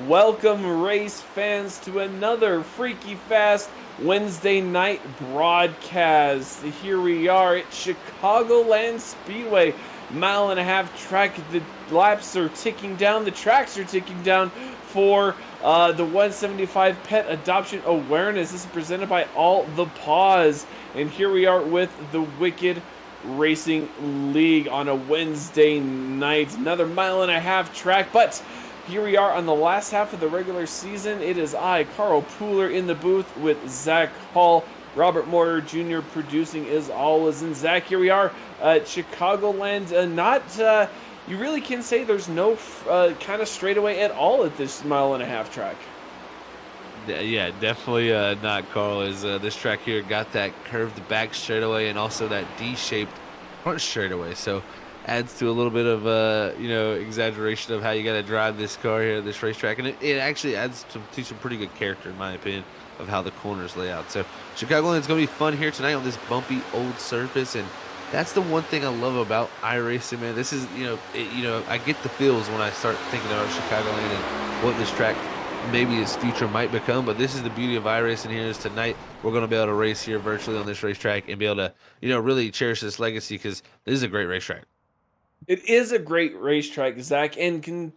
Welcome, race fans, to another Freaky Fast Wednesday night broadcast. Here we are at Chicagoland Speedway, mile-and-a-half track. The laps are ticking down, the tracks are ticking down for the 175 Pet Adoption Awareness. This is presented by All the Paws. And here we are with the Wicked Racing League on a Wednesday night. Another mile-and-a-half track, but here we are on the last half of the regular season. It is I, Carl Pooler, in the booth with Zach Hall, Robert Moyer Jr. producing as always. And Zach, here we are at Chicagoland. You really can say there's no kind of straightaway at all at this mile-and-a-half track. Yeah, definitely not, Carl. Is this track here got that curved back straightaway and also that D-shaped front straightaway, so adds to a little bit of exaggeration of how you got to drive this car here at this racetrack, and it actually adds to some pretty good character in my opinion of how the corners lay out. So Chicagoland's gonna be fun here tonight on this bumpy old surface, and that's the one thing I love about iRacing, man. This is I get the feels when I start thinking about Chicagoland and what this track maybe his future might become. But this is the beauty of iRacing here is tonight we're going to be able to race here virtually on this racetrack and be able to, really cherish this legacy because this is a great racetrack. It is a great racetrack, Zach, and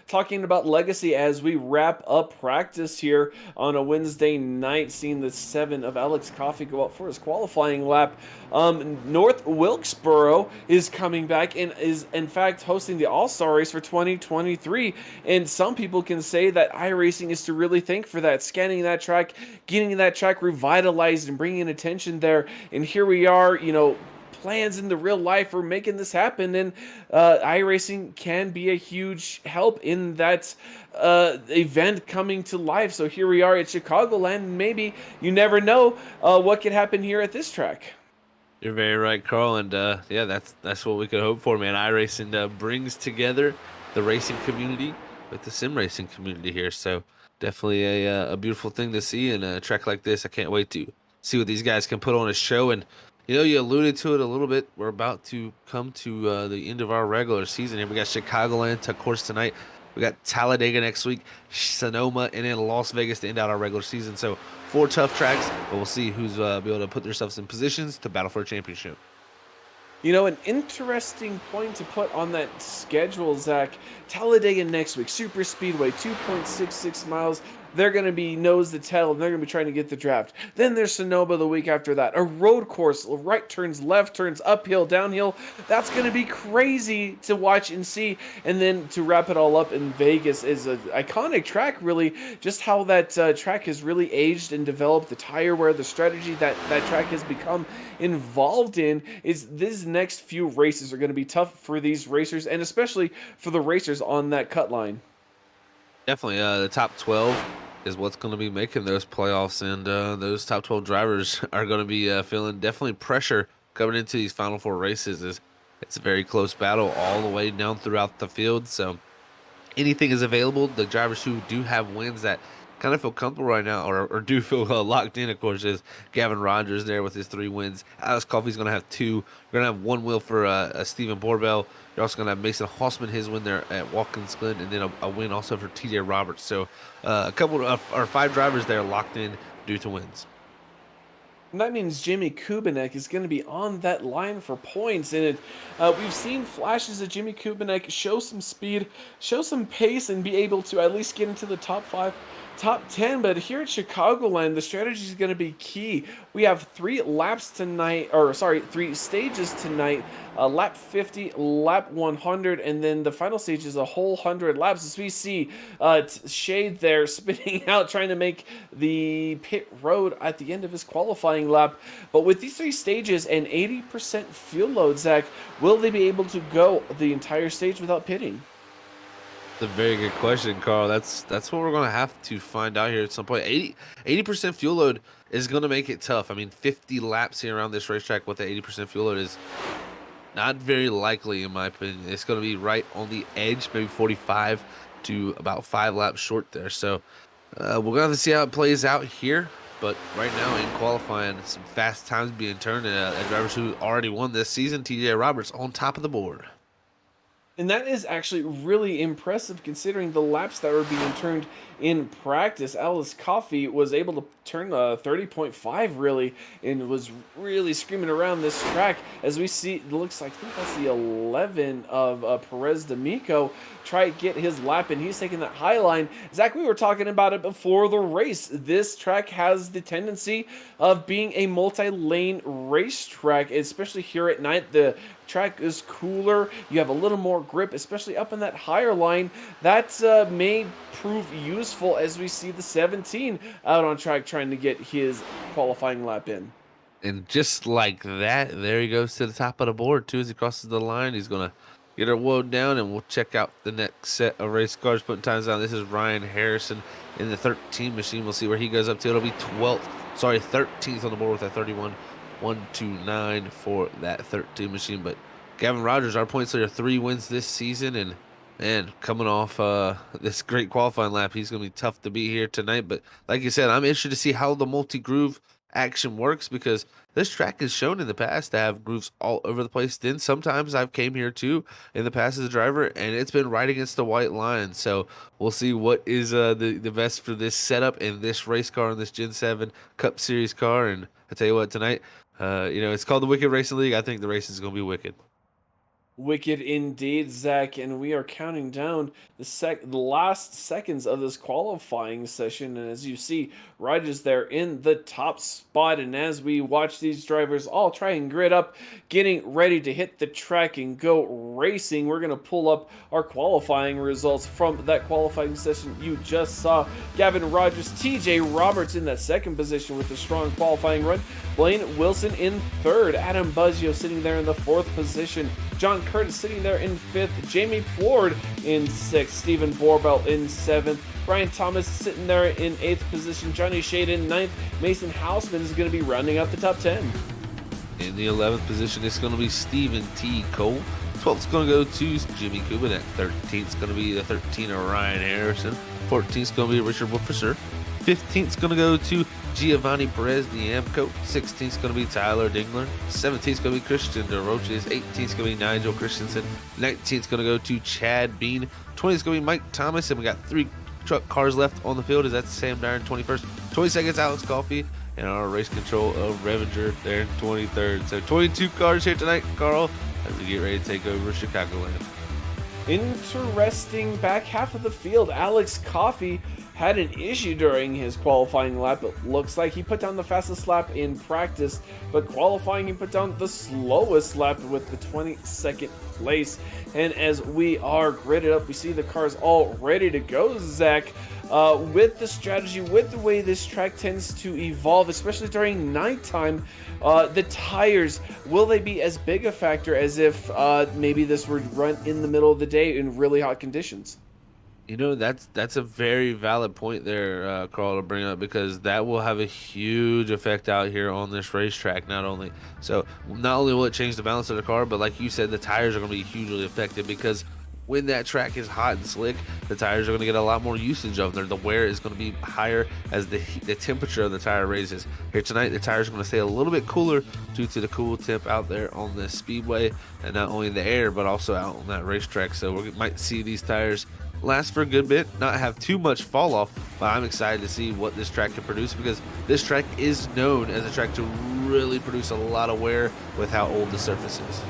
talking about legacy as we wrap up practice here on a Wednesday night, seeing the 7 of Alex Coffey go out for his qualifying lap. North Wilkesboro is coming back and is, in fact, hosting the All-Star Race for 2023, and some people can say that iRacing is to really thank for that, scanning that track, getting that track revitalized, and bringing attention there, and here we are, plans in the real life for making this happen, and iRacing can be a huge help in that event coming to life. So here we are at Chicagoland. Maybe you never know what could happen here at this track. You're very right, Carl, and yeah, that's what we could hope for, man. iRacing brings together the racing community with the sim racing community here, so definitely a beautiful thing to see. And a track like this, I can't wait to see what these guys can put on a show. And you alluded to it a little bit. We're about to come to the end of our regular season here. We got Chicagoland, of course, tonight. We got Talladega next week, Sonoma, and then Las Vegas to end out our regular season. So 4 tough tracks, but we'll see who's be able to put themselves in positions to battle for a championship. An interesting point to put on that schedule, Zach. Talladega next week, Super Speedway, 2.66 miles. They're going to be nose to tail, and they're going to be trying to get the draft. Then there's Sonoma the week after that. A road course, right turns, left turns, uphill, downhill. That's going to be crazy to watch and see. And then to wrap it all up in Vegas is an iconic track, really. Just how that track has really aged and developed, the tire wear, the strategy that track has become involved in. Is these next few races are going to be tough for these racers, and especially for the racers on that cut line. Definitely, the top 12 is what's going to be making those playoffs, and those top 12 drivers are going to be feeling definitely pressure coming into these final 4 races. It's a very close battle all the way down throughout the field, so anything is available. The drivers who do have wins that kind of feel comfortable right now or do feel locked in, of course, is Gavin Rogers there with his 3 wins. Alex Coffey's going to have 2. You're going to have 1 wheel for Stephen Borbell. You're also going to have Mason Hossman, his win there at Watkins Glen, and then a win also for TJ Roberts. So a couple of 5 drivers there locked in due to wins. And that means Jimmy Kubinek is going to be on that line for points. And we've seen flashes of Jimmy Kubinek show some speed, show some pace, and be able to at least get into the top 5, top 10. But here at Chicagoland, the strategy is going to be key. We have 3 laps tonight, 3 stages tonight. Lap 50, lap 100, and then the final stage is a whole 100 laps. As we see Shade there spinning out, trying to make the pit road at the end of his qualifying lap. But with these 3 stages and 80% fuel load, Zach, will they be able to go the entire stage without pitting? That's a very good question, Carl. That's what we're going to have to find out here at some point. 80% fuel load is going to make it tough. I mean, 50 laps here around this racetrack with the 80% fuel load is not very likely, in my opinion. It's going to be right on the edge, maybe 45 to about 5 laps short there. So we're going to have to see how it plays out here. But right now in qualifying, some fast times being turned, and drivers who already won this season, TJ Roberts on top of the board. And that is actually really impressive considering the laps that were being turned in practice. Alice Coffey was able to turn 30.5 really and was really screaming around this track. As we see, it looks like I think that's the 11 of Perez D'Amico. Try to get his lap and he's taking that high line. Zach, we were talking about it before the race. This track has the tendency of being a multi-lane racetrack, especially here at night. The track is cooler, you have a little more grip, especially up in that higher line. That may prove useful as we see the 17 out on track trying to get his qualifying lap in. And just like that, there he goes to the top of the board too. As he crosses the line, he's gonna get her woe down, and we'll check out the next set of race cars putting times down. This is Ryan Harrison in the 13 machine. We'll see where he goes up to. It'll be 12th, sorry, 13th on the board with that 31.129 for that 13 machine. But Gavin Rogers, our points leader, 3 wins this season, and man, coming off this great qualifying lap, he's gonna be tough to beat here tonight. But like you said, I'm interested to see how the multi-groove action works, because this track is shown in the past to have grooves all over the place. Then sometimes I've came here too in the past as a driver, and it's been right against the white line. So we'll see what is the best for this setup and this race car in this Gen 7 Cup Series car. And I tell you what, tonight, it's called the Wicked Racing League. I think the race is going to be wicked. Wicked indeed, Zach, and we are counting down the last seconds of this qualifying session. And as you see, Rogers there in the top spot. And as we watch these drivers all try and grid up, getting ready to hit the track and go racing, we're going to pull up our qualifying results from that qualifying session you just saw. Gavin Rogers, TJ Roberts in that second position with a strong qualifying run. Blaine Wilson in third. Adam Buzzio sitting there in the fourth position. John Curtis sitting there in fifth. Jamie Ford in sixth. Stephen Borbelt in seventh. Brian Thomas sitting there in eighth position. Johnny Shade in ninth. Mason Houseman is going to be rounding out the top 10. In the 11th position, it's going to be Stephen T. Cole. 12th is going to go to Jimmy Kubinek. 13th is going to be the 13 of Ryan Harrison. 14th is going to be Richard Wolferser. 15th is going to go to Giovanni Perez Diamco. 16th is going to be Tyler Dingler. 17th is going to be Christian DeRoches. 18th is going to be Nigel Christensen. 19th is going to go to Chad Bean. 20th is going to be Mike Thomas. And we got 3 truck cars left on the field. Is that Sam Dyer in 21st? 22nd, Alex Coffey. And our race control of Revenger there in 23rd. So 22 cars here tonight, Carl, as we get ready to take over Chicagoland. Interesting back half of the field. Alex Coffey had an issue during his qualifying lap. It looks like he put down the fastest lap in practice, but qualifying he put down the slowest lap with the 22nd place. And as we are gridded up, we see the cars all ready to go, Zach. With the strategy, with the way this track tends to evolve, especially during nighttime, the tires, will they be as big a factor as if maybe this were run in the middle of the day in really hot conditions? You know, that's a very valid point there, Carl, to bring up, because that will have a huge effect out here on this racetrack. Not only will it change the balance of the car, but like you said, the tires are going to be hugely affected, because when that track is hot and slick, the tires are going to get a lot more usage of them. The wear is going to be higher as the temperature of the tire raises. Here tonight, the tires are going to stay a little bit cooler due to the cool temp out there on the speedway, and not only in the air, but also out on that racetrack. So we might see these tires last for a good bit, not have too much fall off, but I'm excited to see what this track can produce, because this track is known as a track to really produce a lot of wear with how old the surface is.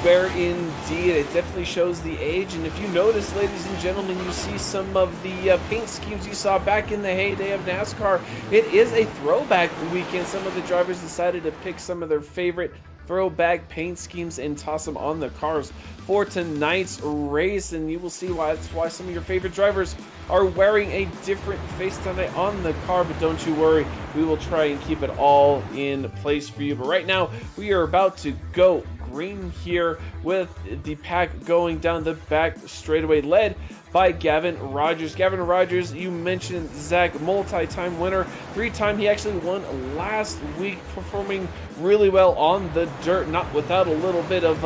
Fair indeed. It definitely shows the age. And if you notice, ladies and gentlemen, you see some of the paint schemes you saw back in the heyday of NASCAR. It is a throwback weekend. Some of the drivers decided to pick some of their favorite throwback paint schemes and toss them on the cars for tonight's race. And you will see why that's why some of your favorite drivers are wearing a different face tonight on the car. But don't you worry, we will try and keep it all in place for you. But right now, we are about to go green here with the pack going down the back straightaway, led by Gavin Rogers. Gavin Rogers, you mentioned, Zach, multi-time winner. 3-time he actually won last week, performing really well on the dirt, not without a little bit of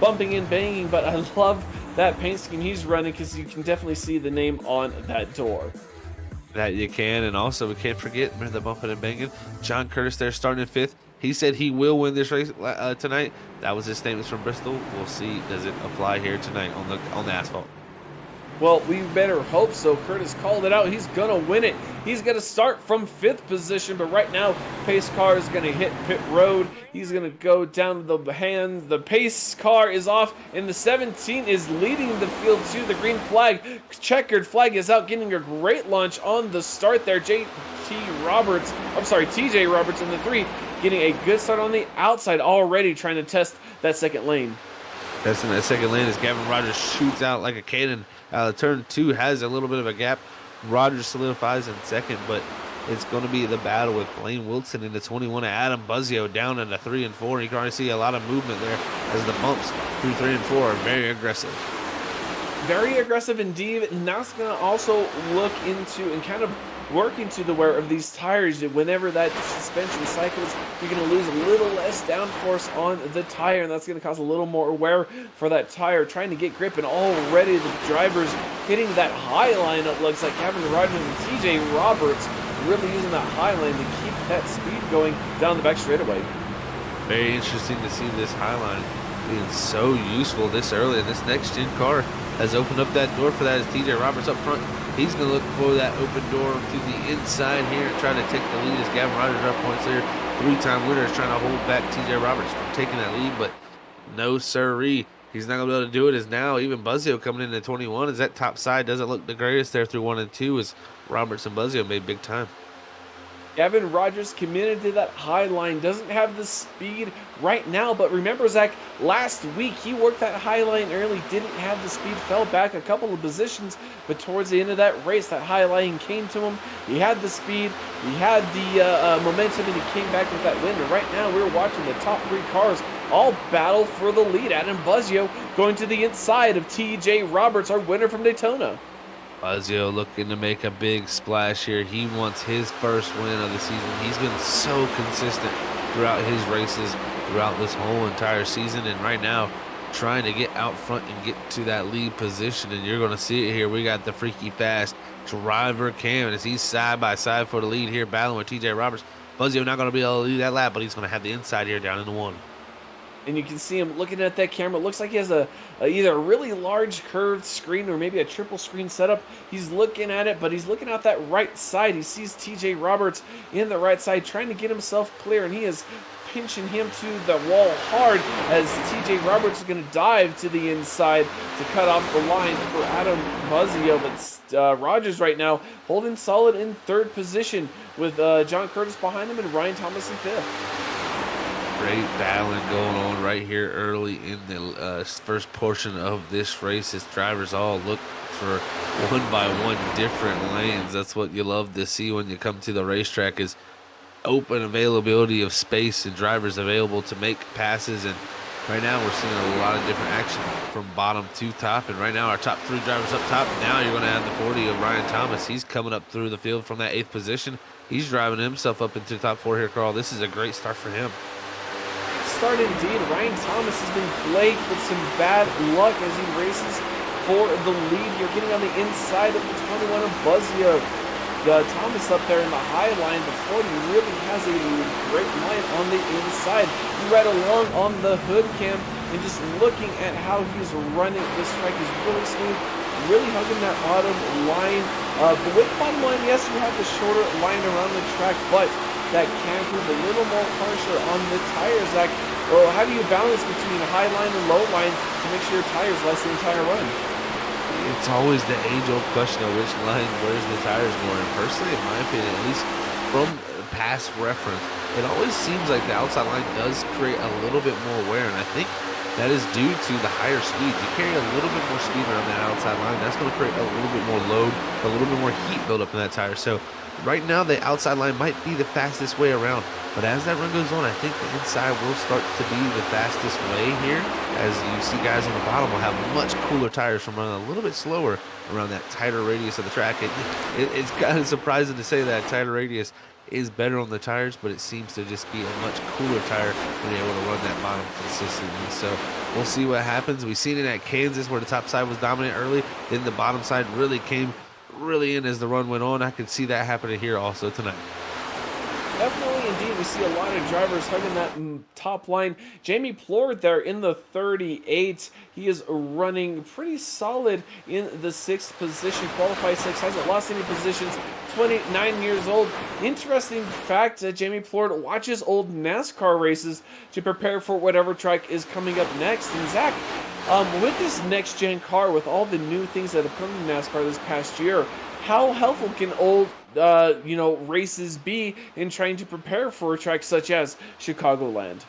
bumping and banging, but I love that paint scheme he's running, because you can definitely see the name on that door. That you can, and also we can't forget, remember the bumping and banging, John Curtis there starting in 5th. He said he will win this race tonight. That was his statements from Bristol. We'll see, does it apply here tonight on the asphalt? Well, we better hope so. Curtis called it out. He's going to win it. He's going to start from 5th position, but right now, pace car is going to hit pit road. He's going to go down to the hands. The pace car is off, and the 17 is leading the field to the green flag. Checkered flag is out, getting a great launch on the start there. TJ Roberts in the 3, getting a good start on the outside, already trying to test that second lane. Testing that second lane as Gavin Rogers shoots out like a cannon. Turn 2 has a little bit of a gap. Rogers solidifies in second, but it's going to be the battle with Blaine Wilson in the 21. Adam Buzzio down in the 3 and 4. You can already see a lot of movement there as the bumps through 3 and 4 are very aggressive. Very aggressive indeed, and that's going to also look into and kind of work into the wear of these tires. Whenever that suspension cycles, you're going to lose a little less downforce on the tire, and that's going to cause a little more wear for that tire, trying to get grip. And already the drivers hitting that high line, it looks like Gavin Rogers and TJ Roberts really using that high line to keep that speed going down the back straightaway. Very interesting to see this high line being so useful this early, and this next gen car has opened up that door for that as TJ Roberts up front. He's going to look for that open door to the inside here and try to take the lead as Gavin Rogers up points there. 3-time winner is trying to hold back TJ Roberts from taking that lead, but no sirree. He's not going to be able to do it as now even Buzzio coming into 21 as that top side doesn't look the greatest there through 1 and 2 as Roberts and Buzzio made big time. Gavin Rogers committed to that high line, doesn't have the speed right now, but remember, Zach, last week he worked that high line early, didn't have the speed, fell back a couple of positions, but towards the end of that race, that high line came to him. He had the speed, he had the momentum, and he came back with that win. And right now, we're watching the top 3 cars all battle for the lead. Adam Buzzio going to the inside of TJ Roberts, our winner from Daytona. Buzzio looking to make a big splash here. He wants his first win of the season. He's been so consistent throughout his races, throughout this whole entire season, and right now trying to get out front and get to that lead position. And you're going to see it here. We got the freaky fast driver Cam as he's side by side for the lead here, battling with TJ Roberts. Buzzio not going to be able to lead that lap, but he's going to have the inside here down in the 1. And you can see him looking at that camera. It looks like he has either a really large curved screen or maybe a triple screen setup. He's looking at it, but he's looking out that right side. He sees TJ Roberts in the right side trying to get himself clear, and he is pinching him to the wall hard as TJ Roberts is going to dive to the inside to cut off the line for Adam Buzzio. But Rogers right now holding solid in 3rd position with John Curtis behind him and Ryan Thomas in 5th. Great battling going on right here early in the first portion of this race as drivers all look for 1 by 1 different lanes. That's what you love to see when you come to the racetrack, is open availability of space and drivers available to make passes. And right now we're seeing a lot of different action from bottom to top. And right now our top 3 drivers up top. Now you're going to have the 40 of Ryan Thomas. He's coming up through the field from that 8th position. He's driving himself up into the top 4 here, Carl. This is a great start for him. Start indeed. Ryan Thomas has been plagued with some bad luck as he races for the lead here, getting on the inside of the 21 of Buzzio. Thomas up there in the high line, the 40 really has a great line on the inside. You right along on the hood cam and just looking at how he's running this track is really smooth, really hugging that bottom line. But with the bottom line, yes, you have the shorter line around the track, but that can prove a little more harsher on the tires, Zach. Well, how do you balance between high line and low line to make sure your tires last the entire run? It's always the age-old question of which line wears the tires more. And personally, in my opinion, at least from past reference, it always seems like the outside line does create a little bit more wear. And I think that is due to the higher speed. You carry a little bit more speed around that outside line. That's going to create a little bit more load, a little bit more heat build up in that tire. So right now, the outside line might be the fastest way around. But as that run goes on, I think the inside will start to be the fastest way here. As you see guys on the bottom will have much cooler tires from running a little bit slower around that tighter radius of the track. It's kind of surprising to say that tighter radius is better on the tires, but it seems to just be a much cooler tire when you're able to run that bottom consistently. So we'll see what happens. We've seen it at Kansas where the top side was dominant early. Then the bottom side really came in as the run went on. I could see that happening here also tonight. Definitely, indeed, we see a lot of drivers hugging that top line. Jamie Plord there in the 38. He is running pretty solid in the 6th position. Qualified 6, hasn't lost any positions. 29 years old. Interesting fact, Jamie Plord watches old NASCAR races to prepare for whatever track is coming up next. And Zach, with this next-gen car, with all the new things that have come to NASCAR this past year, how helpful can old races be in trying to prepare for a track such as Chicagoland?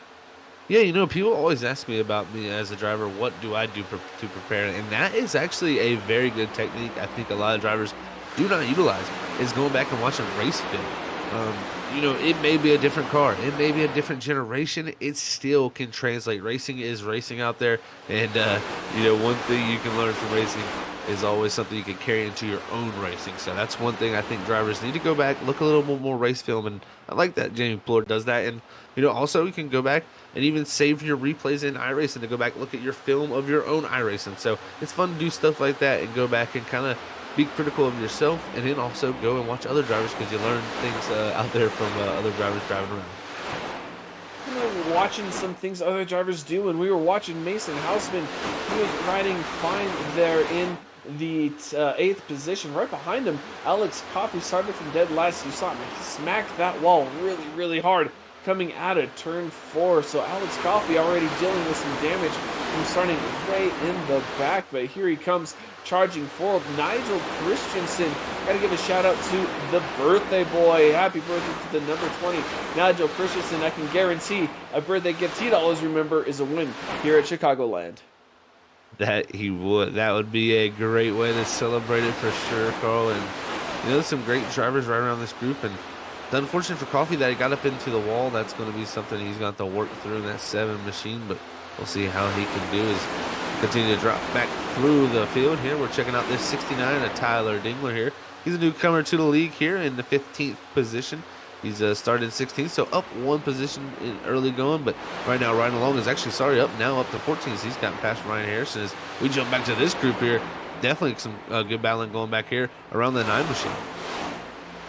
Yeah, people always ask me about me as a driver. What do I do to prepare? And that is actually a very good technique. I think a lot of drivers do not utilize is going back and watching race film. Um, it may be a different car, it may be a different generation. It still can translate. Racing is racing out there, and one thing you can learn from racing is always something you can carry into your own racing. So that's one thing I think drivers need to go back, look a little bit more race film, and I like that Jamie Plord does that. And also you can go back and even save your replays in iRacing to go back look at your film of your own iRacing. So it's fun to do stuff like that and go back and kind of be critical of yourself, and then also go and watch other drivers because you learn things out there from other drivers driving around. Watching some things other drivers do, and we were watching Mason Houseman. He was riding fine there in the 8th position. Right behind him, Alex Coffey started from dead last. You saw him smack that wall really, really hard coming out of turn 4. So Alex Coffey already dealing with some damage from starting way in the back, but here he comes charging forward. Nigel Christensen, gotta give a shout out to the birthday boy. Happy birthday to the number 20, Nigel Christensen. I can guarantee a birthday gift he'd always remember is a win here at Chicagoland. That he would. That would be a great way to celebrate it for sure, Carl. And there's some great drivers right around this group. And it's unfortunate for Coffey that he got up into the wall. That's going to be something he's going to have to work through in that 7 machine. But we'll see how he can do as continue to drop back through the field here. We're checking out this 69 of Tyler Dingler here. He's a newcomer to the league here in the 15th position. He's started 16th, so up 1 position in early going, but right now Ryan Along is actually, up now up to 14th. So he's gotten past Ryan Harrison. As we jump back to this group here, definitely some good battling going back here around the 9 machine.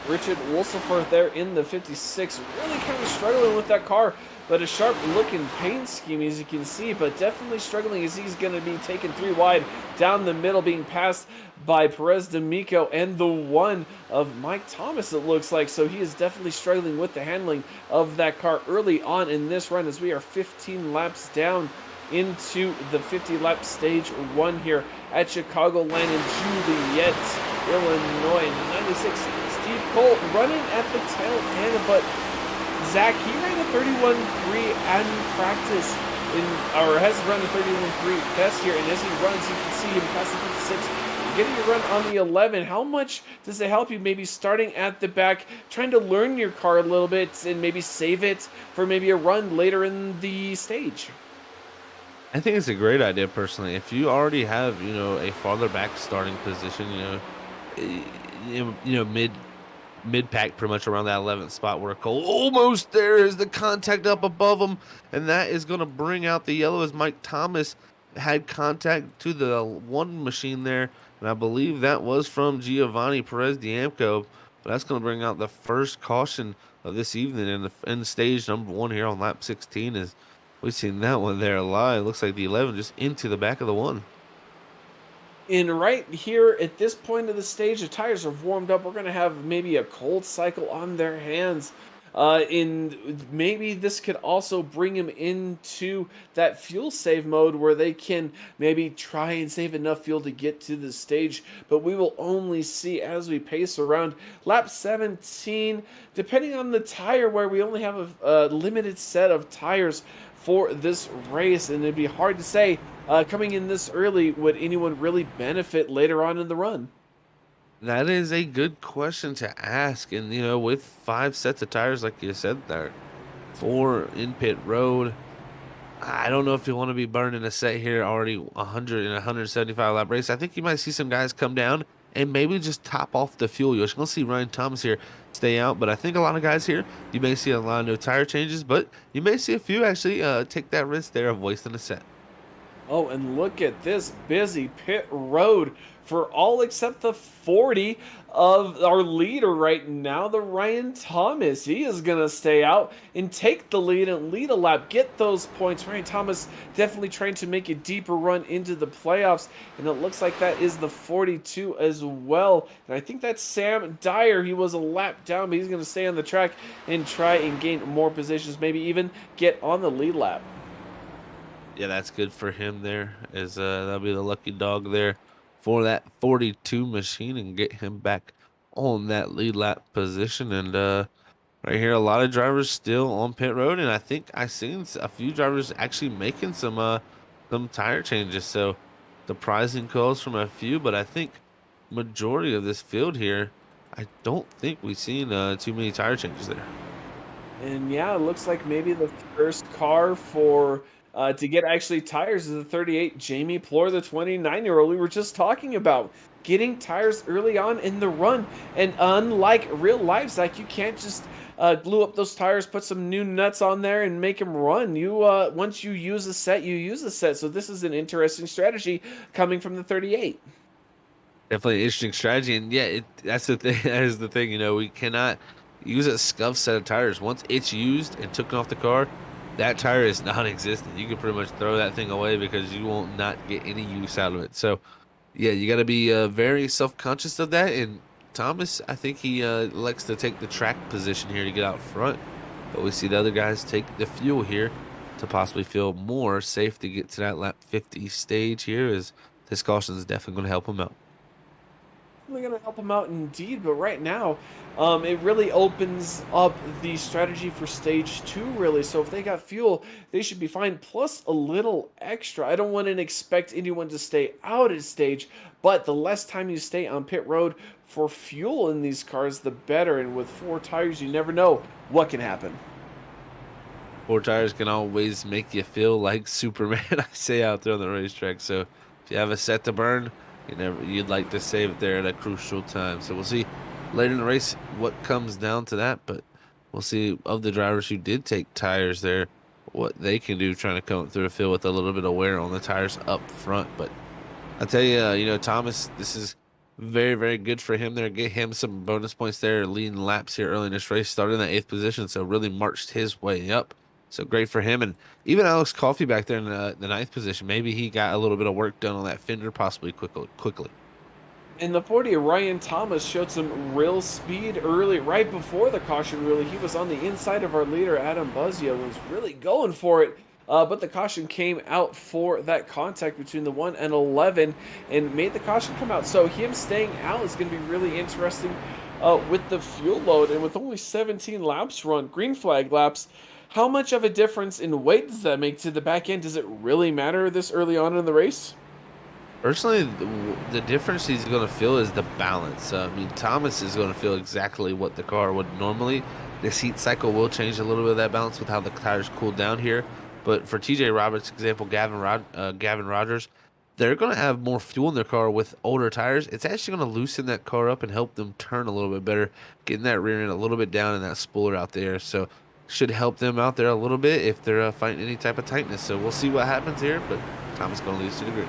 Richard Wolseforth there in the 56, really kind of struggling with that car, but a sharp looking paint scheme as you can see, but definitely struggling as he's going to be taken 3 wide down the middle, being passed by Perez D'Amico and the 1 of Mike Thomas, it looks like. So he is definitely struggling with the handling of that car early on in this run, as we are 15 laps down into the 50-lap stage 1 here at Chicagoland in Juliet, Illinois. 96, Steve Cole running at the tail end, but Zach, he ran a 31.3 in practice, or has run a 31.3 best here, and as he runs, you can see him pass the 56, getting a run on the 11. How much does it help you maybe starting at the back, trying to learn your car a little bit, and maybe save it for maybe a run later in the stage? I think it's a great idea personally. If you already have, a farther back starting position, mid pack pretty much around that 11th spot where Cole almost there is the contact up above him, and that is going to bring out the yellow as Mike Thomas had contact to the 1 machine there, and I believe that was from Giovanni Perez D'Amico. But that's going to bring out the first caution of this evening in stage number 1 here on lap 16. Is we've seen that one there live. Looks like the 11 just into the back of the 1. And right here at this point of the stage, the tires are warmed up. We're going to have maybe a cold cycle on their hands. And maybe this could also bring them into that fuel save mode where they can maybe try and save enough fuel to get to the stage. But we will only see as we pace around lap 17, depending on the tire, where we only have a limited set of tires for this race. And it'd be hard to say coming in this early, would anyone really benefit later on in the run? That is a good question to ask. And, with 5 sets of tires, like you said there, 4 in pit road, I don't know if you want to be burning a set here already 100 and 175 lap race. I think you might see some guys come down and maybe just top off the fuel. You're going to see Ryan Thomas here stay out, but I think a lot of guys here, you may see a lot of no tire changes, but you may see a few actually take that risk there of wasting a set. Oh, and look at this busy pit road for all except the 40 of our leader right now, the Ryan Thomas. He is going to stay out and take the lead and lead a lap, get those points. Ryan Thomas definitely trying to make a deeper run into the playoffs, and it looks like that is the 42 as well. And I think that's Sam Dyer. He was a lap down, but he's going to stay on the track and try and gain more positions, maybe even get on the lead lap. Yeah, that's good for him there. As that'll be the lucky dog there for that 42 machine and get him back on that lead lap position. And right here, a lot of drivers still on pit road, and I think I seen a few drivers actually making some tire changes. So surprising calls from a few, but I think majority of this field here, I don't think we've seen too many tire changes there. And yeah, it looks like maybe the first car for to get actually tires is the 38 Jamie Plor, the 29-year-old we were just talking about. Getting tires early on in the run. And unlike real life, Zach, you can't just glue up those tires, put some new nuts on there, and make them run. You once you use a set, you use a set. So this is an interesting strategy coming from the 38. Definitely an interesting strategy, and yeah, that's the thing. That is the thing. We cannot use a scuffed set of tires. Once it's used and taken off the car, that tire is non-existent. You can pretty much throw that thing away because you will not get any use out of it. So, yeah, you got to be very self-conscious of that. And Thomas, I think he likes to take the track position here to get out front, but we see the other guys take the fuel here to possibly feel more safe to get to that lap 50 stage here. As this caution is definitely going to help him out. Really going to help them out indeed, but right now, it really opens up the strategy for stage two, really. So if they got fuel, they should be fine, plus a little extra. I don't want to expect anyone to stay out at stage, but the less time you stay on pit road for fuel in these cars, the better. And with four tires, you never know what can happen. Four tires can always make you feel like Superman, I say out there on the racetrack. So if you have a set to burn, you'd like to save it there at a crucial time. So we'll see later in the race what comes down to that. But we'll see of the drivers who did take tires there, what they can do trying to come through the field with a little bit of wear on the tires up front. But I tell you, Thomas, this is very, very good for him there. Get him some bonus points there, leading laps here early in this race. Started in the 8th position, so really marched his way up. So great for him. And even Alex Coffey back there in the 9th position, maybe he got a little bit of work done on that fender possibly quickly. In the 40, Ryan Thomas showed some real speed early, right before the caution, really. He was on the inside of our leader, Adam Buzzio, was really going for it. But the caution came out for that contact between the 1 and 11 and made the caution come out. So him staying out is going to be really interesting with the fuel load. And with only 17 laps run, green flag laps, how much of a difference in weight does that make to the back end? Does it really matter this early on in the race? Personally, the difference he's going to feel is the balance. I mean, Thomas is going to feel exactly what the car would normally. This heat cycle will change a little bit of that balance with how the tires cool down here. But for TJ Roberts' example, Gavin Rogers, they're going to have more fuel in their car with older tires. It's actually going to loosen that car up and help them turn a little bit better, getting that rear end a little bit down and that spooler out there. So should help them out there a little bit if they're fighting any type of tightness. So we'll see what happens here, but Thomas going to lose to the grid.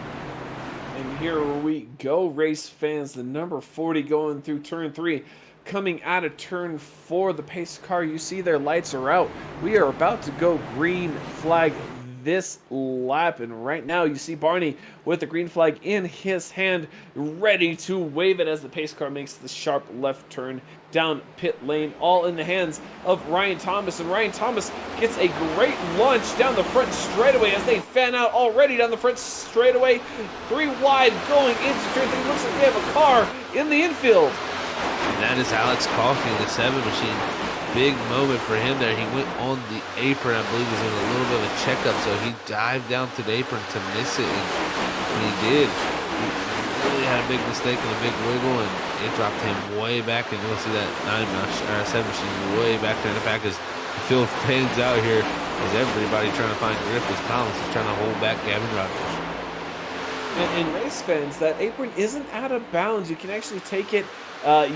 And here we go, race fans. The number 40 going through turn 3. Coming out of turn 4, the pace car, you see their lights are out. We are about to go green flag this lap. And right now you see Barney with the green flag in his hand, ready to wave it as the pace car makes the sharp left turn down pit lane, all in the hands of Ryan Thomas. And Ryan Thomas gets a great launch down the front straightaway as they fan out already down the front straightaway. 3 wide going into turn 3. Looks like they have a car in the infield. And that is Alex Coffey in the 7 machine. Big moment for him there. He went on the apron. I believe he was in a little bit of a checkup, so he dived down to the apron to miss it. And when he did, he really had a big mistake and a big wiggle, and it dropped him way back. And you'll see that 7 machine way back there in the back as the field fans out here as everybody trying to find grip as Thomas is trying to hold back Gavin Rogers. And race fans, that apron isn't out of bounds. You can actually take it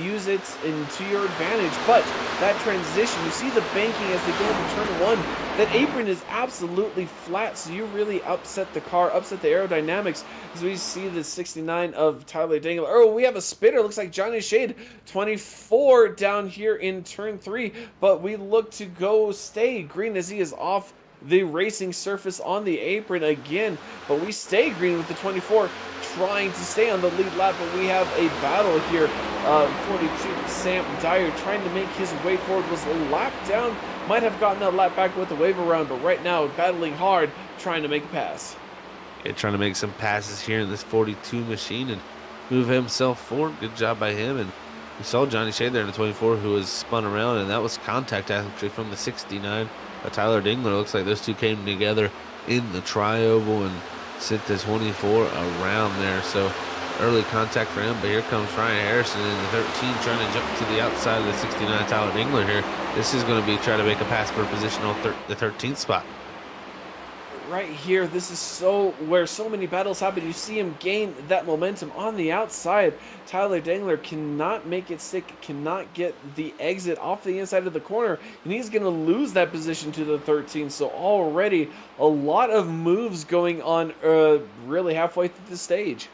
use it into your advantage. But that transition, you see the banking as they go into turn one. That apron is absolutely flat, so you really upset the car, upset the aerodynamics. As we see the 69 of Tyler Dangler. Oh, we have a spitter. Looks like Johnny Shade, 24 down here in turn three. But we look to go stay green as he is off the racing surface on the apron again. But we stay green with the 24, trying to stay on the lead lap. But we have a battle here. 42 Sam Dyer trying to make his way forward, was a lap down, might have gotten that lap back with the wave around, but right now battling hard, trying to make a pass. Yeah, trying to make some passes here in this 42 machine and move himself forward. Good job by him. And we saw Johnny Shade there in the 24 who was spun around, and that was contact actually from the 69. Tyler Dingler. Looks like those two came together in the tri-oval and sent the 24 around there. So early contact for him, but here comes Ryan Harrison in the 13 trying to jump to the outside of the 69 Tyler Dingler here. This is going to be trying to make a pass for a position on the 13th spot. Right here, this is where so many battles happen. You see him gain that momentum on the outside. Tyler Dangler cannot make it stick, cannot get the exit off the inside of the corner, and he's going to lose that position to the 13. So already a lot of moves going on really halfway through the stage.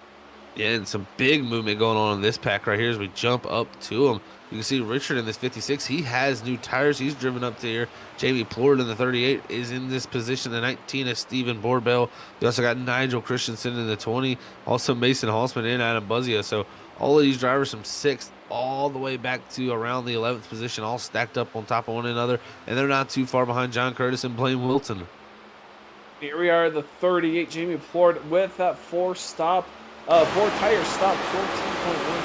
Yeah, and some big movement going on in this pack right here as we jump up to him. You can see Richard in this 56. He has new tires. He's driven up to here. Jamie Plord in the 38 is in this position. The 19 is Steven Borbell. You also got Nigel Christensen in the 20. Also Mason Halsman and Adam Buzzio. So all of these drivers from 6th all the way back to around the 11th position, all stacked up on top of one another. And they're not too far behind John Curtis and Blaine Wilton. Here we are, the 38, Jamie Plord with that four tire stop, 14.1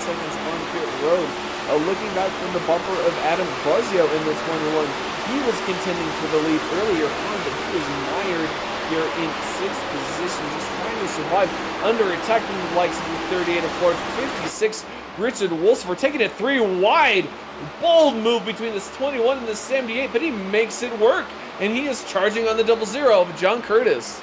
seconds on pit road. Looking back from the bumper of Adam Buzzio in the 21, he was contending for the lead earlier on, but he is mired here in 6th position, just trying to survive under attack from the likes of the 38 of Ford. 56, Richard Wolfsford taking it 3 wide. Bold move between this 21 and the 78, but he makes it work, and he is charging on the 00 of John Curtis.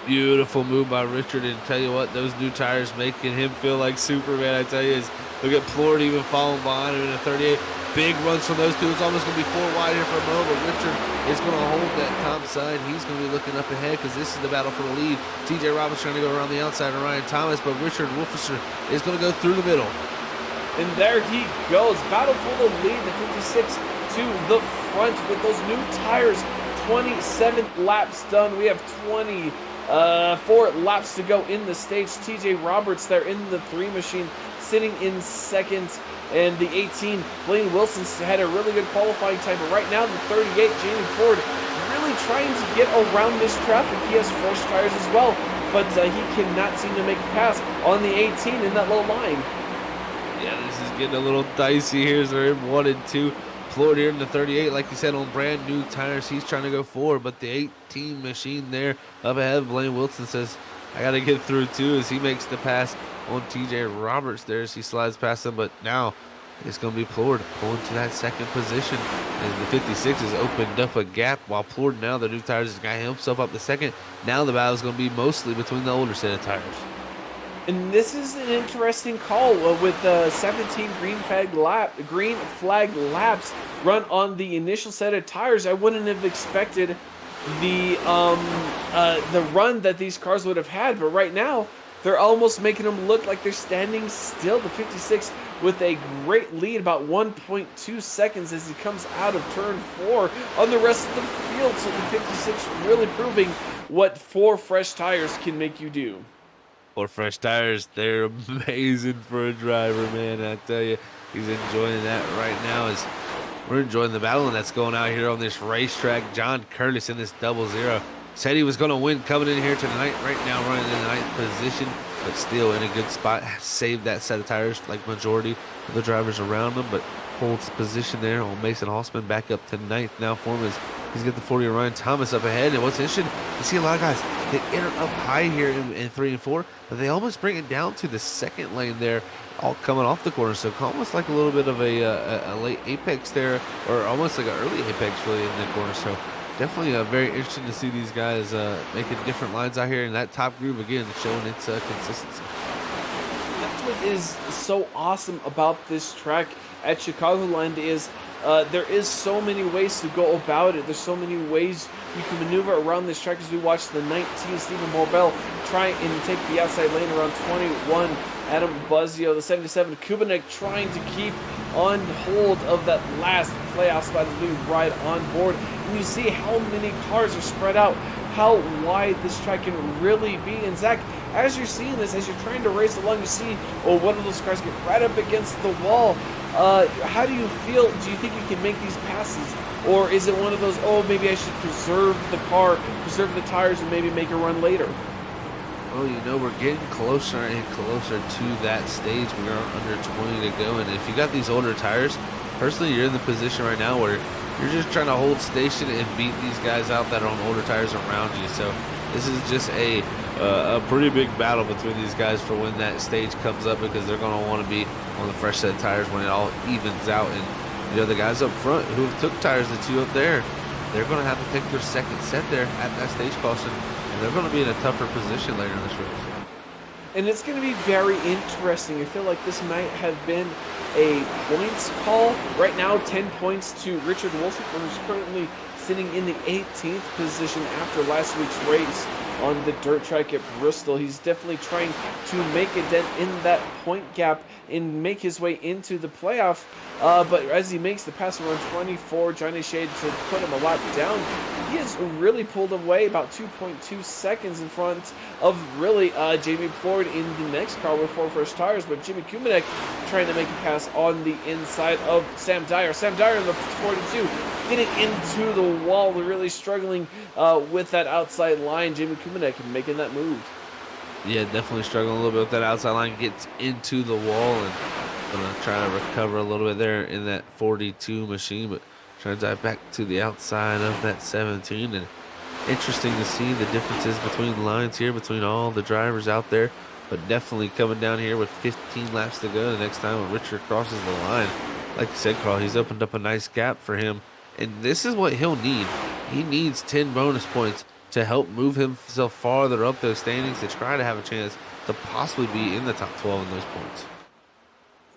Beautiful move by Richard, and tell you what, those new tires making him feel like Superman. I tell you, look at Plord even following behind him in the 38. Big runs from those two. It's almost going to be 4 wide here for a moment, but Richard is going to hold that top side. He's going to be looking up ahead because this is the battle for the lead. TJ Roberts trying to go around the outside of Ryan Thomas, but Richard Wolferson is going to go through the middle. And there he goes. Battle for the lead, the 56 to the front with those new tires. 27 laps done. We have 4 laps to go in the stage. TJ Roberts there in the 3 machine sitting in 2nd, and the 18 Blaine Wilson had a really good qualifying time, but right now the 38 Jamie Ford really trying to get around this traffic. He has fresh tires as well, but he cannot seem to make the pass on the 18 in that low line. Yeah, this is getting a little dicey here as they're in 1 and 2. Floyd here in the 38, like you said, on brand new tires. He's trying to go forward, but the 18 machine there up ahead, Blaine Wilson says, I got to get through too, as he makes the pass on TJ Roberts there as he slides past him. But now it's going to be Plord going to that 2nd position as the 56 has opened up a gap, while Plord now, the new tires, has got himself up the 2nd. Now the battle is going to be mostly between the older set of tires. And this is an interesting call with 17 green flag laps run on the initial set of tires. I wouldn't have expected the run that these cars would have had, but right now they're almost making them look like they're standing still. The 56 with a great lead, about 1.2 seconds as he comes out of turn 4 on the rest of the field. So the 56 really proving what 4 fresh tires can make you do. 4 fresh tires, they're amazing for a driver, man. I tell you, he's enjoying that right now as we're enjoying the battle that's going out here on this racetrack. John Curtis in this 00 said he was going to win coming in here tonight. Right now running in the 9th position, but still in a good spot. Saved that set of tires like majority of the drivers around him, but holds position there on Mason Halsman back up to 9th now for him as he's got the 40 of Ryan Thomas up ahead. And what's interesting, you see a lot of guys, they enter up high here in 3 and 4, but they almost bring it down to the 2nd lane there, all coming off the corner. So almost like a little bit of a late apex there, or almost like an early apex really in the corner. So definitely very interesting to see these guys making different lines out here in that top groove again, showing its consistency. what is so awesome about this track at Chicagoland is there is so many ways to go about it. There's so many ways you can maneuver around this track as we watch the 19 Stephen Morbell try and take the outside lane around 21. Adam Buzzio, the 77 Kubanek, trying to keep on hold of that last playoff spot as we ride on board. And you see how many cars are spread out, how wide this track can really be. And Zach, as you're seeing this, as you're trying to race along, you see one of those cars get right up against the wall. How do you feel? Do you think you can make these passes? Or is it one of those, oh, maybe I should preserve the car, preserve the tires, and maybe make a run later? Well, you know, we're getting closer and closer to that stage. We're under 20 to go, and if you got these older tires, personally, you're in the position right now where you're just trying to hold station and beat these guys out that are on older tires around you. So this is just a pretty big battle between these guys for when that stage comes up, because they're going to want to be on the fresh set of tires when it all evens out. And you know, the guys up front who have took tires that you up there, they're going to have to take their second set there at that stage caution. They're going to be in a tougher position later in this race. And it's going to be very interesting. I feel like this might have been a points call. Right now, 10 points to Richard Wilson, who's currently sitting in the 18th position after last week's race on the dirt track at Bristol. He's definitely trying to make a dent in that point gap and make his way into the playoff. But as he makes the pass around 24, Johnny Shade to put him a lot down, he has really pulled away about 2.2 seconds in front of really Jamie Plord in the next car with 4 fresh tires. But Jimmy Kumanek trying to make a pass on the inside of Sam Dyer. Sam Dyer in the 42 getting into the wall. We're really struggling with that outside line. Jimmy Kumanek making that move. Yeah, definitely struggling a little bit with that outside line. Gets into the wall and gonna try to recover a little bit there in that 42 machine, but trying to dive back to the outside of that 17. And interesting to see the differences between the lines here, between all the drivers out there, but definitely coming down here with 15 laps to go the next time when Richard crosses the line. Like you said, Carl, he's opened up a nice gap for him, and this is what he'll need. He needs 10 bonus points to help move himself farther up those standings to try to have a chance to possibly be in the top 12 in those points.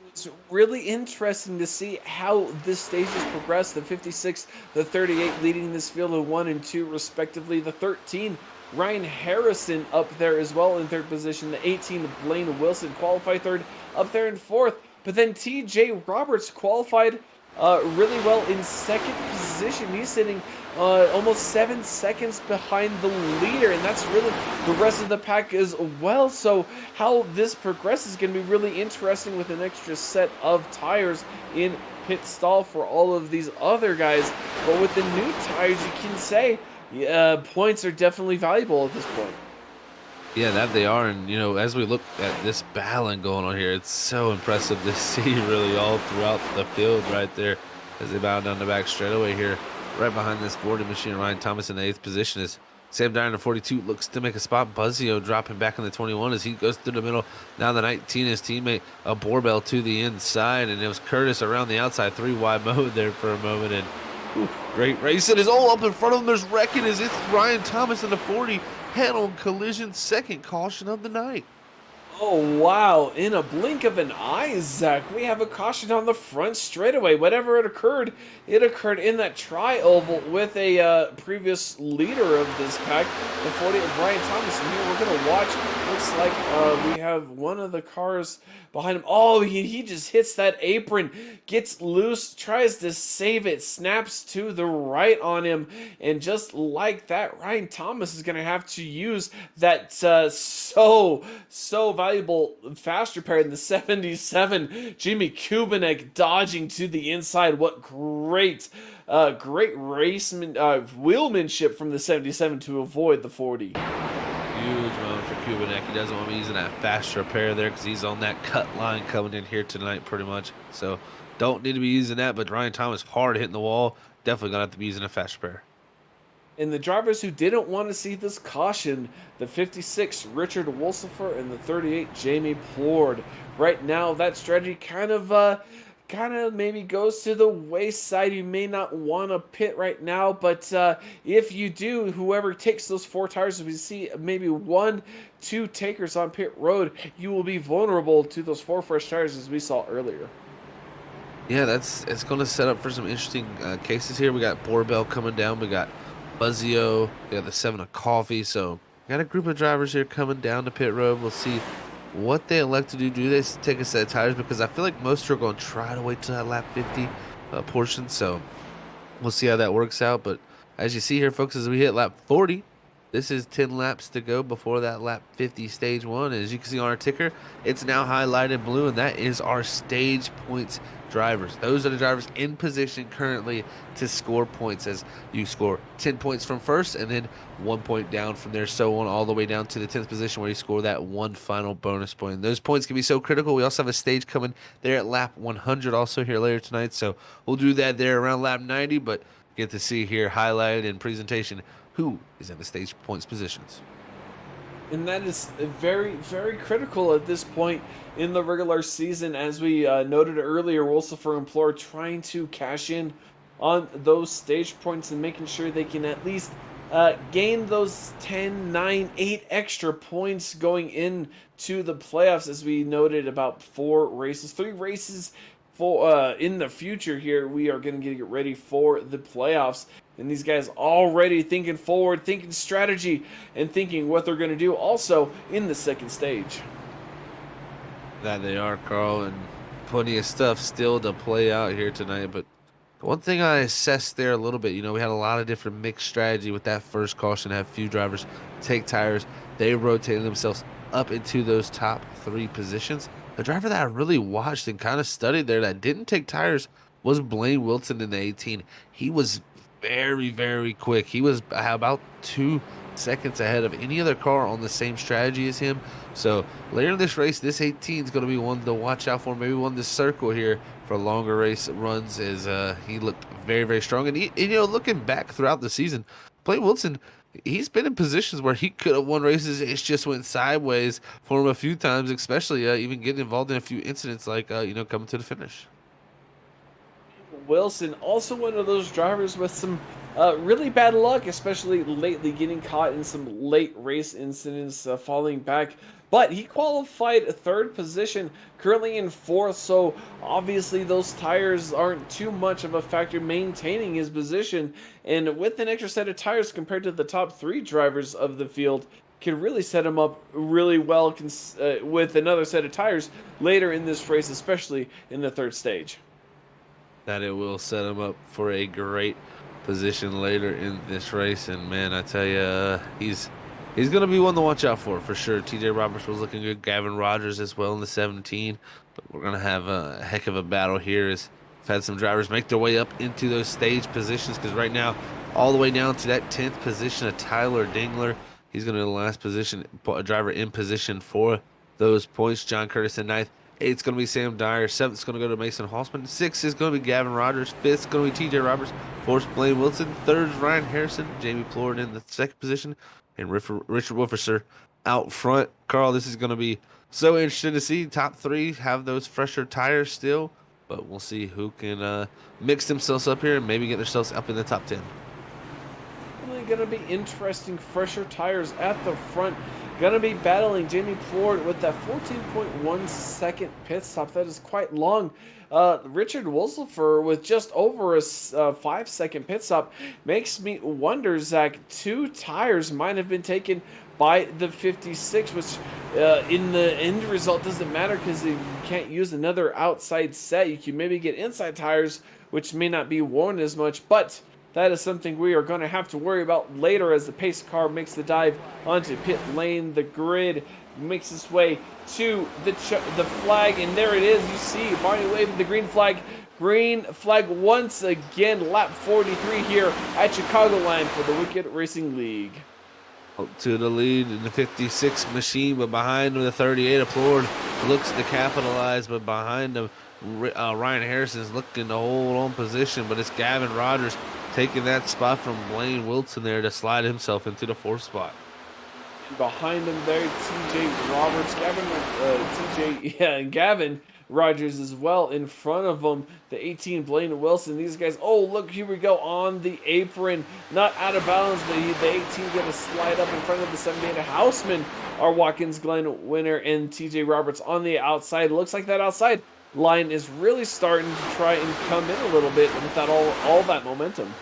It's really interesting to see how this stage has progressed. The 56, the 38 leading this field of 1 and 2 respectively. The 13, Ryan Harrison up there as well in third position. The 18, Blaine Wilson qualified third up there in fourth. But then TJ Roberts qualified really well in second position. He's sitting almost 7 seconds behind the leader, and that's really the rest of the pack as well. So how this progresses is going to be really interesting with an extra set of tires in pit stall for all of these other guys. But with the new tires, you can say points are definitely valuable at this point. Yeah, that they are. And, you know, as we look at this battling going on here, it's so impressive to see really all throughout the field right there as they bow down the back straightaway here. Right behind this 40 machine, Ryan Thomas in the 8th position is Sam Dyer in the 42 looks to make a spot. Buzzio dropping back in the 21 as he goes through the middle. Now the 19, his teammate, a Borbell to the inside, and it was Curtis around the outside, 3 wide mode there for a moment. And great racing is all up in front of him. There's wrecking as it's Ryan Thomas in the 40. Head-on collision, second caution of the night. Oh, wow. In a blink of an eye, Zach, we have a caution on the front straightaway. Whatever it occurred in that tri-oval with a previous leader of this pack, the 40 of Brian Thomas. And here we're going to watch. Looks like we have one of the cars behind him. Oh, he just hits that apron, gets loose, tries to save it, snaps to the right on him. And just like that, Ryan Thomas is going to have to use that so valuable fast repair in the 77. Jimmy Kubanek dodging to the inside. What great wheelmanship from the 77 to avoid the 40. Huge moment for Kubanek. He doesn't want to be using that fast repair there because he's on that cut line coming in here tonight pretty much. So don't need to be using that, but Ryan Thomas hard hitting the wall. Definitely going to have to be using a fast repair. And the drivers who didn't want to see this caution, the 56, Richard Wolsifer, and the 38, Jamie Plord. Right now, that strategy kind of kind of maybe goes to the wayside. You may not want to pit right now, but if you do, whoever takes those four tires, we see maybe one, two takers on pit road, you will be vulnerable to those four fresh tires as we saw earlier. Yeah, it's going to set up for some interesting cases here. We got Borbell coming down. We got Buzzio. We got the 7 of Coffee. So got a group of drivers here coming down to pit road. We'll see what they elect to do. Do they take a set of tires? Because I feel like most are going to try to wait till that lap 50 portion. So we'll see how that works out. But as you see here, folks, as we hit lap 40, this is 10 laps to go before that lap 50 stage 1. And as you can see on our ticker, it's now highlighted blue, and that is our stage points drivers. Those are the drivers in position currently to score points, as you score 10 points from first and then 1 point down from there, so on, all the way down to the 10th position where you score that one final bonus point. And those points can be so critical. We also have a stage coming there at lap 100 also here later tonight, so we'll do that there around lap 90, but get to see here highlighted in presentation who is in the stage points positions. And that is very, very critical at this point in the regular season. As we noted earlier, Wolsifer and Plor trying to cash in on those stage points and making sure they can at least gain those 10, 9, 8 extra points going into the playoffs. As we noted, about 3 races for in the future here, we are going to get ready for the playoffs. And these guys already thinking forward, thinking strategy, and thinking what they're going to do also in the second stage. That they are, Carl, and plenty of stuff still to play out here tonight. But one thing I assessed there a little bit, we had a lot of different mixed strategy with that first caution, have few drivers take tires. They rotated themselves up into those top 3 positions. The driver that I really watched and kind of studied there that didn't take tires was Blaine Wilson in the 18. He was very, very quick. He was about 2 seconds ahead of any other car on the same strategy as him. So later in this race, this 18 is going to be one to watch out for. Maybe one to circle here for longer race runs, as he looked very, very strong. And looking back throughout the season, Blaine Wilson, he's been in positions where he could have won races. It just went sideways for him a few times, especially even getting involved in a few incidents like coming to the finish. Wilson, also one of those drivers with some really bad luck, especially lately, getting caught in some late race incidents, falling back. But he qualified 3rd position, currently in 4th, so obviously those tires aren't too much of a factor maintaining his position. And with an extra set of tires compared to the top 3 drivers of the field, can really set him up really well with another set of tires later in this race, especially in the 3rd stage. That it will set him up for a great position later in this race. And man, I tell you, he's going to be one to watch out for sure. TJ Roberts was looking good. Gavin Rogers as well in the 17. But we're going to have a heck of a battle here, as we've had some drivers make their way up into those stage positions, because right now, all the way down to that 10th position of Tyler Dingler. He's going to be the last position, a driver in position for those points. John Curtis in 9th. 8th's going to be Sam Dyer. 7th's going to go to Mason Halsman. 6th is going to be Gavin Rogers. 5th's going to be TJ Roberts. 4th's Blaine Wilson. 3rd's Ryan Harrison. Jamie Plord in the 2nd position. And Richard Wolferser out front. Carl, this is going to be so interesting to see. Top 3 have those fresher tires still. But we'll see who can mix themselves up here and maybe get themselves up in the top 10. Really going to be interesting. Fresher tires at the front. Going to be battling Jamie Plord with that 14.1 second pit stop. That is quite long. Richard Wolsifer with just over a 5-second pit stop makes me wonder, Zach, 2 tires might have been taken by the 56, which in the end result doesn't matter because you can't use another outside set. You can maybe get inside tires, which may not be worn as much, but that is something we are going to have to worry about later as the pace car makes the dive onto pit lane. The grid makes its way to the flag, and there it is. You see Barney waving the green flag. Green flag once again, lap 43 here at Chicagoland for the Wicked Racing League. Up to the lead in the 56 machine, but behind him the 38 of Plord looks to capitalize, but behind him Ryan Harrison is looking to hold on position, but it's Gavin Rogers taking that spot from Blaine Wilson there to slide himself into the 4th spot. Behind him there, TJ Roberts, and Gavin Rogers as well in front of him. The 18 Blaine Wilson. These guys, oh look, here we go on the apron, not out of bounds. The 18 gonna slide up in front of the 78 Houseman. Our Watkins Glen winner and TJ Roberts on the outside. Looks like that outside line is really starting to try and come in a little bit without all that momentum.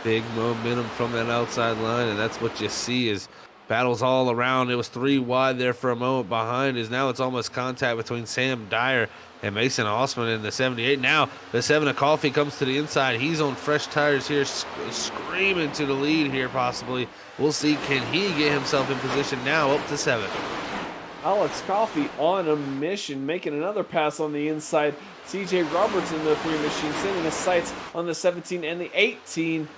Big momentum from that outside line, and that's what you see is battles all around. It was 3 wide there for a moment behind. Now it's almost contact between Sam Dyer and Mason Osman in the 78. Now the 7 of Coffee comes to the inside. He's on fresh tires here, screaming to the lead here possibly. We'll see, can he get himself in position now up to 7. Alex Coffey on a mission, making another pass on the inside. TJ Roberts in the 3 machine, sending his sights on the 17 and the 18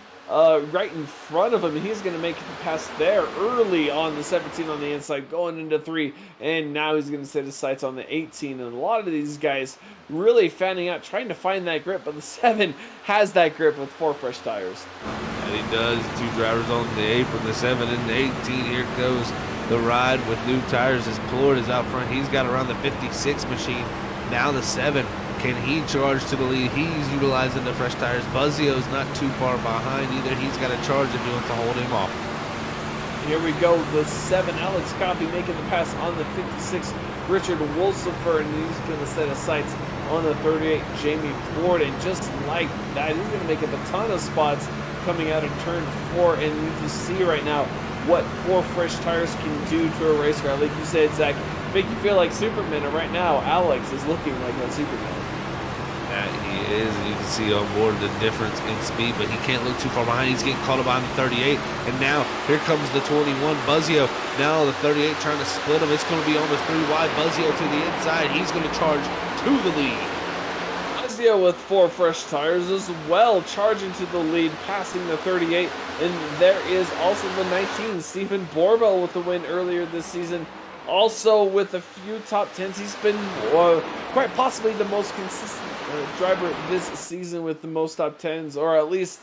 right in front of him. He's going to make the pass there early on the 17 on the inside, going into 3, and now he's going to set his sights on the 18. And a lot of these guys really fanning out, trying to find that grip, but the 7 has that grip with 4 fresh tires. And he does. 2 drivers on the apron, the 7 and the 18. Here goes the ride with new tires as Plord is out front. He's got around the 56 machine. Now the 7. Can he charge to the lead? He's utilizing the fresh tires. Buzzio's not too far behind either. He's got to charge if he wants to hold him off. Here we go. The 7, Alex Coffey making the pass on the 56, Richard Wolsifer, and he's going to set his sights on the 38, Jamie Plord. And just like that, he's going to make up a ton of spots coming out of turn 4. And you can see right now what 4 fresh tires can do to a race car. Like you said, Zach, make you feel like Superman. And right now, Alex is looking like a Superman. Yeah, he is, and you can see on board the difference in speed, but he can't look too far behind. He's getting caught up behind the 38, and now here comes the 21, Buzzio. Now the 38 trying to split him. It's going to be almost 3 wide. Buzzio to the inside. He's going to charge to the lead. Buzzio with 4 fresh tires as well, charging to the lead, passing the 38, and there is also the 19, Stephen Borbell with the win earlier this season. Also with a few top 10s, he's been quite possibly the most consistent driver this season with the most top 10s, or at least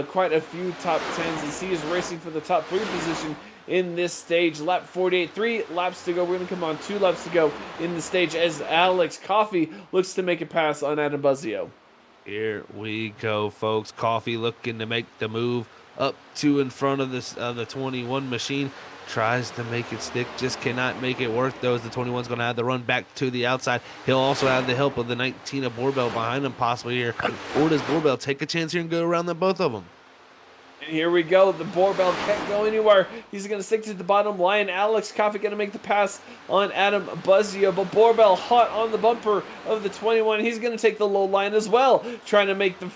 quite a few top 10s, as he is racing for the top 3 position in this stage. Lap 48, 3 laps to go. We're going to come on 2 laps to go in the stage as Alex Coffey looks to make a pass on Adam Buzzio. Here we go, folks. Coffey looking to make the move up to in front of this the 21 machine. Tries to make it stick, just cannot make it work though, as the 21's going to have to run back to the outside. He'll also have the help of the 19 of Borbell behind him possibly here. Or does Borbell take a chance here and go around the both of them? And here we go. The Borbell can't go anywhere. He's going to stick to the bottom line. Alex Coffey going to make the pass on Adam Buzzio, but Borbell hot on the bumper of the 21. He's going to take the low line as well, trying to make the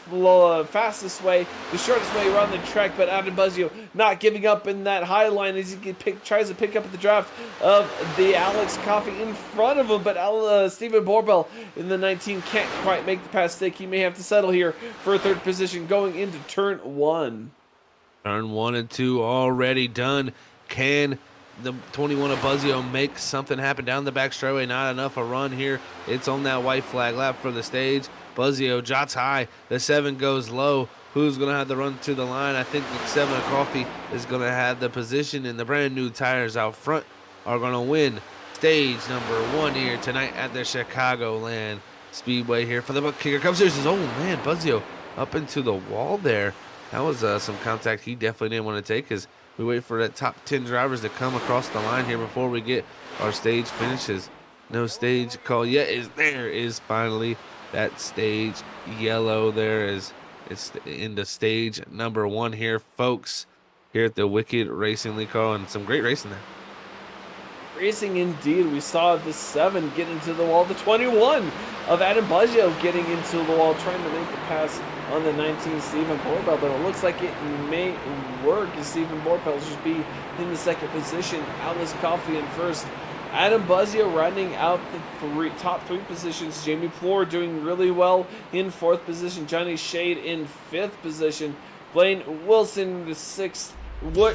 fastest way, the shortest way around the track, but Adam Buzzio not giving up in that high line as he tries to pick up the draft of the Alex Coffey in front of him, but Stephen Borbell in the 19 can't quite make the pass stick. He may have to settle here for a 3rd position going into turn 1. Turn 1 and 2 already done. Can the 21 of Buzzio make something happen down the back straightaway? Not enough a run here. It's on that white flag lap for the stage. Buzzio jots high. The 7 goes low. Who's going to have to run to the line? I think the 7 of Coffee is going to have the position, and the brand new tires out front are going to win stage number 1 here tonight at the Chicagoland Speedway here for the Buttkicker. Comes here, says, oh man, Buzzio up into the wall there. That was some contact he definitely didn't want to take, as we wait for that top 10 drivers to come across the line here before we get our stage finishes. No stage call yet. Is finally that stage yellow there. It's into stage number 1 here, folks, here at the Wicked Racing League car, and some great racing there. Racing indeed. We saw the 7 get into the wall, the 21 of Adam Buzzio getting into the wall, trying to make the pass on the 19 Stephen Borbell, but it looks like it may work as Stephen Borbell should be in the 2nd position. Alex Coffey in 1st. Adam Buzzio riding out the top 3 positions. Jamie Plord doing really well in 4th position. Johnny Shade in 5th position. Blaine Wilson the 6th.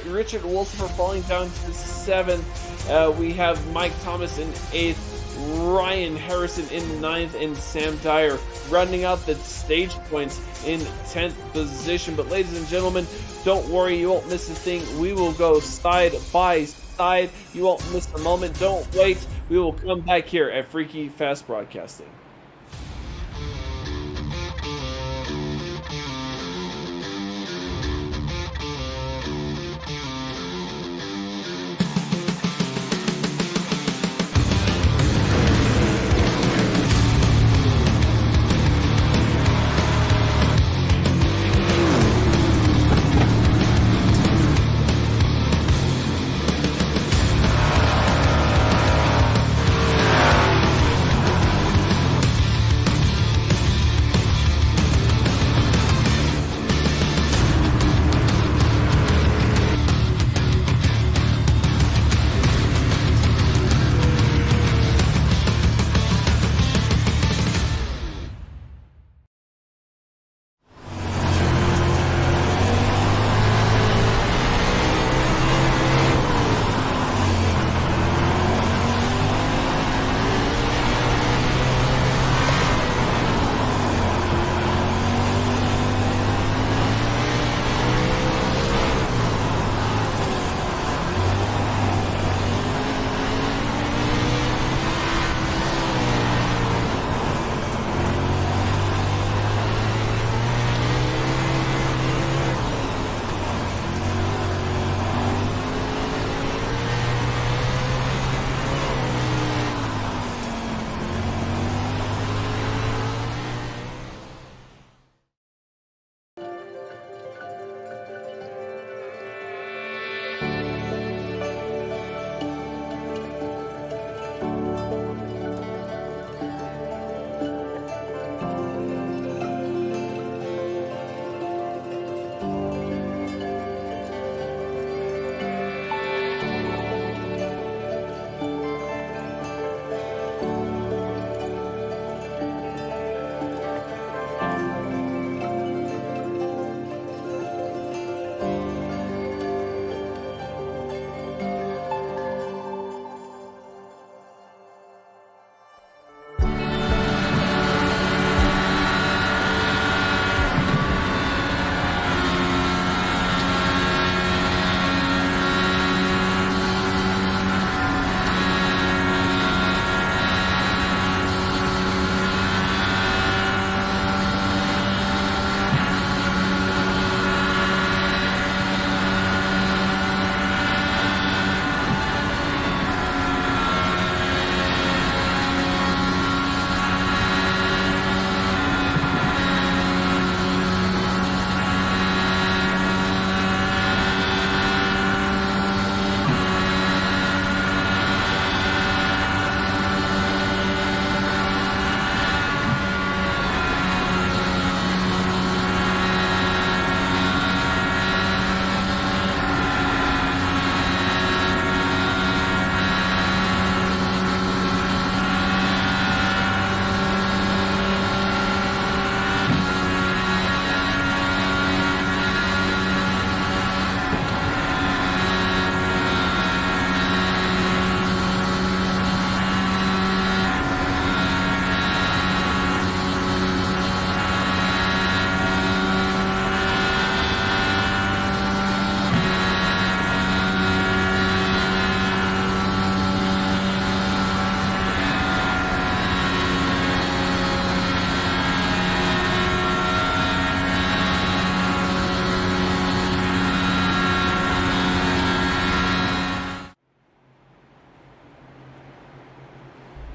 Richard Wolfer falling down to 7th. We have Mike Thomas in 8th. Ryan Harrison in 9th, and Sam Dyer rounding out the stage points in 10th position. But ladies and gentlemen, don't worry, you won't miss a thing. We will go side by side. You won't miss a moment. Don't wait. We will come back here at Freaky Fast Broadcasting.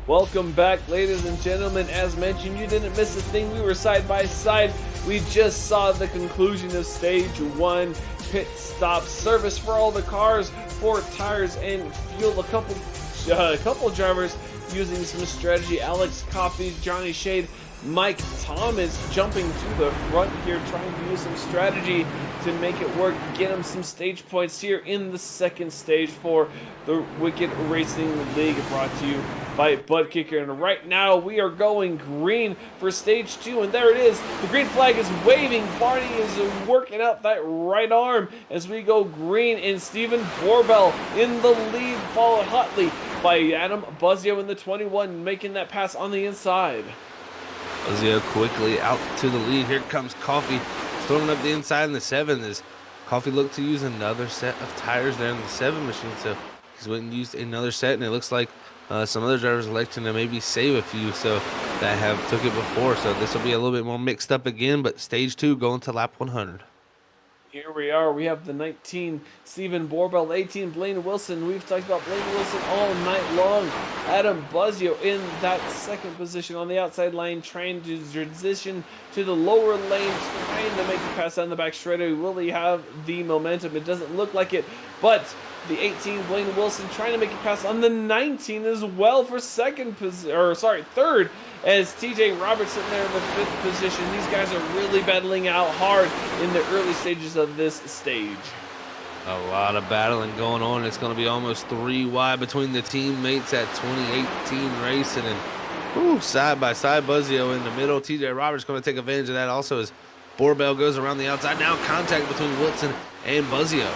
Welcome back, ladies and gentlemen. As mentioned, you didn't miss a thing. We were side by side. We just saw the conclusion of stage 1. Pit stop service for all the cars, 4 tires and fuel. A couple drivers using some strategy. Alex Coffey, Johnny Shade, Mike Thomas jumping to the front here, trying to use some strategy. to make it work, get him some stage points here in the second stage for the Wicked Racing League, brought to you by Buttkicker. And right now we are going green for stage 2, and there it is. The green flag is waving. Barney is working out that right arm as we go green, and Steven Borbell in the lead, followed hotly by Adam Buzzio in the 21, making that pass on the inside. Buzzio quickly out to the lead. Here comes Coffee, throwing up the inside in the 7 as Coffee looked to use another set of tires there in the 7 machine. So he's went and used another set, and it looks like some other drivers electing to maybe save a few so that have took it before. So this will be a little bit more mixed up again, but stage 2 going to lap 100. Here we are. We have the 19, Steven Borbell, 18, Blaine Wilson. We've talked about Blaine Wilson all night long. Adam Buzzio in that second position on the outside lane, trying to transition to the lower lane, trying to make the pass down the back straightaway. Will he have the momentum? It doesn't look like it, but the 18, Blaine Wilson, trying to make a pass on the 19 as well for third, as TJ Roberts sitting there in the 5th position. These guys are really battling out hard in the early stages of this stage. A lot of battling going on. It's going to be almost 3 wide between the teammates at 2018 racing, and side by side, Buzzio in the middle. TJ Roberts going to take advantage of that also as Borbell goes around the outside. Now contact between Wilson and Buzzio.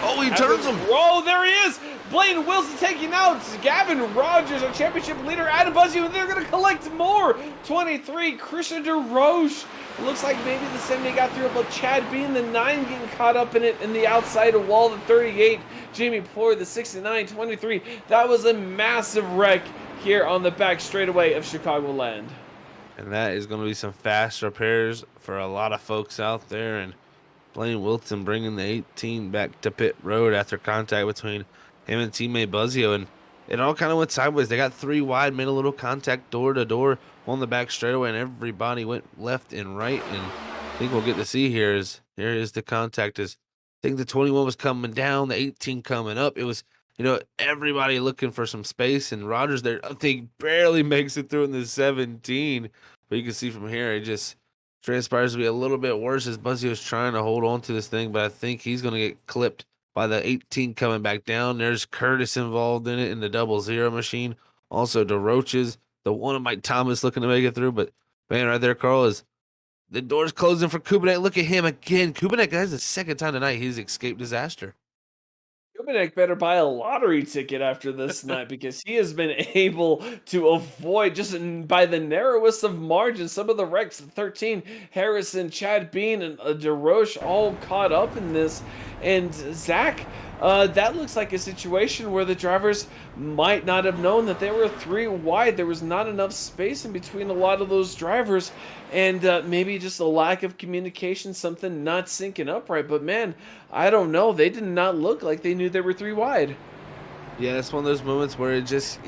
Oh, he turns him. Oh, there he is. Blaine Wilson taking out Gavin Rogers, our championship leader. Adam Buzzio, and they're going to collect more. 23, Christian DeRoche. Looks like maybe the 70 got through, but Chad Bean, the 9, getting caught up in it in the outside wall. The 38, Jamie Ploy, the 69, 23. That was a massive wreck here on the back straightaway of Chicagoland. And that is going to be some fast repairs for a lot of folks out there. And Blaine Wilson bringing the 18 back to pit road after contact between him and teammate Buzzio, and it all kind of went sideways. They got 3 wide, made a little contact door to door on the back straightaway, and everybody went left and right. And I think we'll get to see here is the contact. Is I think the 21 was coming down, the 18 coming up. It was, everybody looking for some space, and Rogers there, I think, barely makes it through in the 17. But you can see from here, it just transpires to be a little bit worse as Buzzio is trying to hold on to this thing, but I think he's going to get clipped by the 18 coming back down. There's Curtis involved in it in the 00 machine. Also DeRoche's, the one of Mike Thomas looking to make it through. But man, right there, Carl, is the door's closing for Kubinek. Look at him again. Kubinek has the second time tonight he's escaped disaster. Kubinek better buy a lottery ticket after this night, because he has been able to avoid, just by the narrowest of margins, some of the wrecks. 13, Harrison, Chad Bean, and DeRoche all caught up in this. And Zach, that looks like a situation where the drivers might not have known that they were 3 wide. There was not enough space in between a lot of those drivers, and maybe just a lack of communication, something not syncing up right. But man, I don't know. They did not look like they knew they were 3 wide. Yeah, it's one of those moments where it just,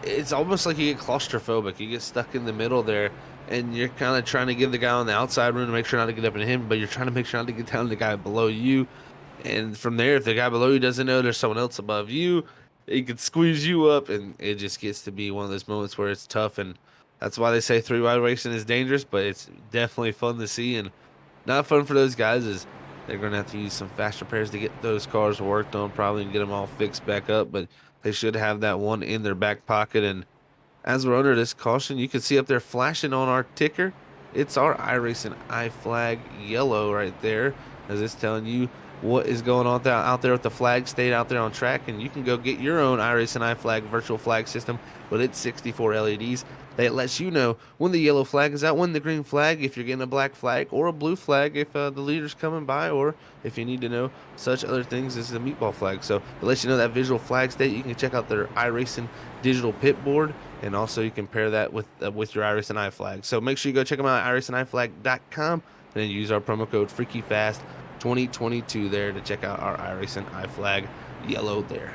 it's almost like you get claustrophobic. You get stuck in the middle there, and you're kind of trying to give the guy on the outside room to make sure not to get up into him, but you're trying to make sure not to get down to the guy below you. And from there, if the guy below you doesn't know there's someone else above you, he could squeeze you up, and it just gets to be one of those moments where it's tough. And that's why they say 3 wide racing is dangerous, but it's definitely fun to see, and not fun for those guys is they're going to have to use some fast repairs to get those cars worked on probably and get them all fixed back up, but they should have that one in their back pocket. And as we're under this caution, you can see up there flashing on our ticker, it's our iRacing iFlag yellow right there, as it's telling you what is going on out there with the flag state out there on track. And you can go get your own iRacing iFlag virtual flag system with its 64 LEDs that lets you know when the yellow flag is out, when the green flag, if you're getting a black flag, or a blue flag if the leader's coming by, or if you need to know such other things as the meatball flag. So it lets you know that visual flag state. You can check out their iRacing digital pit board, and also you can pair that with your iRacing iFlag. So make sure you go check them out at iRacingIFlag.com, and then use our promo code FreakyFast2022 there to check out our iRacing iFlag yellow there.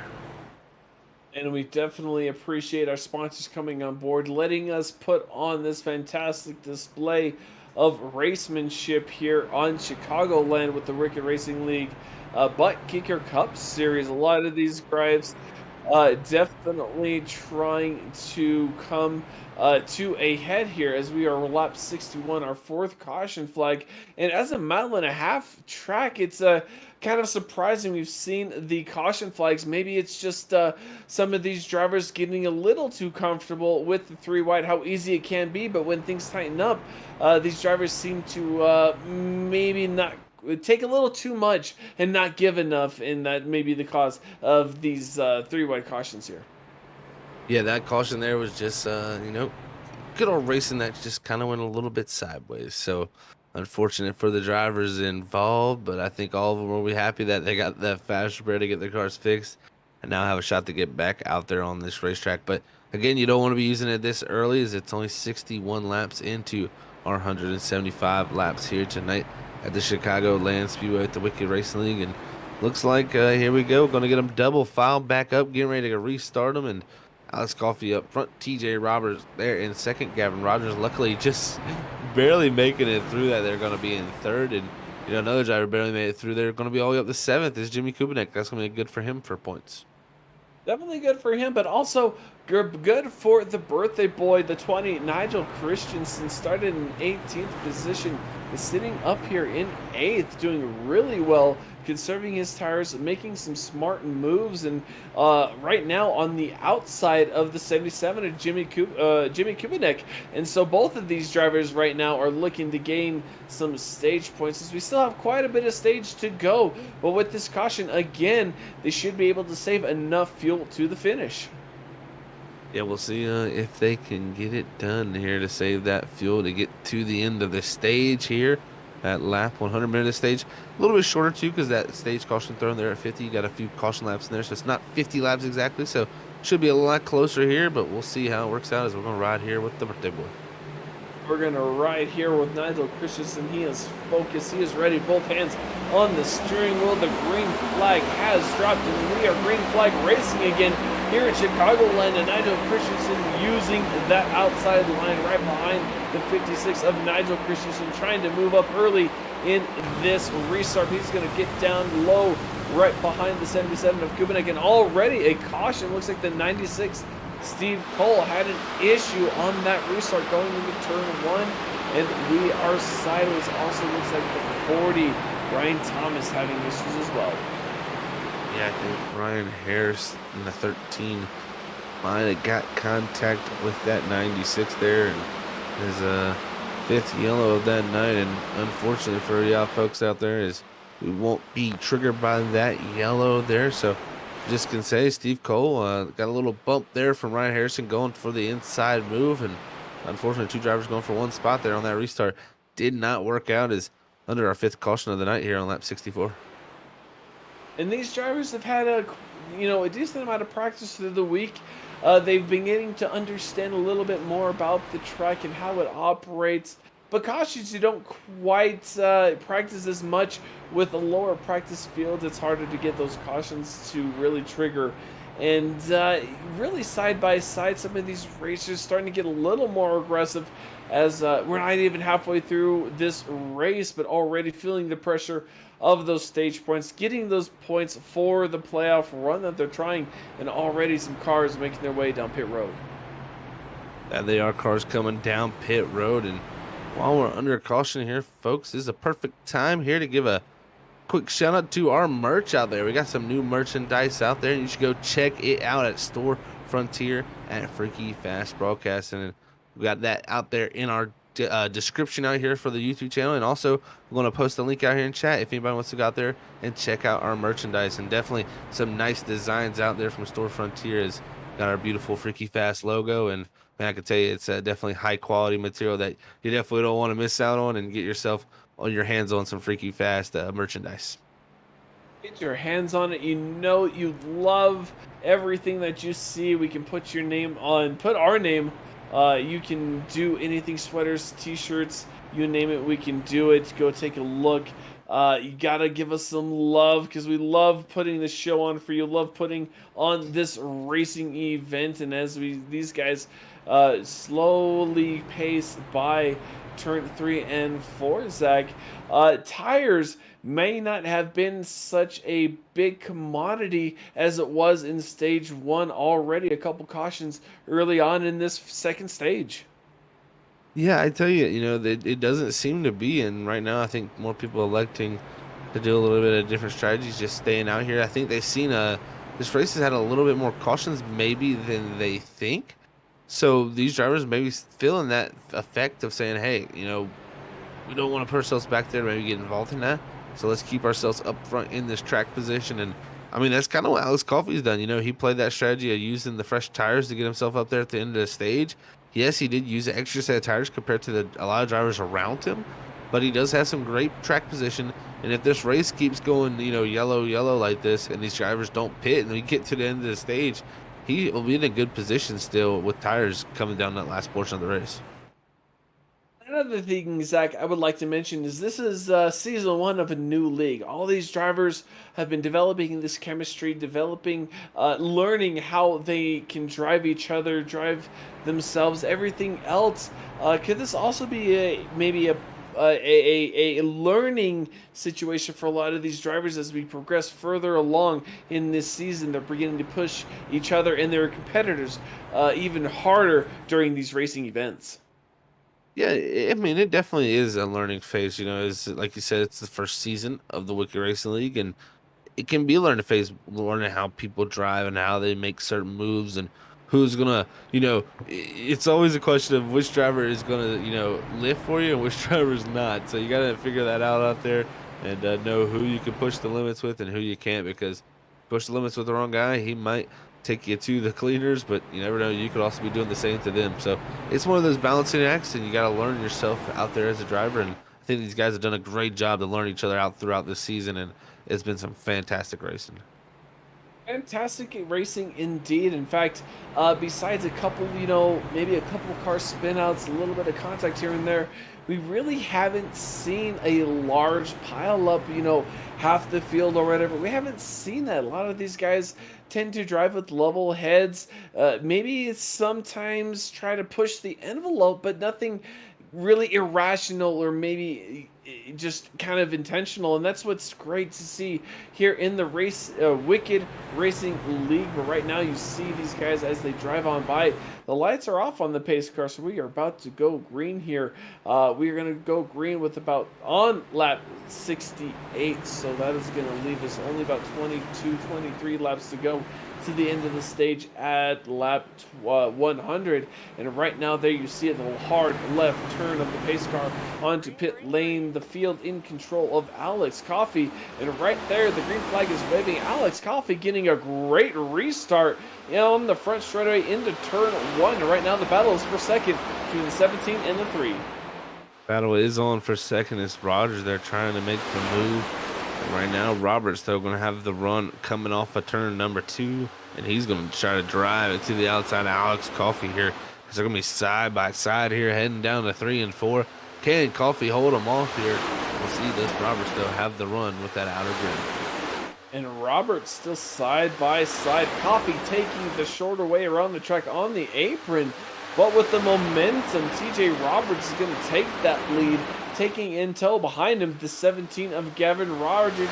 And we definitely appreciate our sponsors coming on board, letting us put on this fantastic display of racemanship here on Chicagoland with the Wicked Racing League Buttkicker Cup Series. A lot of these drives Definitely trying to come to a head here as we are lap 61, our fourth caution flag. And as a mile and a half track, it's kind of surprising we've seen the caution flags. Maybe it's just some of these drivers getting a little too comfortable with the three wide, how easy it can be. But when things tighten up, these drivers seem to maybe not take a little too much and not give enough, and that may be the cause of these three wide cautions here. Yeah, that caution there was just, good old racing that just kind of went a little bit sideways. So unfortunate for the drivers involved, but I think all of them will be happy that they got that fast repair to get their cars fixed and now have a shot to get back out there on this racetrack. But again, you don't want to be using it this early as it's only 61 laps into our 175 laps here tonight at the Chicagoland Speedway at the Wicked Racing League. And looks like here we go. Going to get them double filed back up, getting ready to restart them. And Alex Coffey up front, TJ Roberts there in second. Gavin Rogers luckily just barely making it through that. They're going to be in third. And, another driver barely made it through. They're going to be all the way up to seventh is Jimmy Kubinek. That's going to be good for him for points. Definitely good for him, but also good for the birthday boy, the 20, Nigel Christensen. Started in 18th position, is sitting up here in 8th, doing really well, conserving his tires, making some smart moves, and right now on the outside of the 77 of Jimmy Kubinek. And so both of these drivers right now are looking to gain some stage points, as we still have quite a bit of stage to go. But with this caution, again, they should be able to save enough fuel to the finish. Yeah, we'll see if they can get it done here to save that fuel to get to the end of the stage here at lap 100 minute stage. A little bit shorter too because that stage caution thrown there at 50. You got a few caution laps in there, so it's not 50 laps exactly. So should be a lot closer here, but we'll see how it works out as we're going to ride here with the birthday boy. We're going to ride here with Nigel Christensen. He is focused. He is ready. Both hands on the steering wheel. The green flag has dropped, and we are green flag racing again here at Chicagoland. And Nigel Christensen using that outside line right behind the 56 of Nigel Christensen, trying to move up early in this restart. He's going to get down low right behind the 77 of Kubinek, and already a caution. Looks like the 96 Steve Cole had an issue on that restart going into turn 1, and we are sideways. Also looks like the 40, Ryan Thomas, having issues as well. Yeah, I think Ryan Harris in the 13 might have got contact with that 96 there, and his fifth yellow of that night. And unfortunately for y'all folks out there, is we won't be triggered by that yellow there. So just can say Steve Cole got a little bump there from Ryan Harrison going for the inside move, and unfortunately 2 drivers going for 1 spot there on that restart did not work out, as under our 5th caution of the night here on lap 64. And these drivers have had a decent amount of practice through the week. They've been getting to understand a little bit more about the track and how it operates. But cautions, you don't quite practice as much with the lower practice fields. It's harder to get those cautions to really trigger. And really side by side, some of these racers starting to get a little more aggressive, as we're not even halfway through this race, but already feeling the pressure of those stage points, getting those points for the playoff run that they're trying, and already some cars making their way down pit road. And they are cars coming down pit road, and while we're under caution here, folks, this is a perfect time here to give a quick shout out to our merch out there. We got some new merchandise out there, and you should go check it out at Store Frontier at Freaky Fast Broadcasting. And we got that out there in our description out here for the YouTube channel, and also we're going to post a link out here in chat if anybody wants to go out there and check out our merchandise. And definitely some nice designs out there from Store Frontier. Has got our beautiful Freaky Fast logo, and man, I can tell you it's definitely high quality material that you definitely don't want to miss out on, and get yourself on your hands on some Freaky Fast merchandise. Get your hands on it. You know you love everything that you see. We can put your name on, put our name. You can do anything, sweaters, t-shirts, you name it, we can do it. Go take a look. You gotta give us some love, because we love putting this show on for you, love putting on this racing event. And as these guys slowly paced by turn 3 and 4, Zach. Tires may not have been such a big commodity as it was in stage 1 already. A couple cautions early on in this second stage. Yeah, I tell you, it doesn't seem to be. And right now, I think more people electing to do a little bit of different strategies, just staying out here. I think they've seen this race has had a little bit more cautions maybe than they think. So these drivers maybe feeling that effect of saying, hey, we don't want to put ourselves back there, maybe get involved in that. So let's keep ourselves up front in this track position. And I mean, that's kind of what Alex Coffey's done. He played that strategy of using the fresh tires to get himself up there at the end of the stage. Yes, he did use an extra set of tires compared to a lot of drivers around him, but he does have some great track position. And if this race keeps going, yellow, yellow like this, and these drivers don't pit and we get to the end of the stage, he will be in a good position still with tires coming down that last portion of the race. Another thing, Zach, I would like to mention is this is season 1 of a new league. All these drivers have been developing this chemistry, learning how they can drive each other, drive themselves, everything else. Could this also be maybe a learning situation for a lot of these drivers as we progress further along in this season? They're beginning to push each other and their competitors even harder during these racing events. Yeah, I mean, it definitely is a learning phase. Is like you said, it's the first season of the Wicked Racing League, and it can be a learning phase, learning how people drive and how they make certain moves and who's gonna, it's always a question of which driver is gonna, lift for you and which driver is not. So you gotta figure that out there and know who you can push the limits with and who you can't, because push the limits with the wrong guy, he might take you to the cleaners, but you never know, you could also be doing the same to them. So it's one of those balancing acts, and you got to learn yourself out there as a driver. And I think these guys have done a great job to learn each other out throughout this season, and it's been some fantastic racing. Fantastic racing indeed. In fact, besides a couple, maybe a couple car spinouts, a little bit of contact here and there, we really haven't seen a large pileup, half the field or whatever. We haven't seen that. A lot of these guys tend to drive with level heads. Maybe sometimes try to push the envelope, but nothing really irrational or maybe just kind of intentional. And that's what's great to see here in the Wicked Racing League. But right now you see these guys as they drive on by. The lights are off on the pace car, so we are about to go green here. We are going to go green with about on lap 68, so that is going to leave us only about 22, 23 laps to go to the end of the stage at lap 100. And right now there you see it, the hard left turn of the pace car onto pit lane. The field in control of Alex Coffey, and right there the green flag is waving. Alex Coffey getting a great restart on the front straightaway into turn 1. Right now the battle is for second between the 17 and the 3. Battle is on for second. It's Rogers. They're trying to make the move. Right now, Roberts, though, going to have the run coming off of turn number 2, and he's going to try to drive it to the outside of Alex Coffey here. So they're going to be side by side here, heading down to 3 and 4. Can Coffey hold him off here? We'll see. Does Roberts, though, have the run with that outer grid? And Roberts still side by side. Coffey taking the shorter way around the track on the apron. But with the momentum, TJ Roberts is going to take that lead, taking in tow behind him the 17 of Gavin Rogers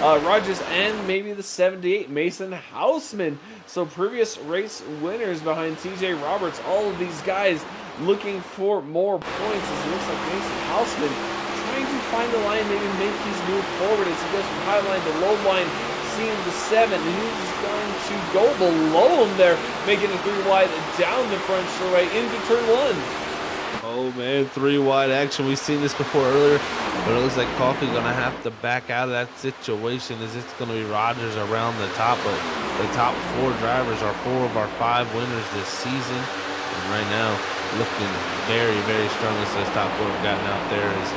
and maybe the 78 Mason Houseman. So previous race winners behind TJ Roberts. All of these guys looking for more points, as it looks like Mason Houseman trying to find the line, maybe make his move forward as he goes from high line to low line, seeing the 7, and he's going to go below him there, making it 3 wide down the front straightaway into turn 1. Oh man, 3 wide action. We've seen this before earlier, but it looks like Coffey's gonna have to back out of that situation, as it's gonna be Rogers around the top. But the top 4 drivers are 4 of our 5 winners this season, and right now looking very, very strong as those top 4 have gotten out there. Is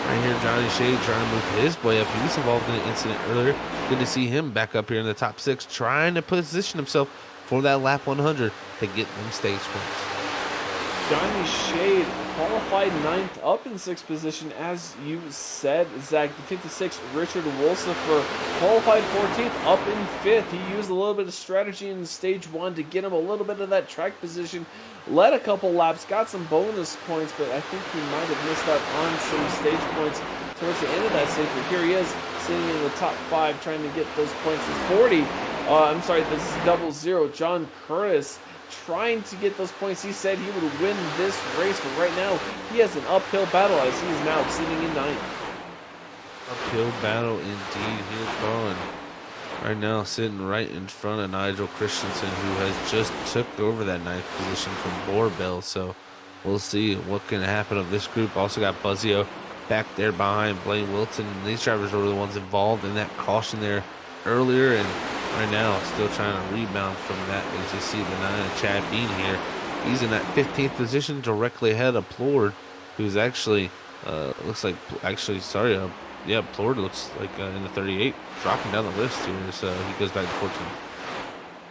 right here Johnny Shade trying to move his way up. He was involved in an incident earlier. Good to see him back up here in the top 6, trying to position himself for that lap 100 to get them stage points. Johnny Shade qualified 9th, up in 6th position, as you said, Zach. The 56, Richard Wolsifer, qualified 14th, up in 5th. He used a little bit of strategy in stage 1 to get him a little bit of that track position. Led a couple laps, got some bonus points, but I think he might have missed out on some stage points towards the end of that stage. But here he is, sitting in the top 5, trying to get those points. It's 40. I'm sorry, this is 00. John Curtis trying to get those points. He said he would win this race, but right now he has an uphill battle as he is now sitting in 9th. Uphill battle indeed here, Carl. Right now sitting right in front of Nigel Christensen, who has just took over that 9th position from Borbell. So we'll see what can happen of this group. Also got Buzzio back there behind Blaine Wilton. And these drivers were the ones involved in that caution there earlier, and right now still trying to rebound from that. As you see the 9 Chad Bean here, he's in that 15th position, directly ahead of Plord, who's actually looks like yeah, Plord looks like in the 38, dropping down the list here, so he goes back to 14th.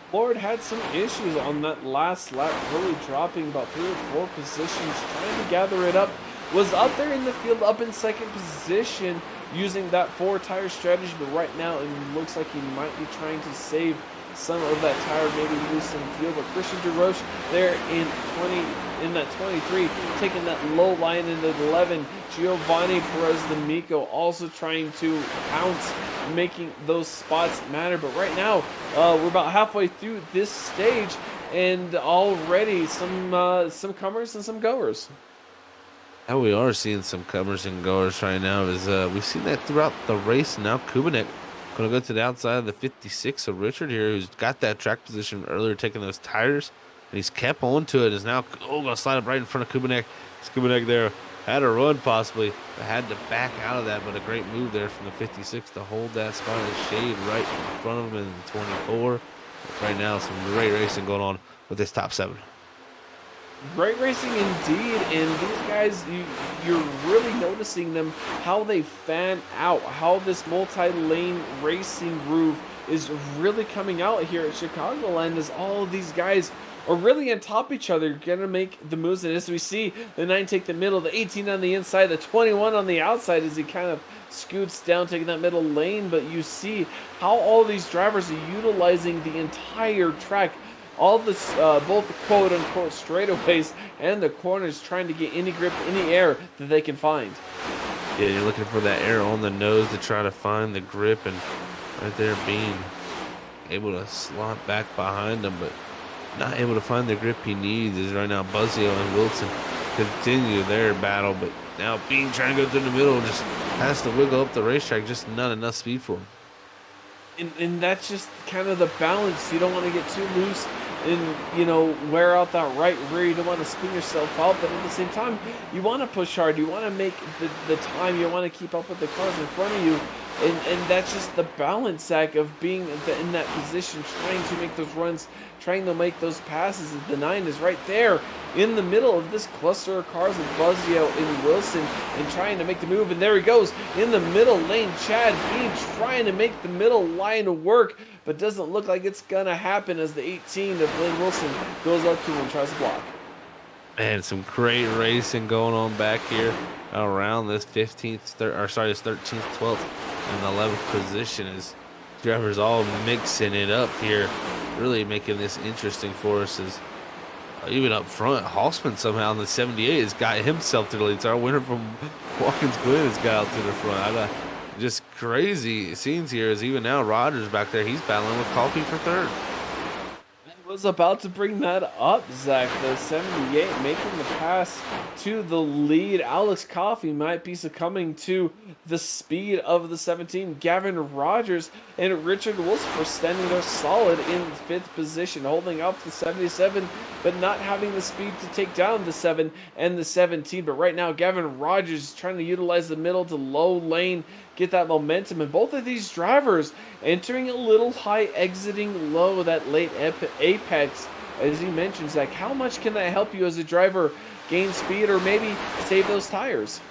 Plord had some issues on that last lap, really dropping about 3 or 4 positions, trying to gather it up. Was up there in the field, up in 2nd position, using that 4-tire strategy, but right now it looks like he might be trying to save some of that tire, maybe lose some fuel. But Christian DeRoche there in that 23, taking that low line into the 11. Giovanni Perez D'Amico also trying to pounce, making those spots matter. But right now, we're about halfway through this stage, and already some comers and some goers. How we are seeing some comers and goers right now is we've seen that throughout the race. Now Kubinek going to go to the outside of the 56 of Richard here, who's got that track position earlier, taking those tires, and he's kept on to it. Is now going to slide up right in front of Kubinek. Kubinek there had a run possibly, but had to back out of that. But a great move there from the 56 to hold that spot of the shade right in front of him in 24. Right now, some great racing going on with this top 7. Great racing indeed, and these guys, you're really noticing them, how they fan out, how this multi-lane racing groove is really coming out here at Chicagoland, as all of these guys are really on top of each other, gonna make the moves. And as we see the 9 take the middle, the 18 on the inside, the 21 on the outside as he kind of scoots down, taking that middle lane. But you see how all these drivers are utilizing the entire track, all this, both the quote-unquote straightaways and the corners, trying to get any grip, any air that they can find. Yeah, you're looking for that air on the nose to try to find the grip, and right there being able to slot back behind them, but not able to find the grip he needs. Is right now Buzzio and Wilson continue their battle, but now Bean trying to go through the middle, just has to wiggle up the racetrack, just not enough speed for him. And that's just kind of the balance. You don't want to get too loose and, wear out that right rear. You don't want to spin yourself out, but at the same time, you want to push hard. You want to make the time. You want to keep up with the cars in front of you. And that's just the balance, Zach, of being in that position, trying to make those runs, trying to make those passes. The 9 is right there in the middle of this cluster of cars with Buzzio and Wilson, and trying to make the move. And there he goes in the middle lane. Chad Bean trying to make the middle line work, but doesn't look like it's going to happen as the 18 of Blaine Wilson goes up to him and tries to block. Man, some great racing going on back here around this 15th, this 13th, 12th, and 11th position, as drivers all mixing it up here, really making this interesting for us. As even up front, Hossman somehow in the 78 has got himself to the lead. It's our winner from Watkins Glen has got out to the front. Just crazy scenes here, as even now Rogers back there, he's battling with Coffee for 3rd. Was about to bring that up, Zach. The 78 making the pass to the lead. Alex Coffey might be succumbing to the speed of the 17. Gavin Rogers and Richard Wolf were standing there solid in 5th position, holding up the 77, but not having the speed to take down the 7 and the 17. But right now, Gavin Rogers is trying to utilize the middle to low lane, get that momentum, and both of these drivers entering a little high, exiting low, that late apex. As you mentioned, Zach, how much can that help you as a driver gain speed or maybe save those tires?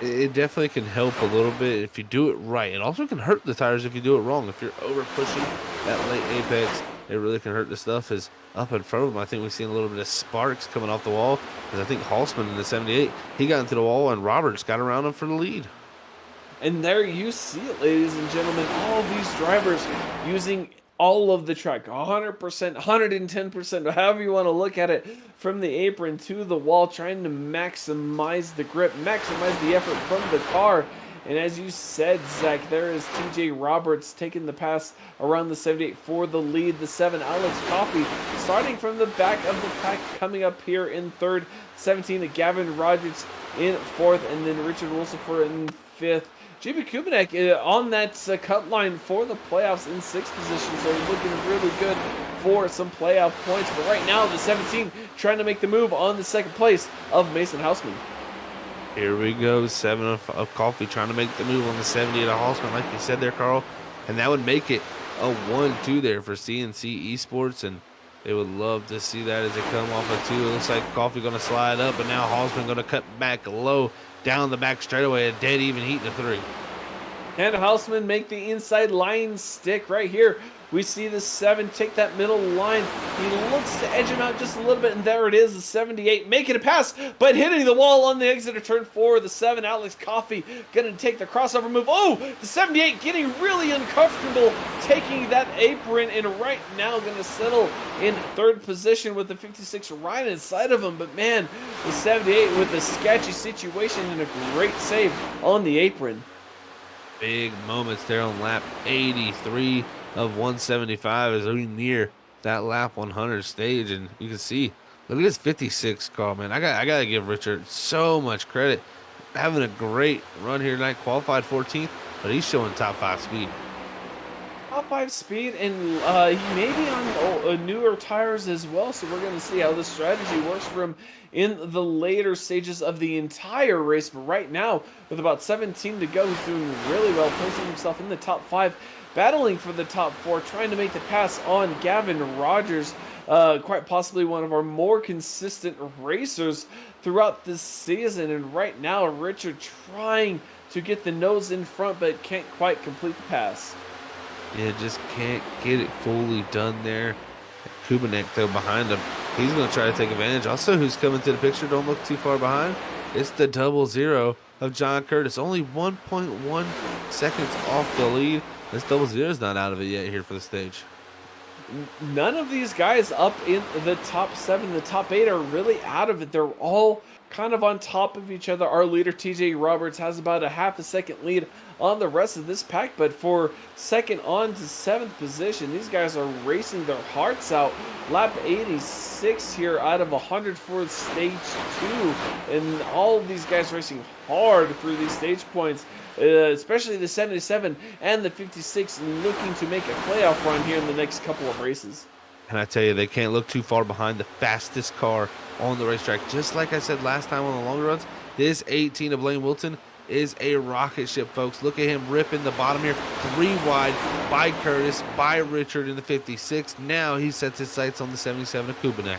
It definitely can help a little bit if you do it right. It also can hurt the tires if you do it wrong. If you're over pushing that late apex, it really can hurt the stuff is up in front of him. I think we've seen a little bit of sparks coming off the wall because I think Halsman in the 78, he got into the wall and Roberts got around him for the lead. And there you see it, ladies and gentlemen, all of these drivers using all of the track, 100%, 110%, however you want to look at it, from the apron to the wall, trying to maximize the grip, maximize the effort from the car. And as you said, Zach, there is TJ Roberts taking the pass around the 78 for the lead. The 7, Alex Coffey, starting from the back of the pack, coming up here in third. 17, Gavin Rogers in fourth, and then Richard Wilson in fifth. JB Kubanek on that cut line for the playoffs in sixth position, so looking really good for some playoff points. But right now, the 17 trying to make the move on the second place of Mason Hausman. Here we go, 7 of Coffee trying to make the move on the 70 of Halsman, like you said there, Carl. And that would make it a 1-2 there for CNC Esports, and they would love to see that as they come off a 2. It looks like Coffee going to slide up, but now Halsman going to cut back low down the back straightaway, a dead even heat to 3. And Hausman make the inside line stick right here. We see the 7 take that middle line. He looks to edge him out just a little bit, and there it is, the 78 making a pass, but hitting the wall on the exit of turn 4. The 7, Alex Coffey, going to take the crossover move. Oh, the 78 getting really uncomfortable, taking that apron, and right now going to settle in third position with the 56 right inside of him. But man, the 78 with a sketchy situation and a great save on the apron. Big moments there on lap 83 of 175 as we near that lap 100 stage, and you can see, look at this 56 car, man. I gotta give Richard so much credit, having a great run here tonight. Qualified 14th, but he's showing top 5 speed. Top 5 speed, and he may be on newer tires as well, so we're going to see how this strategy works for him in the later stages of the entire race. But right now, with about 17 to go, he's doing really well, placing himself in the top 5, battling for the top 4, trying to make the pass on Gavin Rogers, quite possibly one of our more consistent racers throughout this season. And right now, Richard trying to get the nose in front, but can't quite complete the pass. Yeah, just can't get it fully done there. Kubanek, though, behind him. He's going to try to take advantage. Also, who's coming to the picture, don't look too far behind. It's the 00 of John Curtis. Only 1.1 seconds off the lead. This 00 is not out of it yet here for the stage. None of these guys up in the top 7, the top 8 are really out of it. They're all kind of on top of each other. Our leader, TJ Roberts, has about a half a second lead on the rest of this pack, but for second on to 7th position, these guys are racing their hearts out. Lap 86 here out of 100 for stage 2, and all of these guys racing hard for these stage points, especially the 77 and the 56 looking to make a playoff run here in the next couple of races. And I tell you, they can't look too far behind the fastest car on the racetrack. Just like I said last time on the longer runs, this 18 of Blaine Wilton is a rocket ship, folks. Look at him ripping the bottom here. 3 wide by Curtis, by Richard in the 56. Now he sets his sights on the 77 of Kubanek.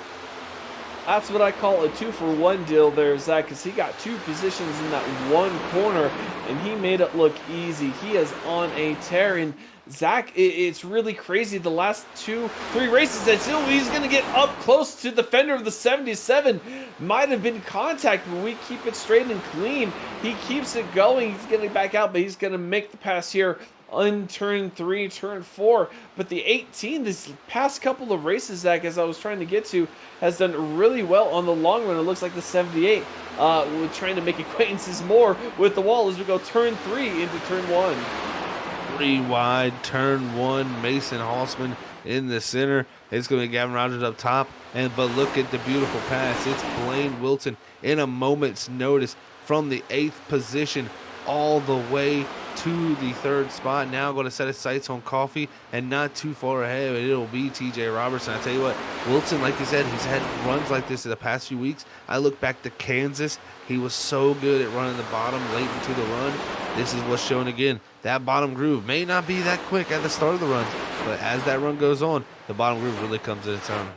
That's what I call a 2-for-1 deal there, Zach, because he got 2 positions in that one corner, and he made it look easy. He is on a tear, and Zach, it's really crazy. The last 2-3 races that he's going to get up close to the fender of the 77. Might have been contact, but we keep it straight and clean. He keeps it going. He's going to back out, but he's going to make the pass here on turn 3, turn 4. But the 18, this past couple of races, Zach, as I was trying to get to, has done really well on the long run. It looks like the 78 we're trying to make acquaintances more with the wall as we go turn 3 into turn 1. 3 wide, turn 1, Mason Halsman in the center. It's going to be Gavin Rogers up top. But look at the beautiful pass. It's Blaine Wilton in a moment's notice from the 8th position all the way to the 3rd spot. Now going to set his sights on Coffee, and not too far ahead, it'll be TJ Robertson. I tell you what, Wilson, like you said, he's had runs like this in the past few weeks. I look back to Kansas. He was so good at running the bottom late into the run. This is what's shown again. That bottom groove may not be that quick at the start of the run, but as that run goes on, the bottom groove really comes at its own.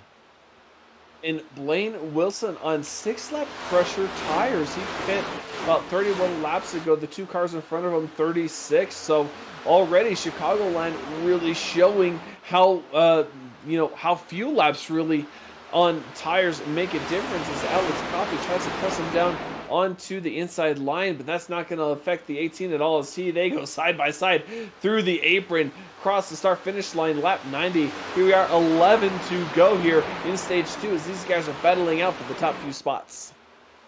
And Blaine Wilson on 6-lap pressure tires. He fit about 31 laps ago. The 2 cars in front of him, 36. So already Chicagoland really showing how how few laps really on tires make a difference as Alex Coffey tries to press him down onto the inside line, but that's not going to affect the 18 at all as they go side by side through the apron, cross the start finish line, lap 90. Here we are, 11 to go here in stage 2 as these guys are battling out for the top few spots.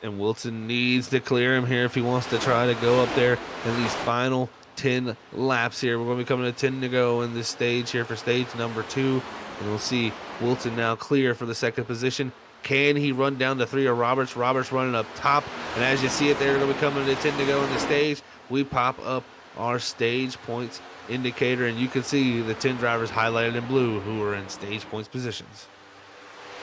And Wilson needs to clear him here if he wants to try to go up there in these final 10 laps here. We're going to be coming to 10 to go in this stage here for stage number 2. And we'll see Wilson now clear for the second position. Can he run down to 3 of Roberts? Roberts running up top. And as you see it there, it'll be coming to 10 to go in the stage. We pop up our stage points indicator, and you can see the 10 drivers highlighted in blue who are in stage points positions.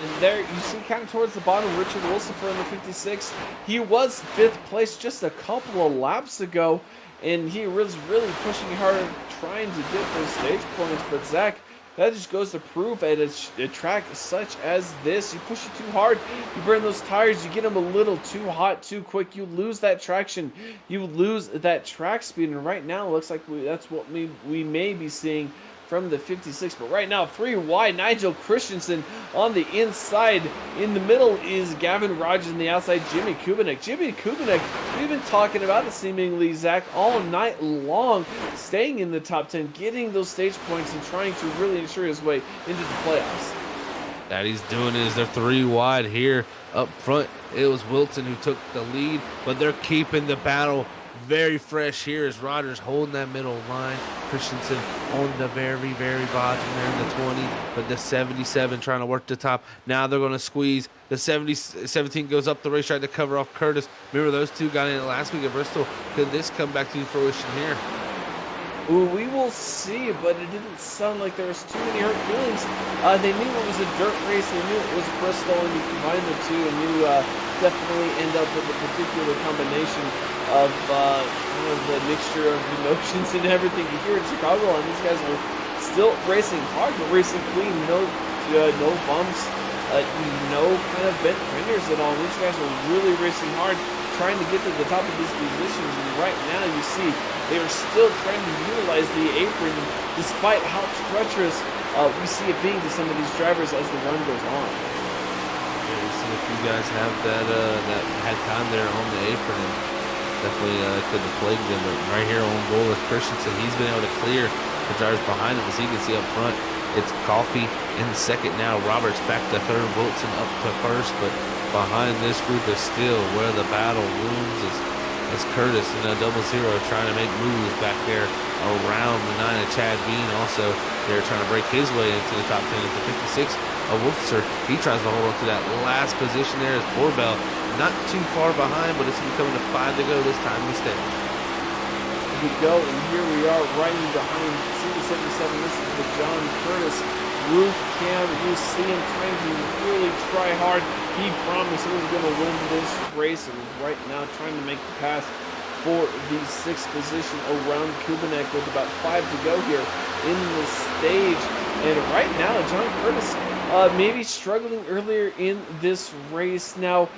And there you see kind of towards the bottom, Richard Wilson for number 56. He was 5th place just a couple of laps ago, and he was really pushing hard, trying to get those stage points. But Zach, that just goes to prove at a track such as this, you push it too hard, you burn those tires, you get them a little too hot, too quick, you lose that traction, you lose that track speed. And right now, it looks like that's what we may be seeing from the 56. But right now, 3 wide, Nigel Christensen on the inside. In the middle is Gavin Rogers, on the outside, Jimmy Kubinek. Jimmy Kubinek, we've been talking about it seemingly, Zach, all night long, staying in the top 10, getting those stage points and trying to really ensure his way into the playoffs. That he's doing is they're 3 wide here up front. It was Wilson who took the lead, but they're keeping the battle very fresh here as Rogers holding that middle line. Christensen on the very, very bottom there in the 20, but the 77 trying to work the top. Now they're going to squeeze. The 17 goes up the racetrack to cover off Curtis. Remember, those two got in it last week at Bristol. Could this come back to fruition here? Ooh, we will see, but it didn't sound like there was too many hurt feelings. They knew it was a dirt race. They knew it was Bristol, and you combine the two, and you definitely end up with a particular combination of kind of the mixture of emotions and everything. Here in Chicagoland, these guys are still racing hard, but racing clean. No bumps, no kind of bent fingers at all. These guys are really racing hard, trying to get to the top of these positions. And right now, you see they are still trying to utilize the apron, despite how treacherous we see it being to some of these drivers as the run goes on. Yeah, we see a few guys have that had time there on the apron, and definitely could have plagued them. But right here on goal with Christensen, he's been able to clear the drivers behind him, as you can see up front. It's Coffey in second now. Roberts back to third. Wilson up to first, but behind this group is still where the battle looms. It's Curtis in a 0-0 trying to make moves back there around the 9 of Chad Bean. Also, they're trying to break his way into the top 10 at the 56. Wolfser, he tries to hold on to that last position there as Borbell not too far behind, but it's coming to 5 to go this time instead. Here we go, and here we are riding behind C77. This is the John Curtis roof cam. You see him trying to really try hard. He promised he was going to win this race, and right now trying to make the pass for the 6th position around Kubinek with about 5 to go here in the stage. And right now, John Curtis maybe struggling earlier in this race. Now,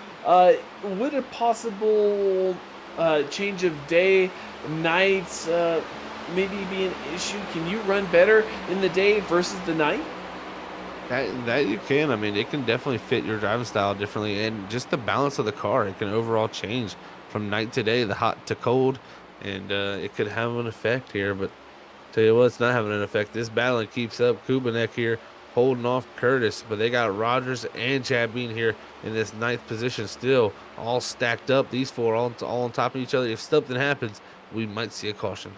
would a possible change of day, night, maybe be an issue? Can you run better in the day versus the night? That you can. I mean, it can definitely fit your driving style differently, and just the balance of the car. It can overall change from night to day, the hot to cold, and it could have an effect here. But tell you what, it's not having an effect. This battle keeps up. Kubinek here holding off Curtis, but they got Rogers and Chad Bean here in this 9th position still, all stacked up. These four all on top of each other. If something happens, we might see a caution.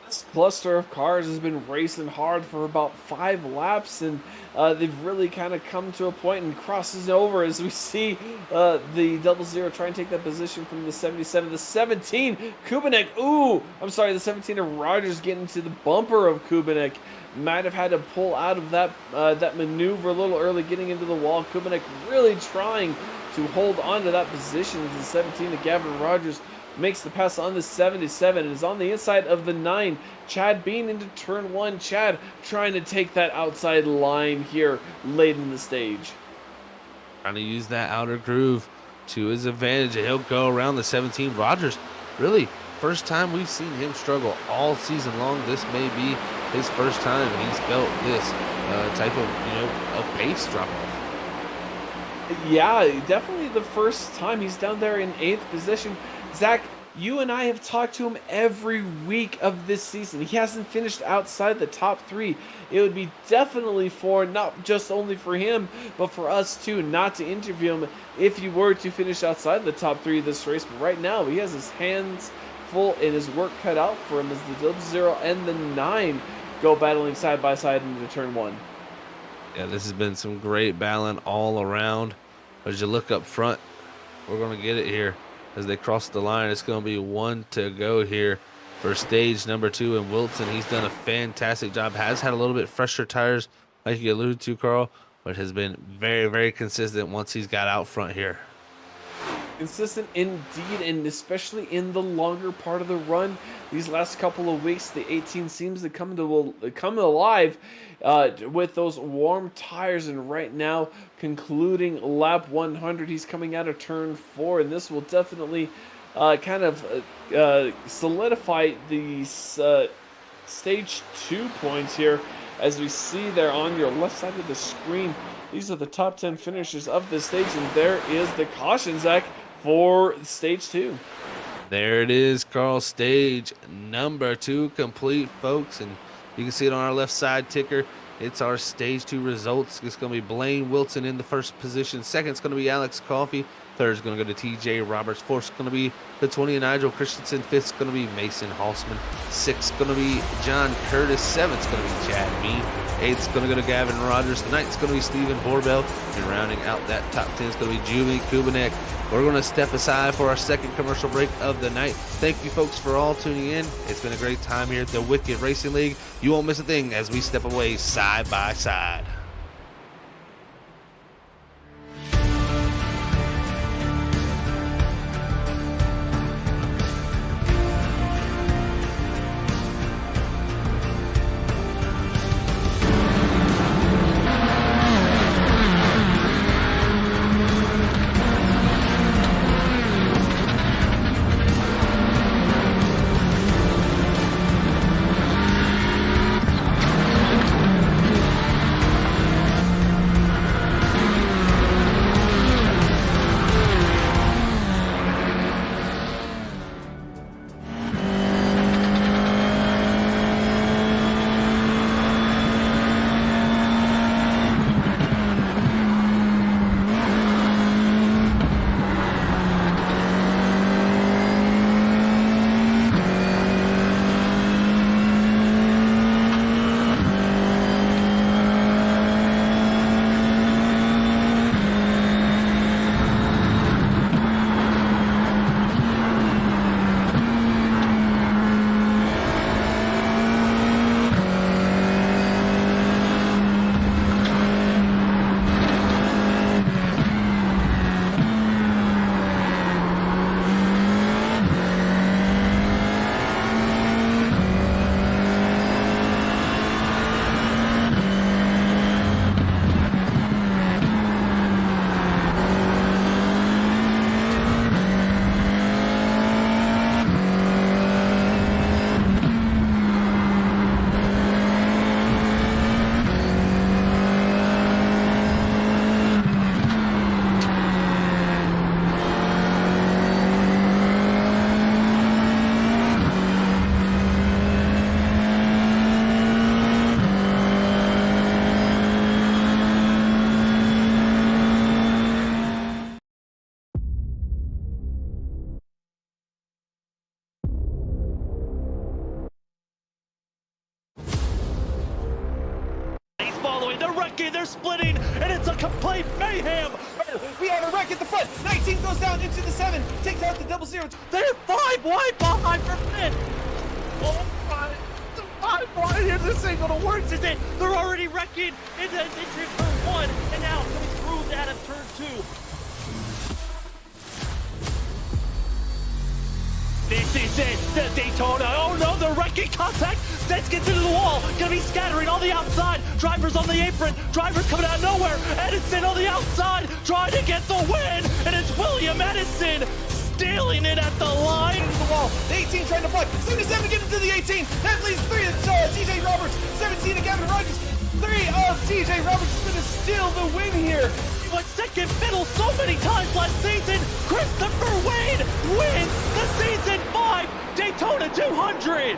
This cluster of cars has been racing hard for about 5 laps, and they've really kind of come to a point and crosses over as we see the 0-0 try and take that position from the 77. The 17, Kubinek, the 17 of Rogers getting to the bumper of Kubinek. Might have had to pull out of that maneuver a little early, getting into the wall. Kubinek really trying to hold on to that position as the 17 of Gavin Rogers makes the pass on the 77 and is on the inside of the 9. Chad Bean into turn 1. Chad trying to take that outside line here late in the stage. Trying to use that outer groove to his advantage. He'll go around the 17. Rogers, really, first time we've seen him struggle all season long. This may be his first time he's felt this type of a pace drop off. Yeah, definitely the first time he's down there in 8th position. Zach, you and I have talked to him every week of this season. He hasn't finished outside the top 3. It would be definitely for, not just only for him, but for us too, not to interview him if he were to finish outside the top 3 of this race. But right now, he has his hands full and his work cut out for him as the 0 and the 9 go battling side by side into turn 1. Yeah, this has been some great battling all around. As you look up front, we're going to get it here. As they cross the line, it's going to be 1 to go here for stage number 2. And Wilson, he's done a fantastic job. Has had a little bit fresher tires, like you alluded to, Carl, but has been very, very consistent once he's got out front here. Consistent indeed, and especially in the longer part of the run. These last couple of weeks, the 18 seems to come alive with those warm tires, and right now, concluding lap 100, he's coming out of turn 4, and this will definitely solidify the stage 2 points here, as we see there on your left side of the screen. These are the top 10 finishers of this stage, and there is the caution, Zach, for stage 2. There it is, Carl. Stage number 2 complete, folks. And you can see it on our left side ticker. It's our stage 2 results. It's going to be Blaine Wilson in the first position. Second's going to be Alex Coffey. Third's going to go to TJ Roberts. Fourth's going to be the 20 Nigel Christensen. Fifth's going to be Mason Halsman. Sixth's going to be John Curtis. Seventh's going to be Chad Mead. Eighth's going to go to Gavin Rogers. Ninth's going to be Stephen Borbell. And rounding out that top 10 is going to be Julie Kubanek. We're going to step aside for our second commercial break of the night. Thank you, folks, for all tuning in. It's been a great time here at the Wicked Racing League. You won't miss a thing as we step away side by side. They're splitting, and it's a complete mayhem. We have a wreck at the front. 19 goes down into the 7, takes out the 00. They're 5 wide behind for fifth. Oh my, the 5 wide here. This ain't gonna work, is it? They're already wrecking into turn 1, and now coming through that of turn 2. This is it, the Daytona. Oh no, they're wrecking contact. Sets gets into the wall, gonna be scattering on the outside. Drivers on the apron, drivers coming out of nowhere. Edison on the outside, trying to get the win. And it's William Edison stealing it at the line. Into the wall, the 18 trying to block. 77 get into the 18. That leaves 3 to TJ Roberts. 17 to Gavin Rogers. three. Oh, TJ Roberts is going to steal the win here. What second fiddle so many times last season, Christopher Wade wins the Season 5 Daytona 200.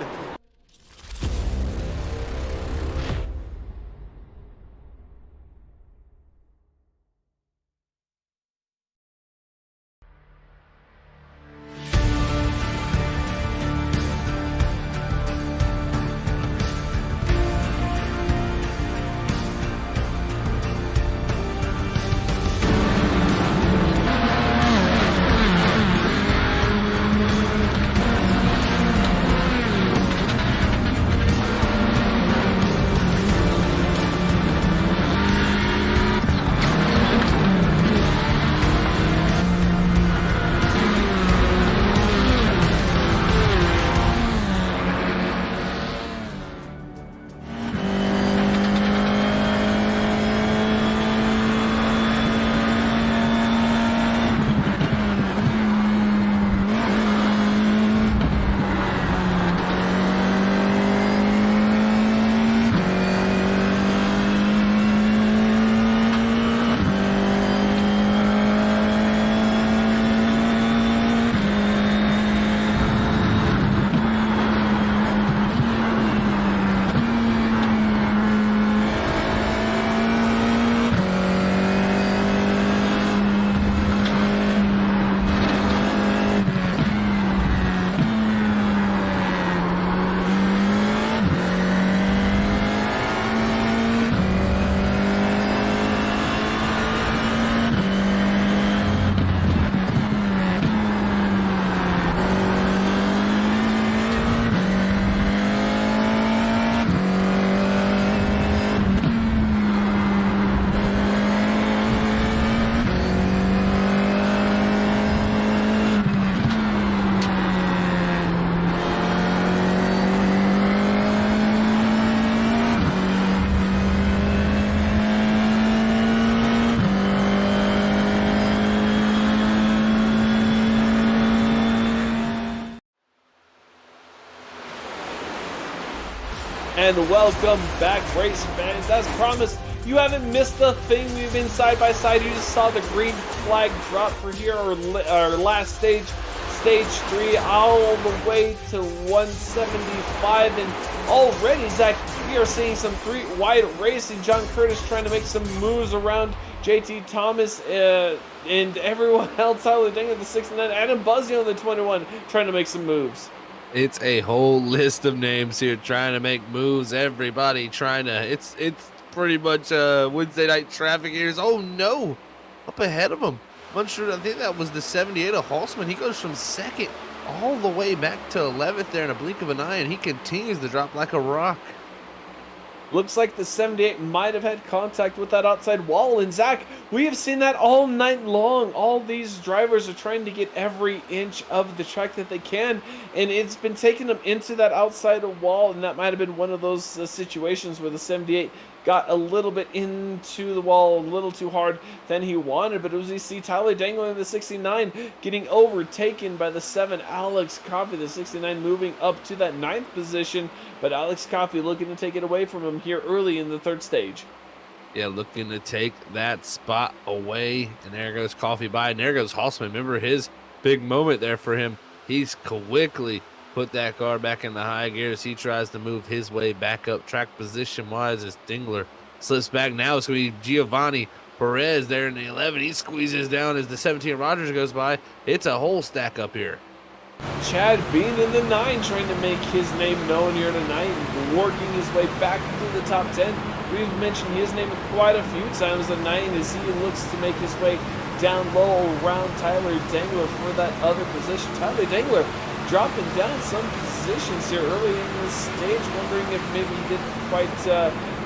And welcome back, race fans. As promised, you haven't missed a thing. We've been side by side. You just saw the green flag drop for here, our last stage, stage 3, all the way to 175. And already, Zach, we are seeing some three-wide racing. John Curtis trying to make some moves around JT Thomas and everyone else. Tyler Dang at the 69, Adam Buzzy on the 21 trying to make some moves. It's a whole list of names here trying to make moves. Everybody trying to. It's pretty much Wednesday night traffic here. Oh no, up ahead of him. I'm unsure. I think that was the 78 of Halsman. He goes from second all the way back to 11th there in a blink of an eye, and he continues to drop like a rock. Looks like the 78 might have had contact with that outside wall. And Zach, we have seen that all night long. All these drivers are trying to get every inch of the track that they can. And it's been taking them into that outside wall. And that might have been one of those situations where the 78 got a little bit into the wall a little too hard than he wanted. But as we see Tyler dangling the 69 getting overtaken by the 7 Alex Coffey, the 69 moving up to that 9th position. But Alex Coffey looking to take it away from him here early in the 3rd stage. Yeah, looking to take that spot away. And there goes Coffey by. And there goes Halsman. Remember his big moment there for him. He's quickly put that car back in the high gear as he tries to move his way back up track position-wise as Dingler slips back. Now it's going to be Giovanni Perez there in the 11. He squeezes down as the 17 Rogers goes by. It's a whole stack up here. Chad Bean in the 9 trying to make his name known here tonight and working his way back into the top 10. We've mentioned his name quite a few times tonight as he looks to make his way down low around Tyler Dangler for that other position. Tyler Dangler dropping down some positions here early in this stage, wondering if maybe he didn't quite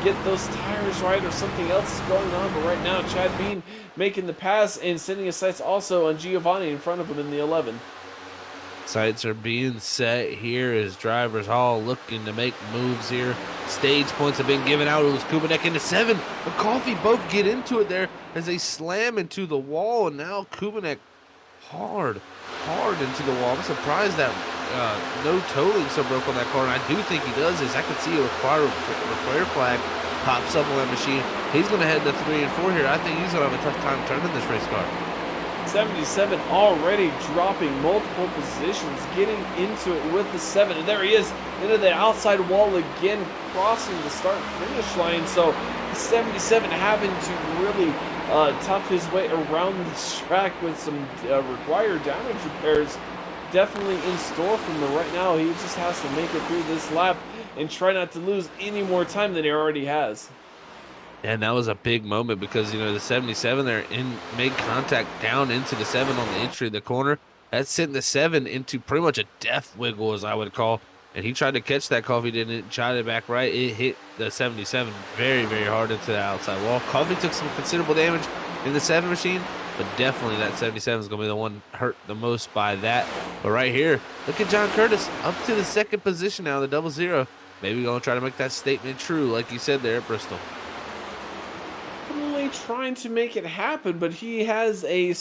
get those tires right or something else is going on. But right now, Chad Bean making the pass and sending his sights also on Giovanni in front of him in the 11. Sights are being set here as drivers all looking to make moves here. Stage points have been given out. It was Kubanek into 7. But Coffey both get into it there as they slam into the wall. And now Kubanek hard into the wall. I'm surprised that no towing so broke on that car. And I do think he does this. I could see a require flag pops up on that machine, he's going to head to 3 and 4 here. I think he's going to have a tough time turning this race car. 77 already dropping multiple positions, getting into it with the 7. And there he is into the outside wall again, crossing the start-finish line. So 77 having to really tough his way around the track with some required damage repairs definitely in store for him. Right now, he just has to make it through this lap and try not to lose any more time than he already has. And that was a big moment because, you know, the 77 there made contact down into the 7 on the entry of the corner. That sent the 7 into pretty much a death wiggle, as I would call. And he tried to catch that. Coffee didn't, shot it back right. It hit the 77 very, very hard into the outside wall. Coffee took some considerable damage in the 7 machine, but definitely that 77 is going to be the one hurt the most by that. But right here, look at John Curtis up to the 2nd position now, the 00. Maybe going to try to make that statement true, like you said there at Bristol. Definitely trying to make it happen, but he has a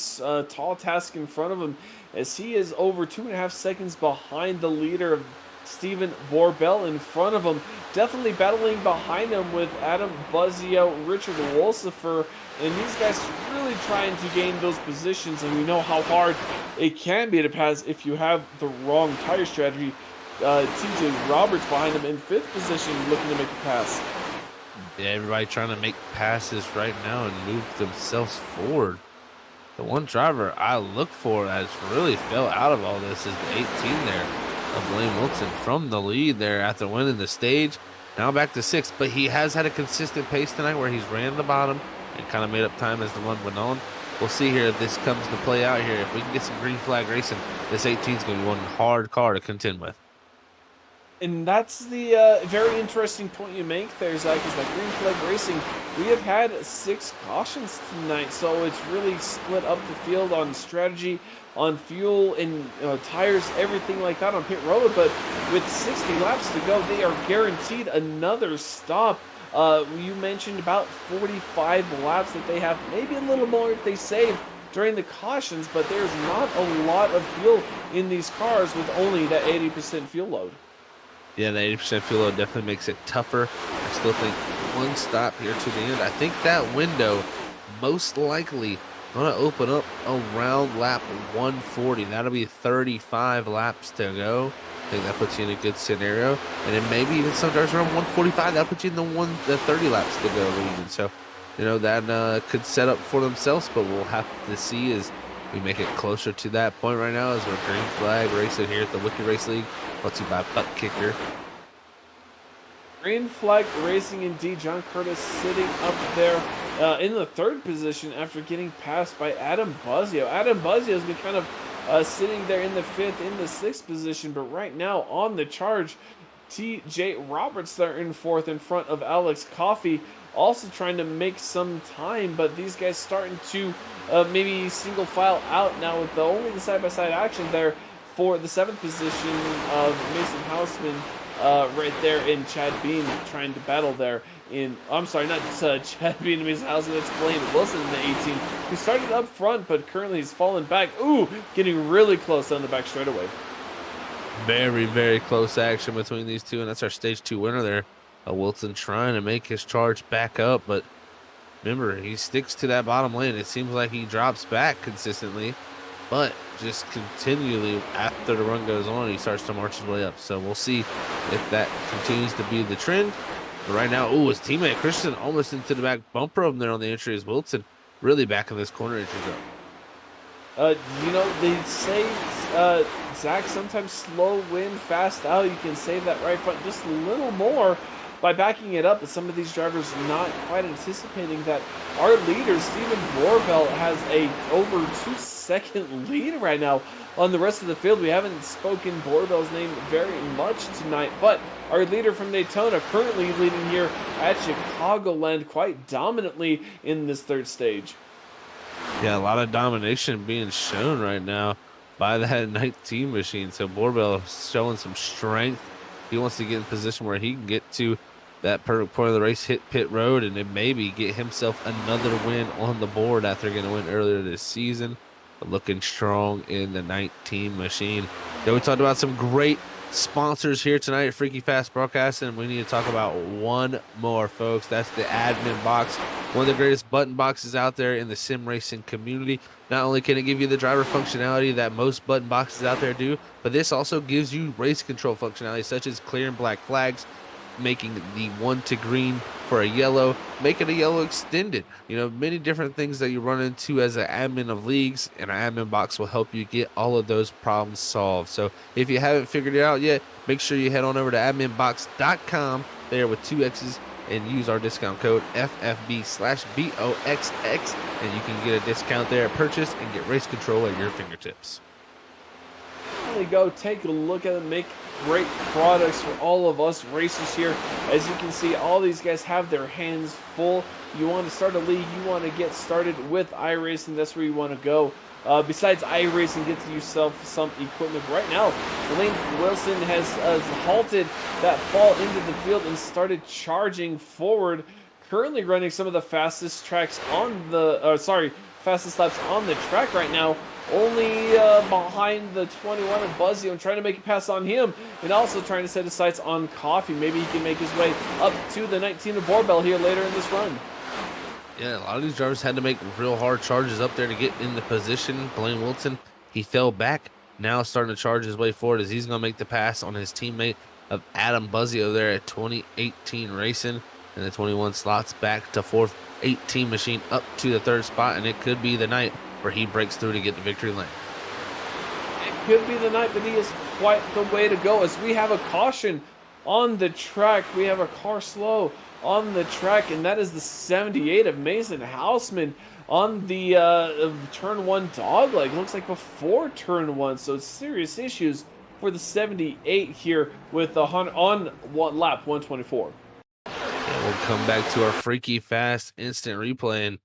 tall task in front of him as he is over 2.5 seconds behind the leader of Steven Borbell in front of him. Definitely battling behind him with Adam Buzzio, Richard Wolsifer, and these guys really trying to gain those positions, and we know how hard it can be to pass if you have the wrong tire strategy. TJ Roberts behind him in 5th position looking to make a pass. Yeah, everybody trying to make passes right now and move themselves forward. The one driver I look for that has really fell out of all this is the 18 there of Blaine Wilson from the lead there after winning the stage. Now back to 6th, but he has had a consistent pace tonight where he's ran the bottom and kind of made up time as the run went on. We'll see here if this comes to play out here. If we can get some green flag racing, this 18 is going to be one hard car to contend with. And that's the very interesting point you make there, Zach, is that green flag racing, we have had 6 cautions tonight, so it's really split up the field on strategy, on fuel, and tires, everything like that on pit road. But with 60 laps to go, they are guaranteed another stop. You mentioned about 45 laps that they have, maybe a little more if they save during the cautions, but there's not a lot of fuel in these cars with only that 80% fuel load. Yeah, the 80% fuel load definitely makes it tougher. I still think one stop here to the end. I think that window most likely going to open up around lap 140. That'll be 35 laps to go. I think that puts you in a good scenario. And then maybe even some drivers around 145. That'll put you in the 30 laps to go region. So, you know, that could set up for themselves, but we'll have to see as we make it closer to that point right now as we're green flag racing here at the Wiki Race League. Brought to you by Buttkicker. Green flag racing indeed. John Curtis sitting up there in the 3rd position after getting passed by Adam Buzzio. Adam Buzzio has been kind of sitting there in the 5th, in the 6th position, but right now on the charge, TJ Roberts there in 4th in front of Alex Coffey, also trying to make some time, but these guys starting to maybe single file out now with only the side-by-side action there for the 7th position of Mason Hausman right there, in Chad Bean trying to battle there in, I'm sorry, not Chad Bean and Mason Hausman, it's Blaine Wilson in the 18, who started up front, but currently he's fallen back. Ooh, getting really close on the back straightaway. Very, very close action between these two, and that's our stage 2 winner there. Wilson trying to make his charge back up, but remember, he sticks to that bottom lane. It seems like he drops back consistently, but just continually after the run goes on, he starts to march his way up. So we'll see if that continues to be the trend. But right now, ooh, his teammate Christian almost into the back bumper of him there on the entry as Wilson really back in this corner entries up. You know, they say, Zach, sometimes slow win, fast out. You can save that right front just a little more by backing it up, but some of these drivers not quite anticipating that our leader, Steven Borbell, has a over 2-second lead right now on the rest of the field. We haven't spoken Borbell's name very much tonight, but our leader from Daytona currently leading here at Chicagoland quite dominantly in this 3rd stage. Yeah, a lot of domination being shown right now by that 19 machine. So Borbell showing some strength. He wants to get in position where he can get to that perfect point of the race, hit pit road, and then maybe get himself another win on the board after getting a win earlier this season. But looking strong in the 19 machine. Then we talked about some great sponsors here tonight at Freaky Fast Broadcasting, and we need to talk about one more, folks. That's the admin box, one of the greatest button boxes out there in the sim racing community. Not only can it give you the driver functionality that most button boxes out there do, but this also gives you race control functionality such as clearing black flags, making the 1 to green for a yellow, making a yellow extended. You know, many different things that you run into as an admin of leagues, and an admin box will help you get all of those problems solved. So if you haven't figured it out yet, make sure you head on over to adminbox.com there with 2 X's and use our discount code FFB/BOXX, and you can get a discount there at purchase and get race control at your fingertips. Go take a look at it, make great products for all of us racers here. As you can see, all these guys have their hands full. You want to start a league, you want to get started with iRacing, that's where you want to go. Besides iRacing, get yourself some equipment. Right now, Lane Wilson has halted that fall into the field and started charging forward. Currently running some of the fastest tracks on the, fastest laps on the track right now. Only behind the 21 of Buzzy. I'm trying to make a pass on him, and also trying to set his sights on Coffee. Maybe he can make his way up to the 19 of Borbell here later in this run. Yeah, a lot of these drivers had to make real hard charges up there to get in the position. Blaine Wilson, he fell back. Now starting to charge his way forward as he's going to make the pass on his teammate of Adam Buzzy over there at 2018 Racing. And the 21 slots back to 4th, 18 machine up to the 3rd spot, and it could be the night where he breaks through to get the victory lane. It could be the night, but he is quite the way to go as we have a caution on the track. We have a car slow on the track, and that is the 78 of Mason Houseman on the turn 1 dogleg. Looks like before turn 1, so serious issues for the 78 here with the on lap 124. And we'll come back to our freaky fast instant replay, and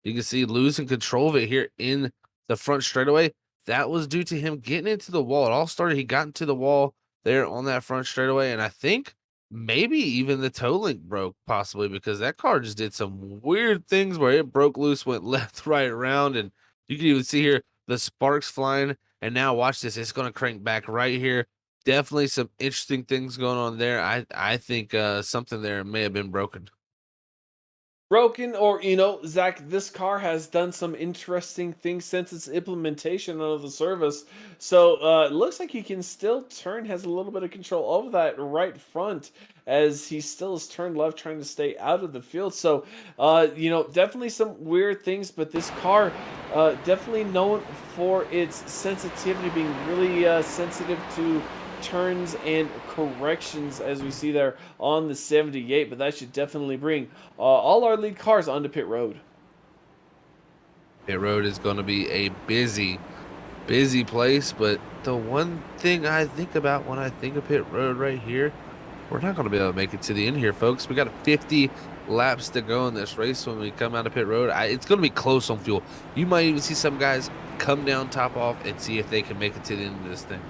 you can see losing control of it here in the front straightaway. That was due to him getting into the wall. It all started, he got into the wall there on that front straightaway, and I think maybe even the toe link broke, possibly, because that car just did some weird things where it broke loose, went left, right, around, and you can even see here the sparks flying. And now watch this, it's going to crank back right here. Definitely some interesting things going on there. I think something there may have been broken. Broken, or, you know, Zach, this car has done some interesting things since its implementation of the service. So it looks like he can still turn, has a little bit of control over that right front as he still is turned left, trying to stay out of the field. So, you know, definitely some weird things, but this car definitely known for its sensitivity, being really sensitive to turns and corrections, as we see there on the 78, but that should definitely bring all our lead cars onto pit road. Pit road is going to be a busy place, but the one thing I think about when I think of pit road right here, we're not going to be able to make it to the end here, folks. We got 50 laps to go in this race when we come out of pit road. It's going to be close on fuel. You might even see some guys come down top off and see if they can make it to the end of this thing.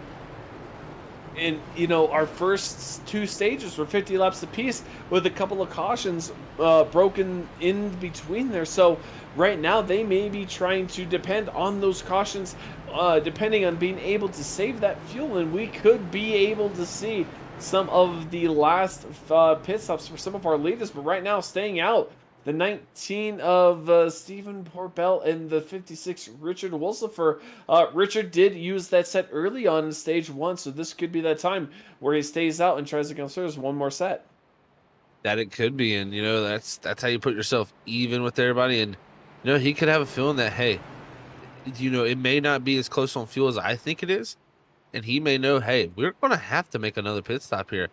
And, you know, our first 2 stages were 50 laps apiece with a couple of cautions broken in between there. So right now they may be trying to depend on those cautions, depending on being able to save that fuel. And we could be able to see some of the last pit stops for some of our leaders. But right now, staying out, the 19 of Stephen Borbell and the 56 Richard Wolsifer. Richard did use that set early on in stage 1, so this could be that time where he stays out and tries to come through one more set. That it could be, and you know that's how you put yourself even with everybody. And you know he could have a feeling that, hey, you know, it may not be as close on fuel as I think it is, and he may know, hey, we're going to have to make another pit stop here.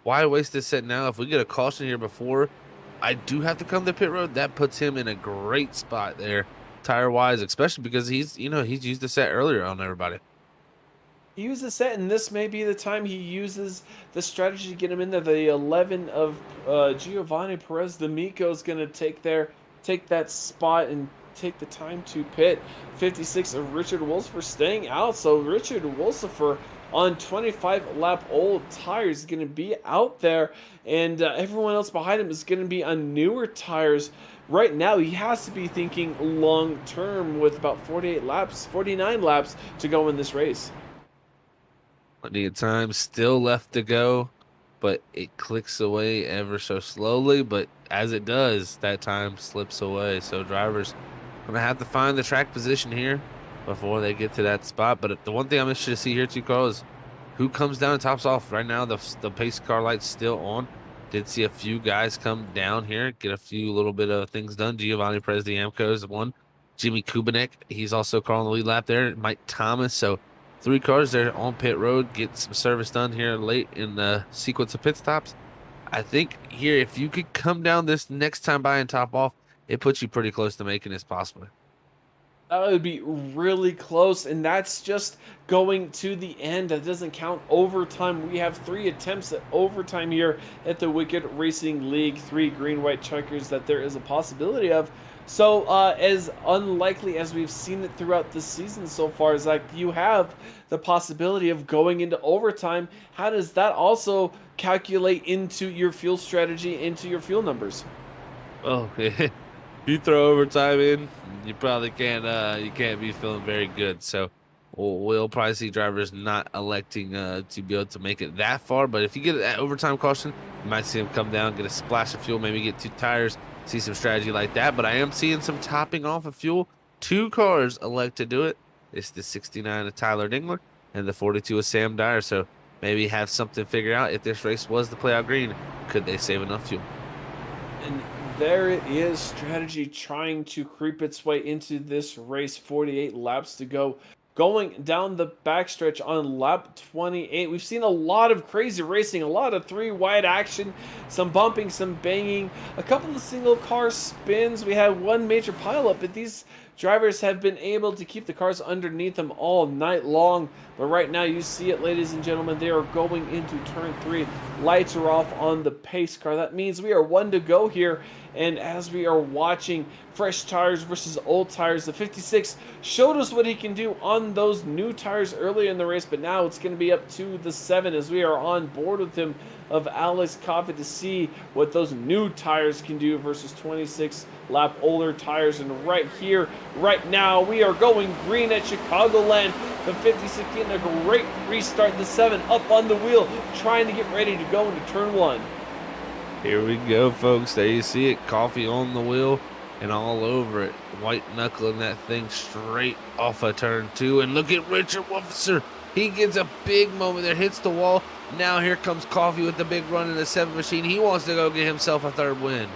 Why waste this set now? If we get a caution here before I do have to come to pit road, that puts him in a great spot there, tire wise, especially because he's used the set earlier on everybody. He used the set, and this may be the time he uses the strategy to get him in there. The 11 of Giovanni Perez D'Amico is going to take that spot and take the time to pit. 56 of Richard Wolsifer staying out, so Richard Wolsifer on 25 lap old tires is going to be out there, and everyone else behind him is going to be on newer tires. Right now he has to be thinking long term with about 49 laps to go in this race. Plenty of time still left to go, but it clicks away ever so slowly. But as it does, that time slips away. So drivers gonna have to find the track position here before they get to that spot. But the one thing I'm interested to see here too, Carl, is who comes down and tops off. Right now, the pace car light's still on. Did see a few guys come down here, get a few little bit of things done. Giovanni Presdiamco is one. Jimmy Kubanek, he's also calling the lead lap there. Mike Thomas. So 3 cars there on pit road, get some service done here late in the sequence of pit stops. I think here, if you could come down this next time by and top off, it puts you pretty close to making this possible. That would be really close, and that's just going to the end. That doesn't count overtime. We have 3 attempts at overtime here at the Wicked Racing League, 3 green-white checkers that there is a possibility of. So, as unlikely as we've seen it throughout the season so far, Zach, you have the possibility of going into overtime. How does that also calculate into your fuel strategy, into your fuel numbers? Oh, if you throw overtime in, you probably can't. You can't be feeling very good. So we'll probably see drivers not electing to be able to make it that far. But if you get that overtime caution, you might see them come down, get a splash of fuel, maybe get 2 tires, see some strategy like that. But I am seeing some topping off of fuel. 2 cars elect to do it. It's the 69 of Tyler Dingler and the 42 of Sam Dyer. So maybe have something figured out. If this race was to play out green, could they save enough fuel? And there it is, strategy trying to creep its way into this race. 48 laps to go. Going down the backstretch on lap 28, we've seen a lot of crazy racing, a lot of 3 wide action, some bumping, some banging, a couple of single car spins. We had 1 major pileup, but these drivers have been able to keep the cars underneath them all night long. But right now, you see it, ladies and gentlemen, they are going into turn 3. Lights are off on the pace car. That means we are 1 to go here. And as we are watching fresh tires versus old tires, the 56 showed us what he can do on those new tires earlier in the race, but now it's going to be up to the 7 as we are on board with him of Alex Coffey to see what those new tires can do versus 26 lap older tires. And right here, right now, we are going green at Chicagoland. The 56 getting a great restart. The 7 up on the wheel, trying to get ready to go into turn 1. Here we go, folks. There you see it. Coffee on the wheel and all over it. White knuckling that thing straight off of turn 2. And look at Richard Wolfser. He gets a big moment there, hits the wall. Now here comes Coffee with the big run in the 7 machine. He wants to go get himself a 3rd win.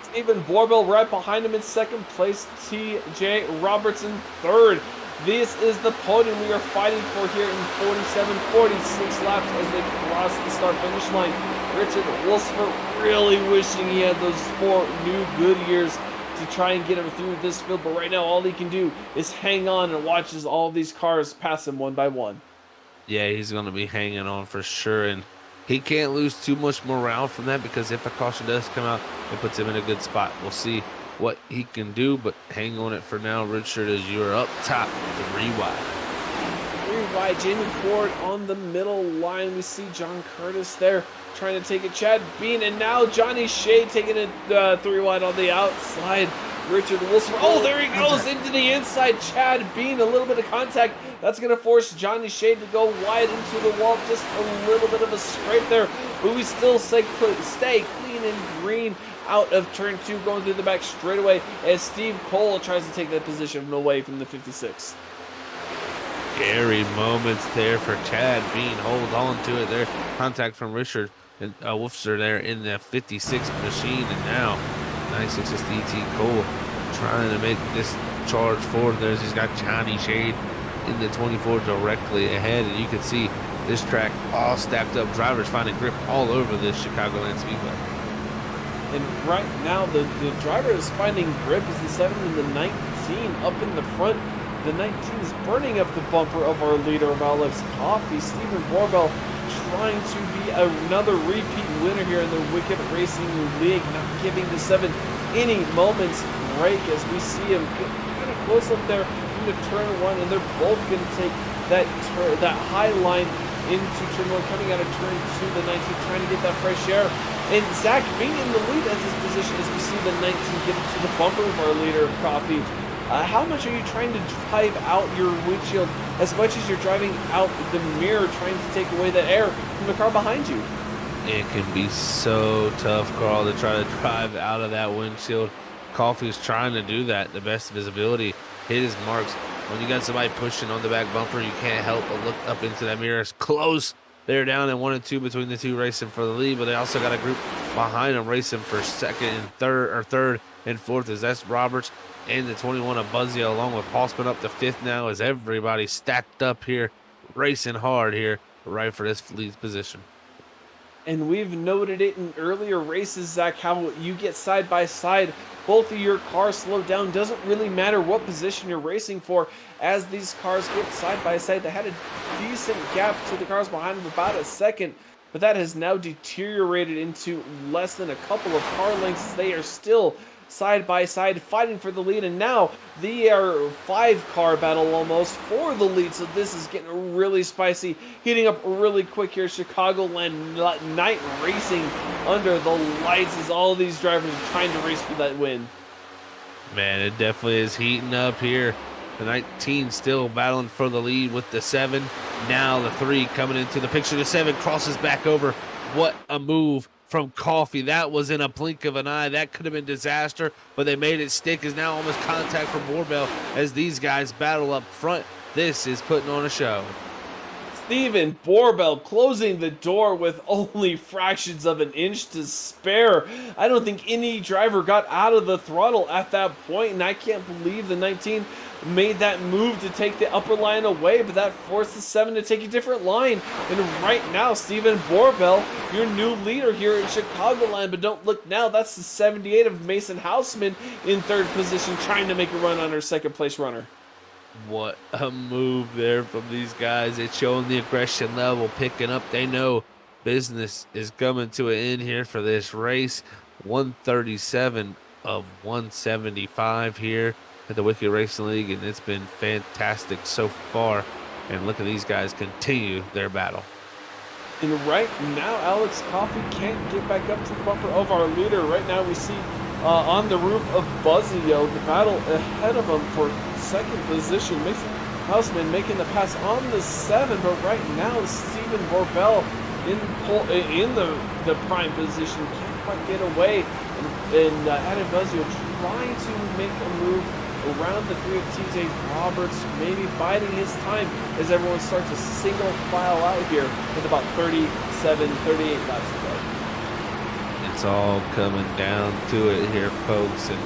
Stephen Borbell right behind him in 2nd place. T.J. Robertson 3rd. This is the podium we are fighting for here in 47, 46 laps as they cross the start-finish line. Richard Wolfsburg really wishing he had those 4 new Goodyears to try and get him through this field, but right now all he can do is hang on and watches all these cars pass him one by one. Yeah, he's going to be hanging on for sure, and he can't lose too much morale from that because if a caution does come out, it puts him in a good spot. We'll see what he can do, but hang on it for now, Richard, as you're up top 3 wide. 3 wide, Jamie Ford on the middle line. We see John Curtis there trying to take it. Chad Bean, and now Johnny Shea taking it 3 wide on the outside. Richard Wilson. Oh, there he goes into the inside. Chad Bean, a little bit of contact. That's going to force Johnny Shea to go wide into the wall. Just a little bit of a scrape there, but we still stay clean and green out of turn 2, going through the back straightaway as Steve Cole tries to take that position away from the 56. Scary moments there for Chad Bean. Hold on to it there. Contact from Richard and Wolfser there in the 56 machine, and now 96 is DT Cole trying to make this charge forward. He's got Johnny Shade in the 24 directly ahead, and you can see this track all stacked up. Drivers finding grip all over this Chicagoland Speedway. And right now, the driver is finding grip as the 7 and the 19 up in the front. The 19 is burning up the bumper of our leader of Alex Coffey. Stephen Borbell trying to be another repeat winner here in the Wicked Racing League, not giving the 7 any moments break as we see him get kind of close up there into turn 1, and they're both going to take that high line into turn 1, coming out of turn 2, the 19 trying to get that fresh air. And Zach being in the lead as his position as we see the 19 get to the bumper of our leader of Coffey. How much are you trying to drive out your windshield as much as you're driving out the mirror, trying to take away the air from the car behind you? It can be so tough, Carl, to try to drive out of that windshield. Coffee's trying to do that, the best of his ability, hit his marks. When you got somebody pushing on the back bumper, you can't help but look up into that mirror. It's close. They're down at 1 and 2 between the two racing for the lead, but they also got a group behind them racing for second and third and fourth. As that's Roberts and the 21 of Buzzio, along with Hossman up to fifth now, as everybody stacked up here, racing hard here, right for this lead position. And we've noted it in earlier races, Zach, how you get side by side. Both of your cars slow down. Doesn't really matter what position you're racing for. As these cars get side by side, they had a decent gap to the cars behind them, about a second. But that has now deteriorated into less than a couple of car lengths. They are still side by side fighting for the lead, and now they are 5-car battle almost for the lead. So this is getting really spicy, heating up really quick here. Chicagoland night racing under the lights as all these drivers are trying to race for that win. Man, it definitely is heating up here. The 19 still battling for the lead with the 7. Now the 3 coming into the picture. The 7 crosses back over. What a move from Coffee. That was in a blink of an eye. That could have been disaster, but they made it stick. Is now almost contact from Borbell as these guys battle up front. This is putting on a show. Steven Borbell closing the door with only fractions of an inch to spare. I don't think any driver got out of the throttle at that point, and I can't believe the 19 made that move to take the upper line away, but that forced the 7 to take a different line. And right now, Steven Borbell, your new leader here in Chicagoland, but don't look now, that's the 78 of Mason Houseman in third position, trying to make a run on her second place runner. What a move there from these guys. It's showing the aggression level picking up. They know business is coming to an end here for this race. 137 of 175 here at the Wicked Racing League, and it's been fantastic so far. And look at these guys continue their battle. And right now, Alex Coffey can't get back up to the bumper of our leader. Right now, we see on the roof of Buzzio, the battle ahead of him for second position. Mason Houseman making the pass on the 7, but right now, Steven Borbell in the prime position can't quite get away. And Adam Buzzio trying to make a move around the 3 of TJ Roberts, maybe biding his time as everyone starts to single file out here with about 38 laps to go. It's all coming down to it here, folks, and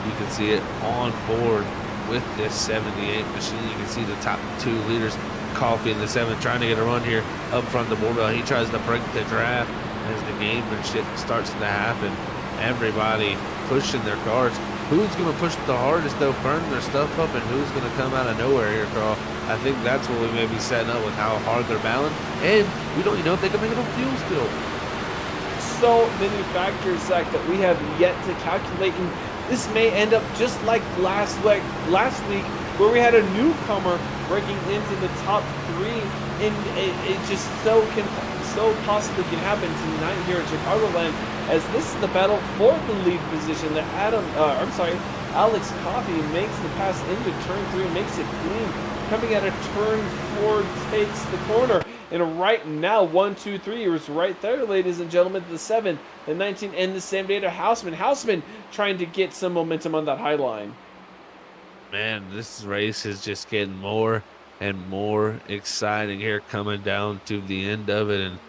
you can see it on board with this 78 machine. You can see the top 2 leaders, Coffee in the 7, trying to get a run here up front of the Borbell. He tries to break the draft as the gamemanship starts to happen. Everybody pushing their cars. Who's going to push the hardest, though, burn their stuff up, and who's going to come out of nowhere here, Carl? I think that's what we may be setting up with how hard they're battling, and we don't even know if they can make enough fuel still. So many factors, Zach, that we have yet to calculate, and this may end up just like last week, where we had a newcomer breaking into the top 3, and it just so possibly can happen tonight here at Chicagoland, as this is the battle for the lead position. That Alex Coffey makes the pass into turn 3, makes it clean. Coming out of turn 4, takes the corner. And right now, 1, 2, 3 is right there, ladies and gentlemen. The 7, the 19, and the 78 of Houseman. Houseman trying to get some momentum on that high line. Man, this race is just getting more and more exciting here, coming down to the end of it. And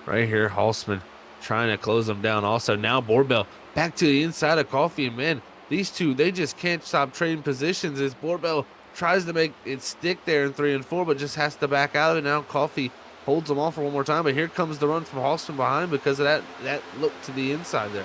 right here, Houseman trying to close them down. Also, now Borbell back to the inside of Coffee. And man, these two, they just can't stop trading positions as Borbell tries to make it stick there in 3 and 4, but just has to back out of it. Now Coffee holds them off for one more time, but here comes the run from Houseman behind because of that look to the inside there.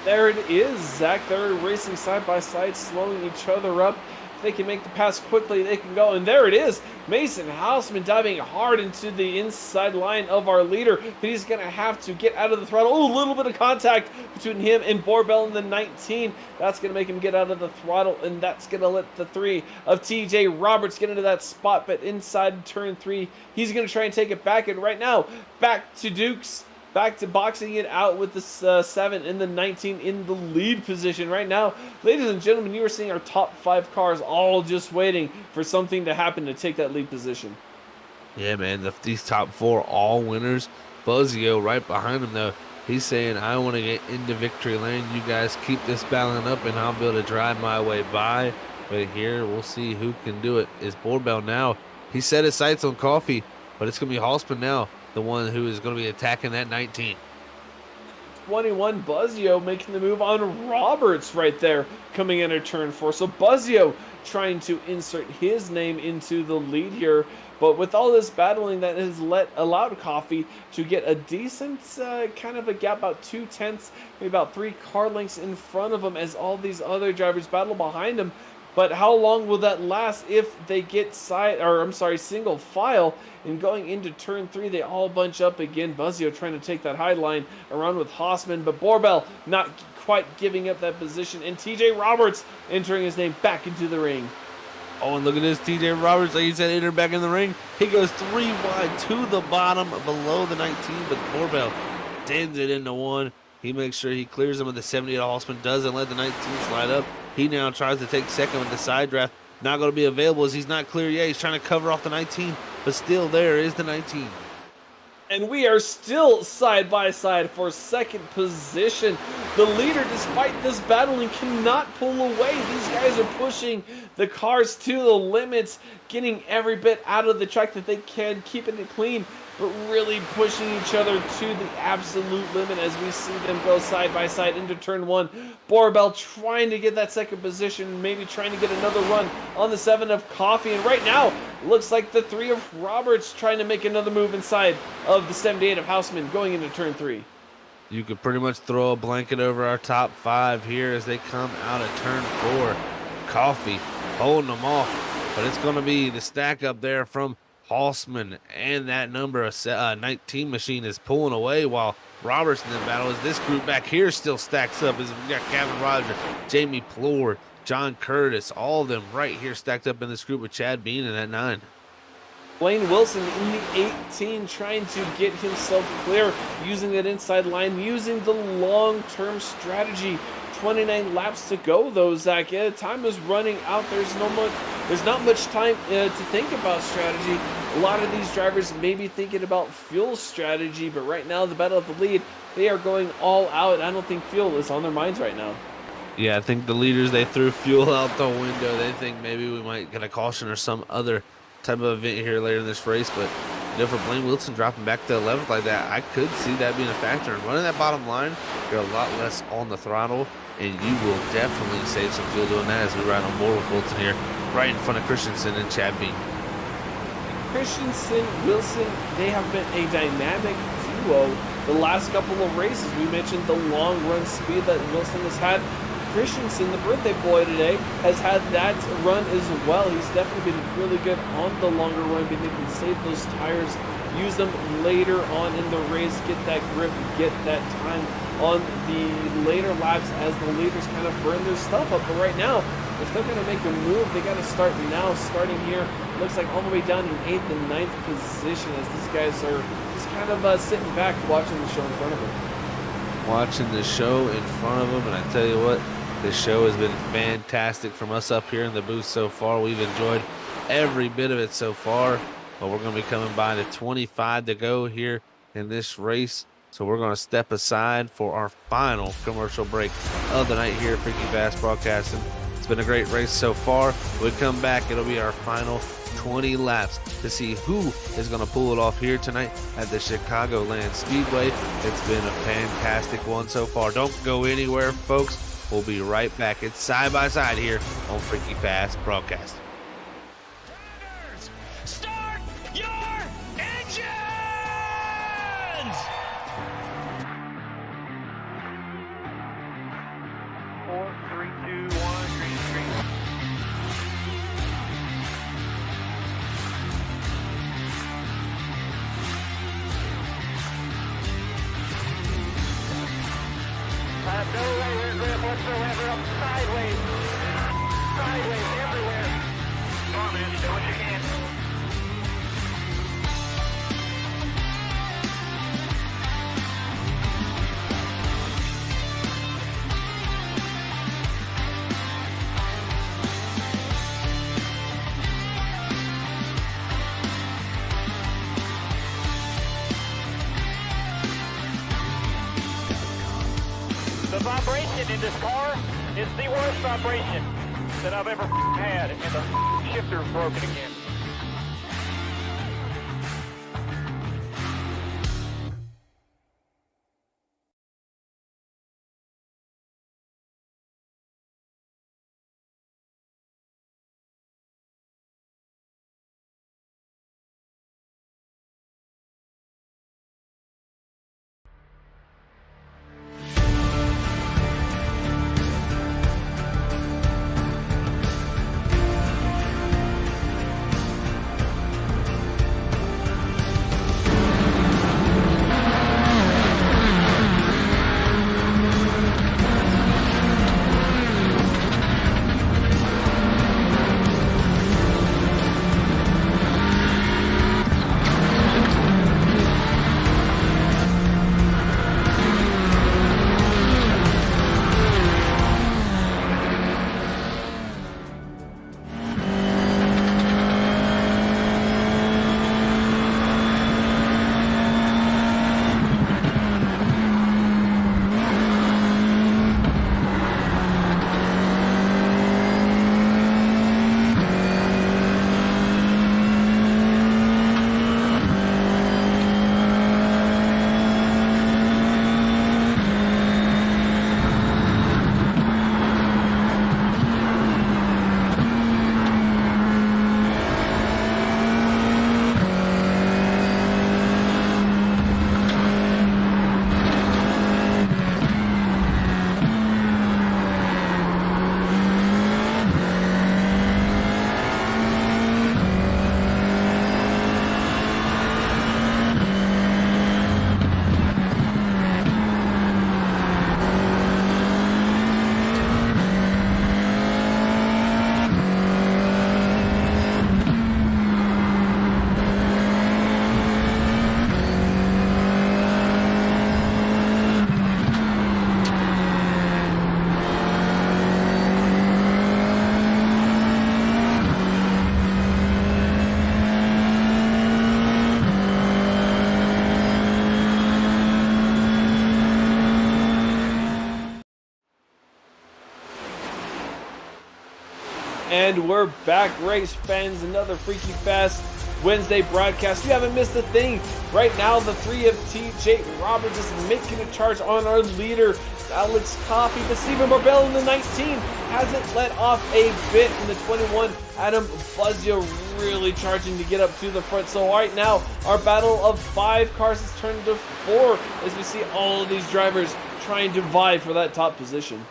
There it is, Zach. They're racing side by side, slowing each other up. If they can make the pass quickly, they can go. And there it is. Mason Houseman diving hard into the inside line of our leader, but he's going to have to get out of the throttle. Oh, a little bit of contact between him and Borbell in the 19. That's going to make him get out of the throttle, and that's going to let the 3 of TJ Roberts get into that spot. But inside turn 3, he's going to try and take it back. And right now, back to Dukes. back to boxing it out with the 7 and the 19 in the lead position right now. Ladies and gentlemen, you are seeing our top 5 cars all just waiting for something to happen to take that lead position. Yeah, man, these top 4 all winners. Buzzio right behind him, though. He's saying, I want to get into victory lane. You guys keep this battling up, and I'll be able to drive my way by. But here, we'll see who can do it. Is Borbell now. He set his sights on Coffee, but it's going to be Halsman now, the one who is going to be attacking that 19. 21, Buzzio making the move on Roberts right there, coming into turn 4. So Buzzio trying to insert his name into the lead here. But with all this battling, that has allowed Coffee to get a decent kind of a gap, about 2/10, maybe about 3 car lengths in front of him as all these other drivers battle behind him. But how long will that last if they get single file, and going into turn 3, they all bunch up again. Buzzio trying to take that high line around with Haasman, but Borbell not quite giving up that position, and TJ Roberts entering his name back into the ring. Oh, and look at this, TJ Roberts, like you said, enter back in the ring. He goes 3 wide to the bottom below the 19, but Borbell dins it into 1. He makes sure he clears him with the 78. Halsman doesn't let the 19 slide up. He now tries to take second with the side draft. Not going to be available as he's not clear yet. He's trying to cover off the 19, but still there is the 19. And we are still side by side for second position. The leader, despite this battling, cannot pull away. These guys are pushing the cars to the limits, getting every bit out of the track that they can, keeping it clean, but really pushing each other to the absolute limit as we see them go side by side into turn 1. Borbell trying to get that second position, maybe trying to get another run on the 7 of Coffee. And right now, looks like the 3 of Roberts trying to make another move inside of the 78 of Hausman going into turn 3. You could pretty much throw a blanket over our top 5 here as they come out of turn 4. Coffee holding them off, but it's going to be the stack up there from Halsman, and that number of 19 machine is pulling away while Roberts in the battle as this group back here still stacks up as we got Kevin Roger, Jamie Plore, John Curtis, all of them right here stacked up in this group with Chad Bean in that 9. Blaine Wilson in the 18 trying to get himself clear, using that inside line, using the long-term strategy. 29 laps to go though, Zach. Yeah, time is running out. There's not much time to think about strategy. A lot of these drivers may be thinking about fuel strategy, but right now the battle of the lead, they are going all out. I don't think fuel is on their minds right now. Yeah, I think the leaders, they threw fuel out the window. They think maybe we might get a caution or some other type of event here later in this race, but you know, for Blaine Wilson dropping back to 11th like that, I could see that being a factor. And running that bottom line, you're a lot less on the throttle, and you will definitely save some fuel doing that as we ride on board with Wilson here, right in front of Christensen and Chad Bean. Christensen, Wilson, they have been a dynamic duo the last couple of races. We mentioned the long run speed that Wilson has had. Christensen, the birthday boy today, has had that run as well. He's definitely been really good on the longer run, being able to save those tires, use them later on in the race, get that grip, get that time on the later laps as the leaders kind of burn their stuff up. But right now, if they're going to make a move, they got to start now. Starting here, looks like all the way down in 8th and 9th position as these guys are just kind of sitting back watching the show in front of them. Watching the show in front of them, and I tell you what, the show has been fantastic from us up here in the booth so far. We've enjoyed every bit of it so far, but we're going to be coming by to 25 to go here in this race. So we're going to step aside for our final commercial break of the night here at Freaky Fast Broadcasting. It's been a great race so far. When we come back, it'll be our final 20 laps to see who is going to pull it off here tonight at the Chicagoland Speedway. It's been a fantastic one so far. Don't go anywhere, folks. We'll be right back. It's side by side here on Freaky Fast Broadcasting. Drivers, start your engines! 4, 3, 2, 1, green screen. No lower grip whatsoever, up sideways everywhere. vibration in this car is the worst vibration that I've ever had, and the shifter's broken again. And we're back, race fans. Another Freaky Fast Wednesday broadcast. You haven't missed a thing. Right now, the 3 of TJ Roberts is making a charge on our leader, Alex Coffey. But Stephen Barbell in the 19 hasn't let off a bit. In the 21, Adam Buzzio really charging to get up to the front. So right now, our battle of 5 cars has turned to 4 as we see all of these drivers trying to vie for that top position.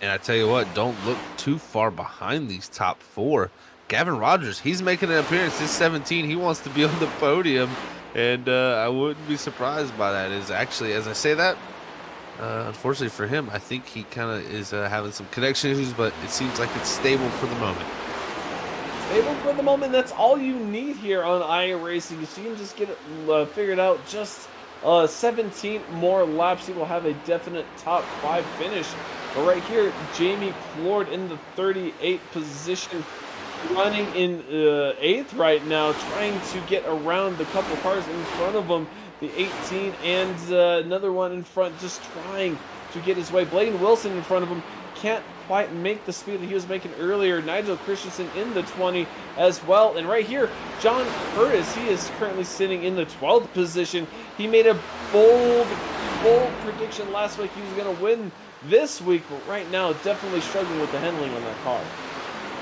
And I tell you what, don't look too far behind these top 4. Gavin Rogers, he's making an appearance. He's 17. He wants to be on the podium, and I wouldn't be surprised by that. Is actually, as I say that, unfortunately for him, I think he kind of is having some connection issues, but it seems like it's stable for the moment. Stable for the moment. That's all you need here on iRacing. So you can just get it figured out. Just 17 more laps. He will have a definite top 5 finish. But right here, Jamie Plord in the 38th position, running in 8th right now, trying to get around the couple cars in front of him, the 18 and another one in front, just trying to get his way. Blaine Wilson in front of him can't quite make the speed that he was making earlier. Nigel Christensen in the 20 as well. And right here, John Curtis, he is currently sitting in the 12th position. He made a bold prediction last week he was going to win this week, but right now definitely struggling with the handling on that car.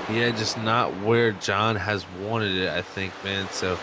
Yeah, just not where John has wanted it, I think, man. So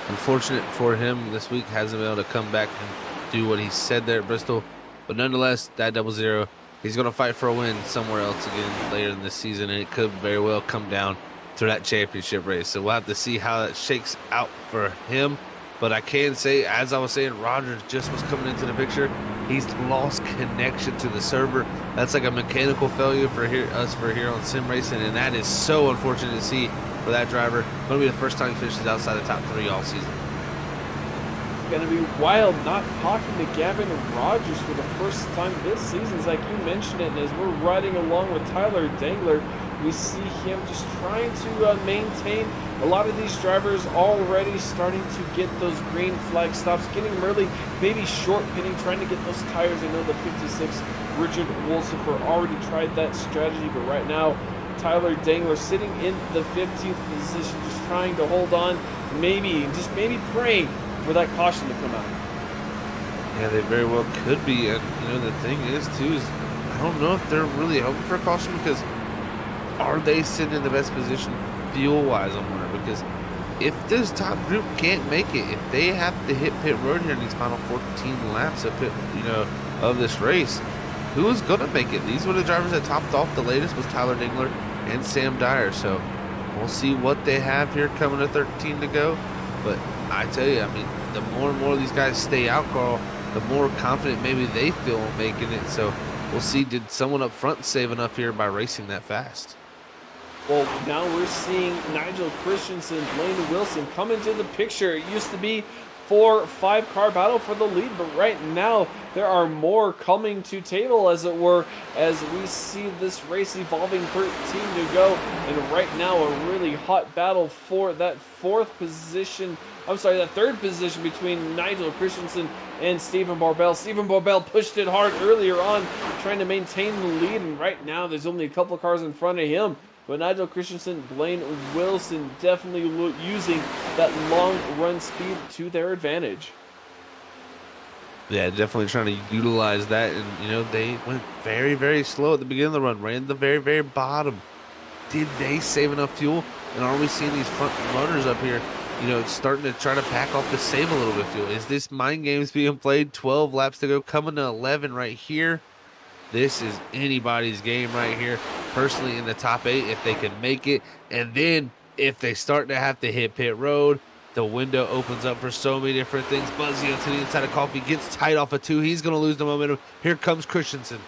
unfortunate for him this week, hasn't been able to come back and do what he said there at Bristol. But nonetheless, that 00, he's going to fight for a win somewhere else again later in this season, and it could very well come down to that championship race. So we'll have to see how that shakes out for him. But I can say, as I was saying, Rogers just was coming into the picture. He's lost connection to the server. That's like a mechanical failure for us here on Sim Racing, and that is so unfortunate to see for that driver. Going to be the first time he finishes outside the top 3 all season. It's going to be wild not talking to Gavin Rogers for the first time this season. It's like you mentioned it, and as we're riding along with Tyler Dangler, We see him just trying to maintain. A lot of these drivers already starting to get those green flag stops, getting early, maybe short pitting, trying to get those tires. I know the 56 Richard Wolsifer already tried that strategy, but right now Tyler Dangler sitting in the 15th position, just trying to hold on, maybe praying for that caution to come out. Yeah, they very well could be. And the thing is too is I don't know if they're really hoping for a caution, because are they sitting in the best position fuel wise? I'm wondering, because if this top group can't make it, if they have to hit pit road here in these final 14 laps of of this race, who is going to make it? These were the drivers that topped off the latest, was Tyler Dingler and Sam Dyer. So we'll see what they have here coming to 13 to go. But I tell you, I mean, the more and more these guys stay out, Carl, the more confident maybe they feel in making it. So we'll see, did someone up front save enough here by racing that fast? Well, now we're seeing Nigel Christensen, Blaine Wilson come into the picture. It used to be 4-5 car battle for the lead, but right now there are more coming to table, as it were, as we see this race evolving. 13 to go, and right now a really hot battle for that third position between Nigel Christensen and Stephen Barbell. Stephen Barbell pushed it hard earlier on, trying to maintain the lead, and right now there's only a couple cars in front of him. But Nigel Christensen, Blaine Wilson definitely using that long run speed to their advantage. Yeah, definitely trying to utilize that. And, they went very, very slow at the beginning of the run, ran the very, very bottom. Did they save enough fuel? And are we seeing these front runners up here, starting to try to pack off to save a little bit of fuel? Is this mind games being played? 12 laps to go, coming to 11 right here. This is anybody's game right here. Personally, in the top 8, if they can make it. And then if they start to have to hit pit road, the window opens up for so many different things. Buzzio to the inside of Coffee, gets tight off of 2. He's going to lose the momentum. Here comes Christensen.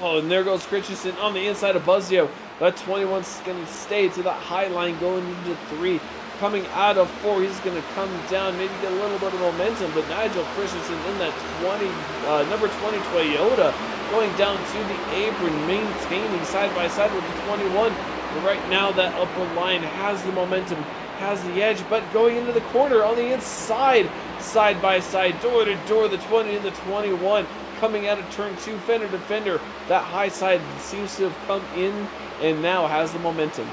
Oh, and there goes Christensen on the inside of Buzzio. That 21's going to stay to that high line going into 3. Coming out of 4, he's going to come down, maybe get a little bit of momentum, but Nigel Christensen in that number 20 Toyota going down to the apron, maintaining side by side with the 21. But right now that upper line has the momentum, has the edge, but going into the corner on the inside, side by side, door to door, the 20 and the 21 coming out of turn 2, fender to fender. That high side seems to have come in and now has the momentum.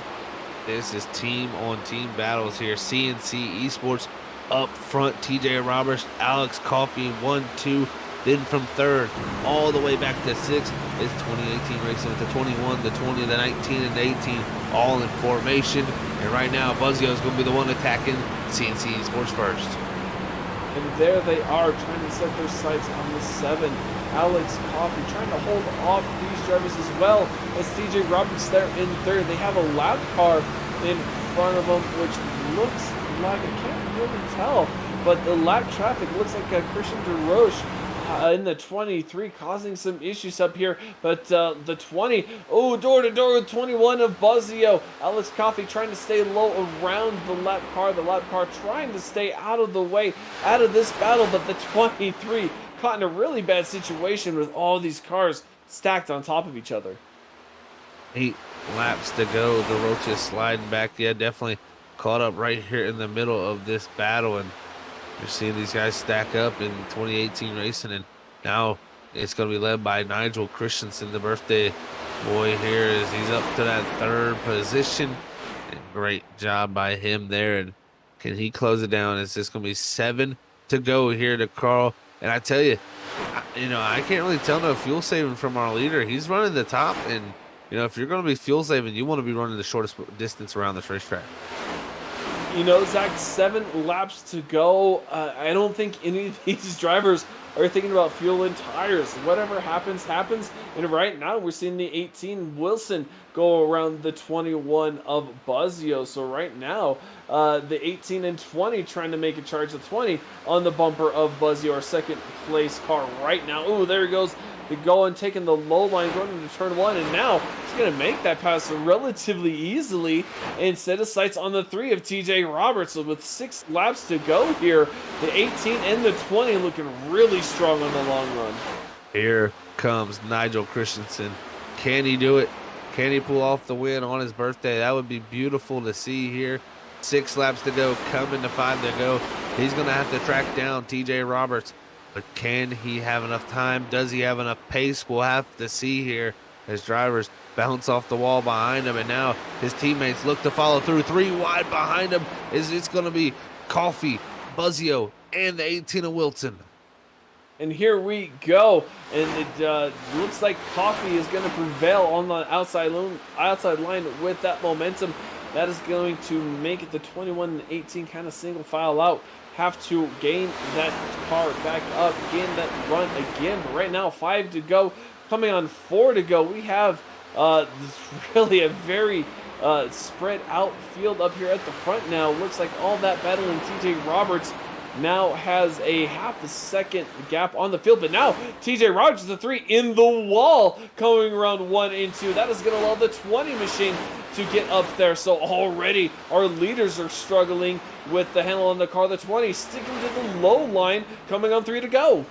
This is team-on-team battles here. CNC Esports up front. TJ Roberts, Alex Coffey, 1-2. Then from 3rd all the way back to 6th is 2018 racing with the 21, the 20, the 19, and the 18 all in formation. And right now, Buzzio is going to be the one attacking CNC Esports first. And there they are, trying to set their sights on the 7. Alex Coffey trying to hold off these drivers as well as TJ Roberts there in 3rd. They have a lap car in front of them, which looks like, I can't really tell, but the lap traffic looks like Christian DeRoche in the 23 causing some issues up here, but the 20, door to door with 21 of Buzzio. Alex Coffey trying to stay low around the lap car trying to stay out of the way, out of this battle, but the 23 caught in a really bad situation with all these cars stacked on top of each other. 8 laps to go. The Roach is sliding back. Yeah, definitely caught up right here in the middle of this battle, and you're seeing these guys stack up in 2018 racing, and now it's going to be led by Nigel Christensen, the birthday boy here, as he's up to that 3rd position. And great job by him there, and can he close it down? It's just going to be 7 to go here to Carl. And I tell you, I can't really tell no fuel saving from our leader. He's running the top, and if you're going to be fuel saving, you want to be running the shortest distance around this racetrack. Zach, 7 laps to go. I don't think any of these drivers are thinking about fuel and tires. Whatever happens, happens. And right now we're seeing the 18 Wilson go around the 21 of Buzzio. So right now, the 18 and 20 trying to make a charge of 20 on the bumper of Buzzio, our 2nd place car right now. Oh, there he goes. Going, taking the low line, going into turn 1, and now he's going to make that pass relatively easily and set his sights on the 3 of TJ Roberts. So with 6 laps to go here, the 18 and the 20 looking really strong on the long run. Here comes Nigel Christensen. Can he do it? Can he pull off the win on his birthday? That would be beautiful to see here. 6 laps to go, coming to 5 to go. He's going to have to track down TJ Roberts. But can he have enough time? Does he have enough pace? We'll have to see here as drivers bounce off the wall behind him. And now his teammates look to follow through. 3 wide behind him. It's going to be Coffee, Buzzio, and the 18 of Wilson. And here we go, and it looks like Coffee is going to prevail on the outside line with that momentum. That is going to make it the 21 and 18 kind of single file out. Have to gain that car back up, gain that run again. But right now, 5 to go, coming on 4 to go. We have really a very spread out field up here at the front now. Looks like all that battling TJ Roberts now has a half a second gap on the field, but now TJ Roberts is the 3 in the wall coming around 1 and 2. That is going to allow the 20 machine to get up there. So already our leaders are struggling with the handle on the car. The 20 sticking to the low line, coming on 3 to go.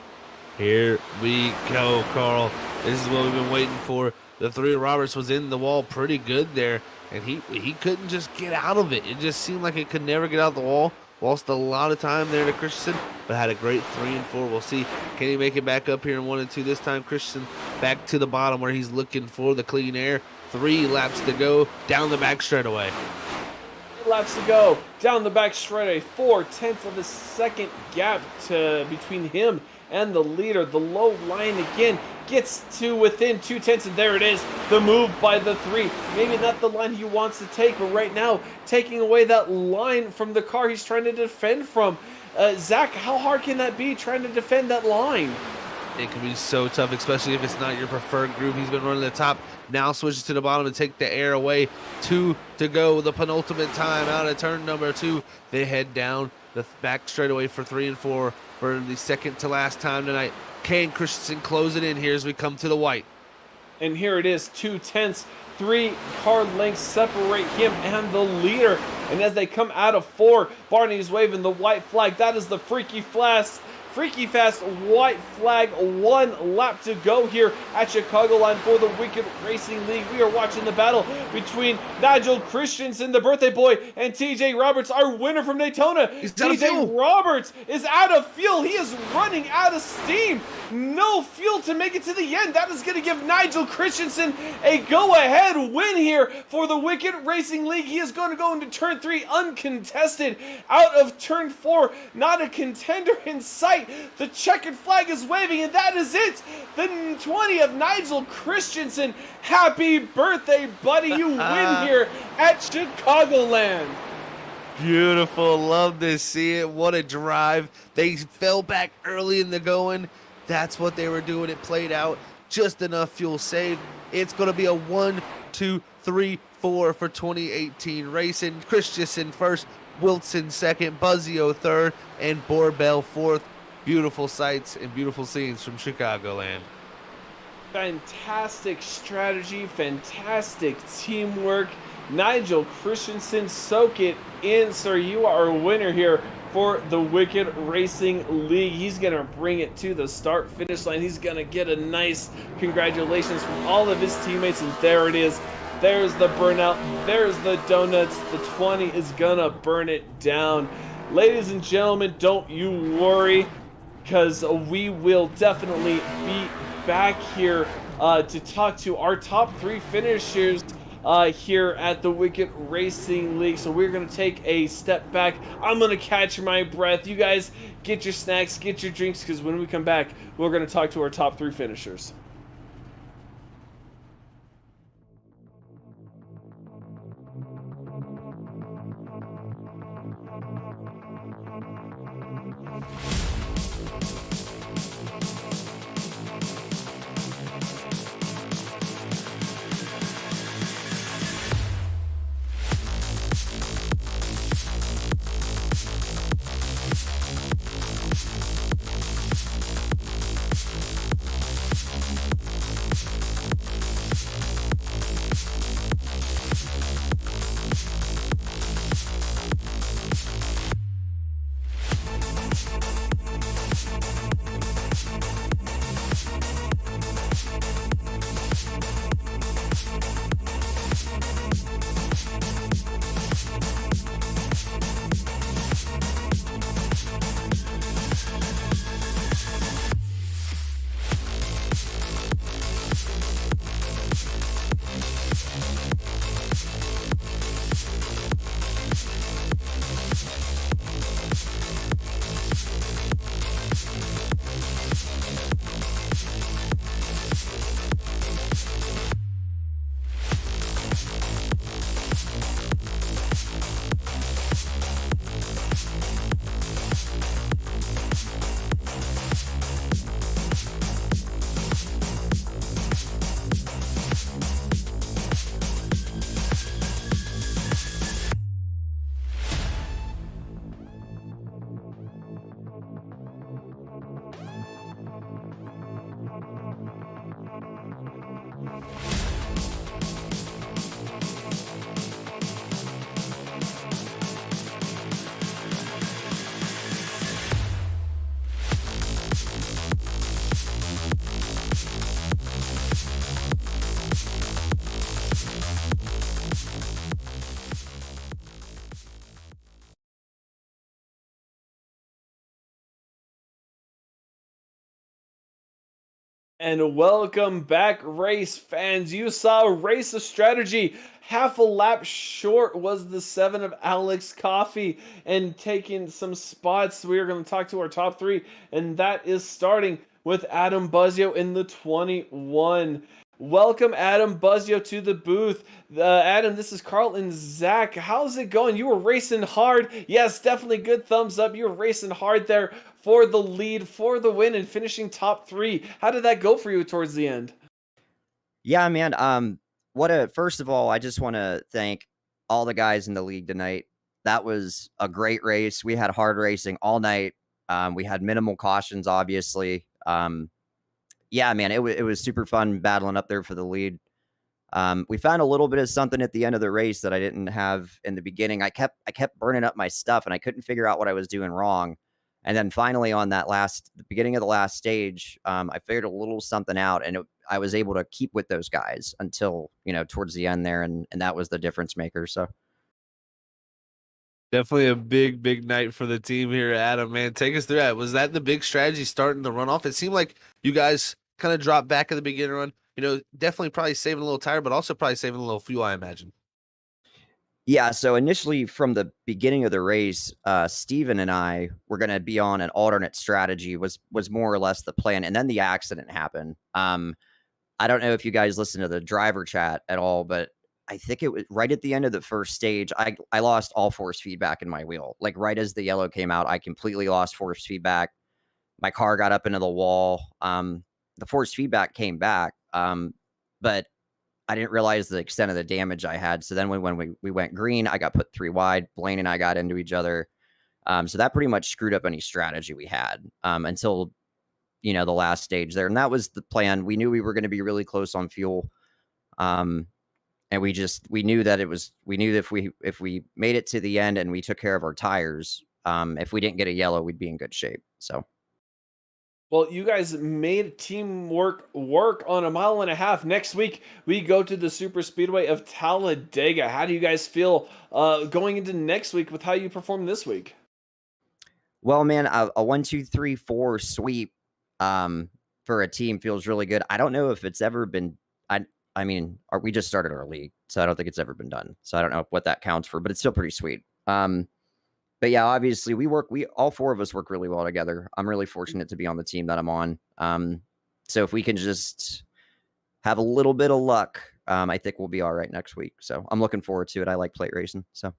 Here we go, Carl. This is what we've been waiting for. The 3 Roberts was in the wall pretty good there, and he couldn't just get out of it. It just seemed like it could never get out the wall. Lost a lot of time there to Christensen, but had a great 3 and 4. We'll see. Can he make it back up here in 1 and 2 this time? Christensen back to the bottom where he's looking for the clean air. 3 laps to go down the back straightaway. 8 laps to go down the back straightaway. 4/10 of a second gap between him and the leader. The low line again gets to within 2/10, and there it is, the move by the 3. Maybe not the line he wants to take, but right now taking away that line from the car he's trying to defend from. Zach, how hard can that be, trying to defend that line? It can be so tough, especially if it's not your preferred group. He's been running the top, now switches to the bottom to take the air away. 2 to go, the penultimate time out of turn number 2. They head down the back straightaway for 3 and 4 for the second to last time tonight. Can Christensen close it in here as we come to the white? And here it is, 2/10, 3 car lengths separate him and the leader. And as they come out of 4, Barney's waving the white flag. That is the Freaky Fast white flag. 1 lap to go here at Chicagoland for the Wicked Racing League. We are watching the battle between Nigel Christensen, the birthday boy, and TJ Roberts, our winner from Daytona. TJ Roberts is out of fuel. He is running out of steam. No fuel to make it to the end. That is going to give Nigel Christensen a go-ahead win here for the Wicked Racing League. He is going to go into turn 3 uncontested. Out of turn 4, not a contender in sight. The checkered flag is waving, and that is it. The 20 of Nigel Christensen. Happy birthday, buddy. You win here at Chicagoland. Beautiful. Love to see it. What a drive. They fell back early in the going. That's what they were doing. It played out. Just enough fuel saved. It's going to be a 1, 2, 3, 4 for 2018 racing. Christensen first, Wilson second, Buzzio third, and Borbell fourth. Beautiful sights and beautiful scenes from Chicagoland. Fantastic strategy, fantastic teamwork. Nigel Christensen, soak it in, sir. You are a winner here for the Wicked Racing League. He's going to bring it to the start-finish line. He's going to get a nice congratulations from all of his teammates, and there it is. There's the burnout. There's the donuts. The 20 is going to burn it down. Ladies and gentlemen, don't you worry, because we will definitely be back here to talk to our top 3 finishers here at the Wicked Racing League. So we're going to take a step back. I'm going to catch my breath. You guys get your snacks, get your drinks, because when we come back, we're going to talk to our top 3 finishers. And welcome back, race fans. You saw Race of Strategy. Half a lap short was the 7 of Alex Coffey, and taking some spots. We are going to talk to our top 3, and that is starting with Adam Buzzio in the 21. Welcome, Adam Buzzio, to the booth. Adam, this is Carl and Zach. How's it going? You were racing hard. Yes, definitely good thumbs up. You were racing hard there for the lead, for the win, and finishing top 3. How did that go for you towards the end? Yeah, man. First of all, I just want to thank all the guys in the league tonight. That was a great race. We had hard racing all night. We had minimal cautions, obviously. Yeah, man, it was super fun battling up there for the lead. We found a little bit of something at the end of the race that I didn't have in the beginning. I kept burning up my stuff, and I couldn't figure out what I was doing wrong. And then finally, on the beginning of the last stage, I figured a little something out, and I was able to keep with those guys until towards the end there, and that was the difference maker. So. Definitely a big night for the team here, Adam, man. Take us through that. Was that the big strategy starting the runoff? It seemed like you guys kind of dropped back at the beginning run. Definitely probably saving a little tire, but also probably saving a little fuel, I imagine. Yeah, so initially from the beginning of the race, Steven and I were going to be on an alternate strategy was more or less the plan, and then the accident happened. I don't know if you guys listened to the driver chat at all, but I think it was right at the end of the first stage. I lost all force feedback in my wheel. Like right as the yellow came out, I completely lost force feedback. My car got up into the wall. The force feedback came back, but I didn't realize the extent of the damage I had. So then when we went green, I got put 3 wide. Blaine and I got into each other. So that pretty much screwed up any strategy we had until the last stage there. And that was the plan. We knew we were going to be really close on fuel. And we knew that if we made it to the end and we took care of our tires, if we didn't get a yellow, we'd be in good shape. So. Well, you guys made teamwork work on 1.5 miles. Next week, we go to the Super Speedway of Talladega. How do you guys feel going into next week with how you performed this week? Well, man, a 1, 2, 3, 4 sweep for a team feels really good. I don't know if it's ever been. I mean, we just started our league, so I don't think it's ever been done. So I don't know what that counts for, but it's still pretty sweet. But yeah, obviously we all 4 of us work really well together. I'm really fortunate to be on the team that I'm on. So if we can just have a little bit of luck, I think we'll be all right next week. So I'm looking forward to it. I like plate racing. So.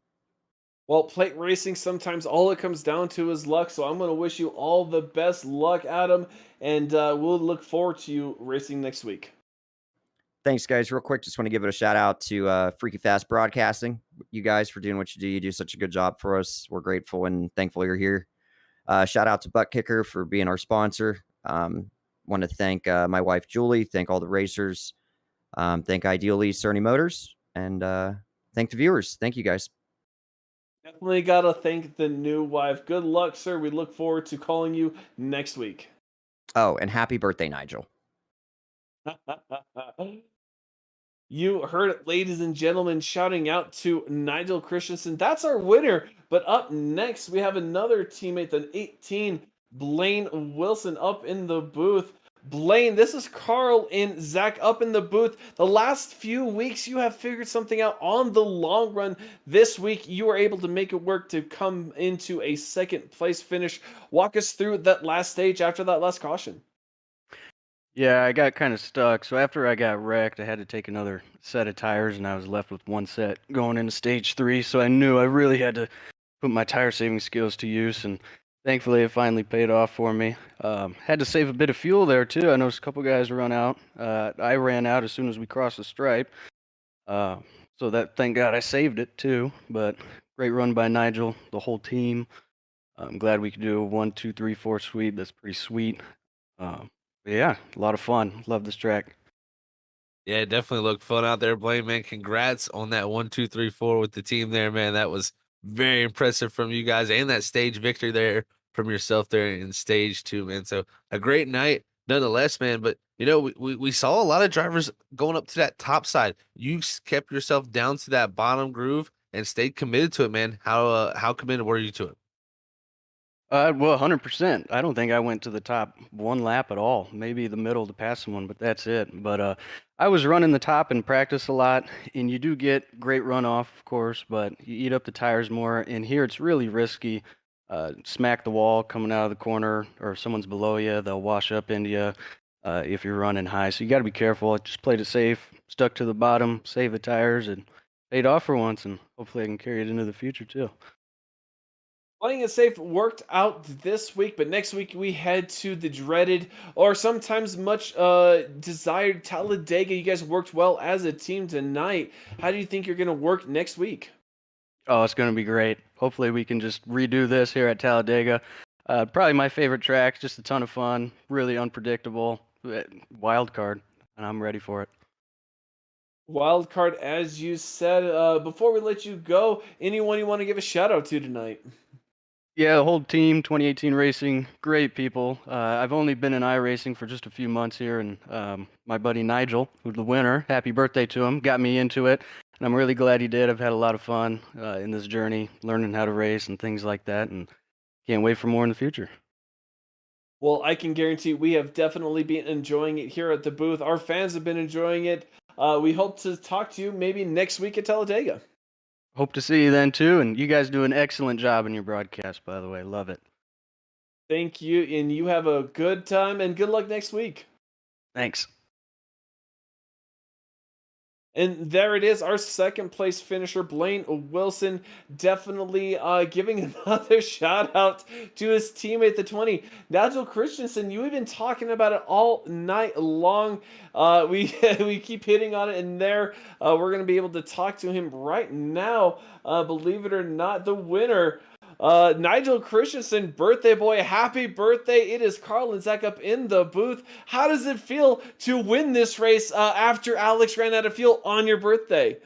Well, plate racing, sometimes all it comes down to is luck. So I'm going to wish you all the best luck, Adam. And we'll look forward to you racing next week. Thanks, guys. Real quick, just want to give it a shout out to Freaky Fast Broadcasting. You guys for doing what you do. You do such a good job for us. We're grateful and thankful you're here. Shout out to Buttkicker for being our sponsor. Want to thank my wife, Julie. Thank all the racers. Thank ideally Cerny Motors. And thank the viewers. Thank you, guys. Definitely got to thank the new wife. Good luck, sir. We look forward to calling you next week. Oh, and happy birthday, Nigel. You heard it, ladies and gentlemen, shouting out to Nigel Christensen. That's our winner. But up next, we have another teammate, the 18, Blaine Wilson, up in the booth. Blaine, this is Carl and Zach up in the booth. The last few weeks, you have figured something out on the long run. This week, you were able to make it work to come into a second place finish. Walk us through that last stage after that last caution. Yeah, I got kind of stuck. So after I got wrecked, I had to take another set of tires, and I was left with 1 set going into stage 3. So I knew I really had to put my tire saving skills to use, and thankfully it finally paid off for me. Had to save a bit of fuel there too. I noticed a couple guys run out. I ran out as soon as we crossed the stripe. So that, thank God, I saved it too. But great run by Nigel, the whole team. I'm glad we could do a 1, 2, 3, 4 sweep. That's pretty sweet. Yeah, a lot of fun. Love this track. Yeah, it definitely looked fun out there, Blaine, man. Congrats on that 1, 2, 3, 4 with the team there, man. That was very impressive from you guys, and that stage victory there from yourself there in stage 2, man. So a great night nonetheless, man. But we saw a lot of drivers going up to that top side. You kept yourself down to that bottom groove and stayed committed to it, man. How committed were you to it? Well, 100%. I don't think I went to the top one lap at all. Maybe the middle to pass someone, but that's it. But I was running the top in practice a lot, and you do get great runoff, of course, but you eat up the tires more. And here it's really risky. Smack the wall coming out of the corner, or if someone's below you, they'll wash up into you if you're running high. So you got to be careful. I just played it safe, stuck to the bottom, save the tires, and paid off for once. And hopefully I can carry it into the future too. Playing it safe worked out this week, but next week we head to the dreaded or sometimes much desired Talladega. You guys worked well as a team tonight. How do you think you're going to work next week? Oh, it's going to be great. Hopefully, we can just redo this here at Talladega. Probably my favorite track. Just a ton of fun. Really unpredictable. Wild card, and I'm ready for it. Wild card, as you said. Before we let you go, anyone you want to give a shout out to tonight? Yeah, the whole team, 2018 Racing, great people. I've only been in iRacing for just a few months here, and my buddy Nigel, who's the winner, happy birthday to him, got me into it, and I'm really glad he did. I've had a lot of fun in this journey, learning how to race and things like that, and can't wait for more in the future. Well, I can guarantee we have definitely been enjoying it here at the booth. Our fans have been enjoying it. We hope to talk to you maybe next week at Talladega. Hope to see you then too, and you guys do an excellent job in your broadcast, by the way. Love it. Thank you, and you have a good time and good luck next week. Thanks. And there it is, our second place finisher, Blaine Wilson, definitely giving another shout out to his teammate, the 20, Nigel Christensen. You've been talking about it all night long. We we keep hitting on it, and there we're going to be able to talk to him right now. Believe it or not, the winner. Nigel Christensen, birthday boy, happy birthday. It is Carl and Zach up in the booth. How does it feel to win this race after Alex ran out of fuel on your birthday?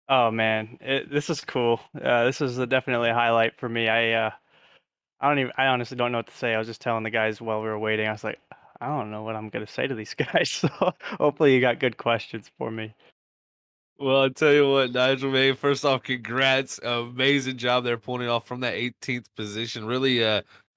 Oh man, this is cool. This is definitely a highlight for me. I honestly don't know what to say. I was just telling the guys while we were waiting. I was like, I don't know what I'm gonna say to these guys. So hopefully you got good questions for me. Well, I'll tell you what, Nigel, man, first off, congrats. Amazing job there pulling off from that 18th position. Really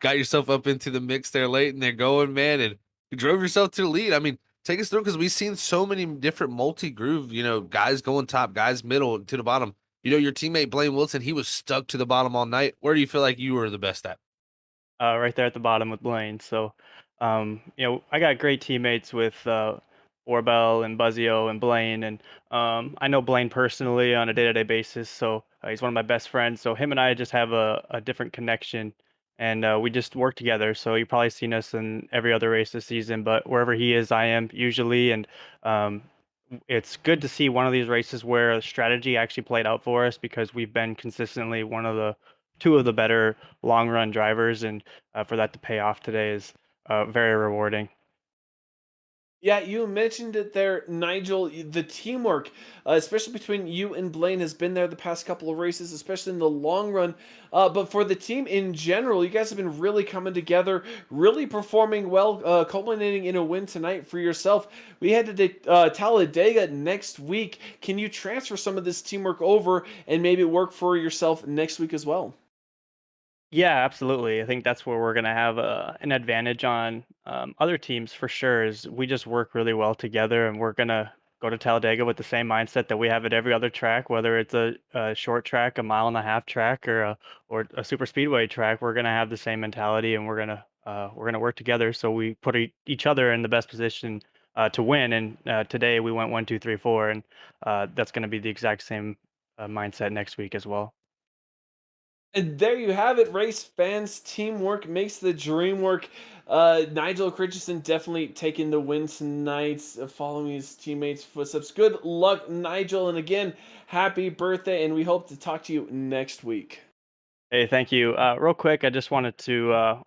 got yourself up into the mix there late and they're going, man, and you drove yourself to the lead. I mean, take us through because we've seen so many different multi-groove, guys going top, guys middle to the bottom. Your teammate Blaine Wilson, he was stuck to the bottom all night. Where do you feel like you were the best at? Right there at the bottom with Blaine. So, I got great teammates with Orbel and Buzzio and Blaine, and I know Blaine personally on a day-to-day basis. So he's one of my best friends. So him and I just have a different connection, and we just work together. So you've probably seen us in every other race this season, but wherever he is, I am usually, and um, it's good to see one of these races where strategy actually played out for us because we've been consistently one of the two of the better long run drivers, and for that to pay off today is very rewarding. Yeah, you mentioned it there, Nigel. The teamwork, especially between you and Blaine, has been there the past couple of races, especially in the long run. But for the team in general, you guys have been really coming together, really performing well, culminating in a win tonight for yourself. We head to Talladega next week. Can you transfer some of this teamwork over and maybe work for yourself next week as well? Yeah, absolutely. I think that's where we're going to have an advantage on other teams for sure. Is we just work really well together, and we're going to go to Talladega with the same mindset that we have at every other track, whether it's a short track, a mile and a half track, or a super speedway track. We're going to have the same mentality, and we're gonna work together. So we put each other in the best position to win. And today we went 1, 2, 3, 4, and that's going to be the exact same mindset next week as well. And there you have it, race fans. Teamwork makes the dream work. Nigel Christensen definitely taking the win tonight, following his teammates' footsteps. Good luck, Nigel. And again, happy birthday. And we hope to talk to you next week. Hey, thank you. Real quick, I just wanted to,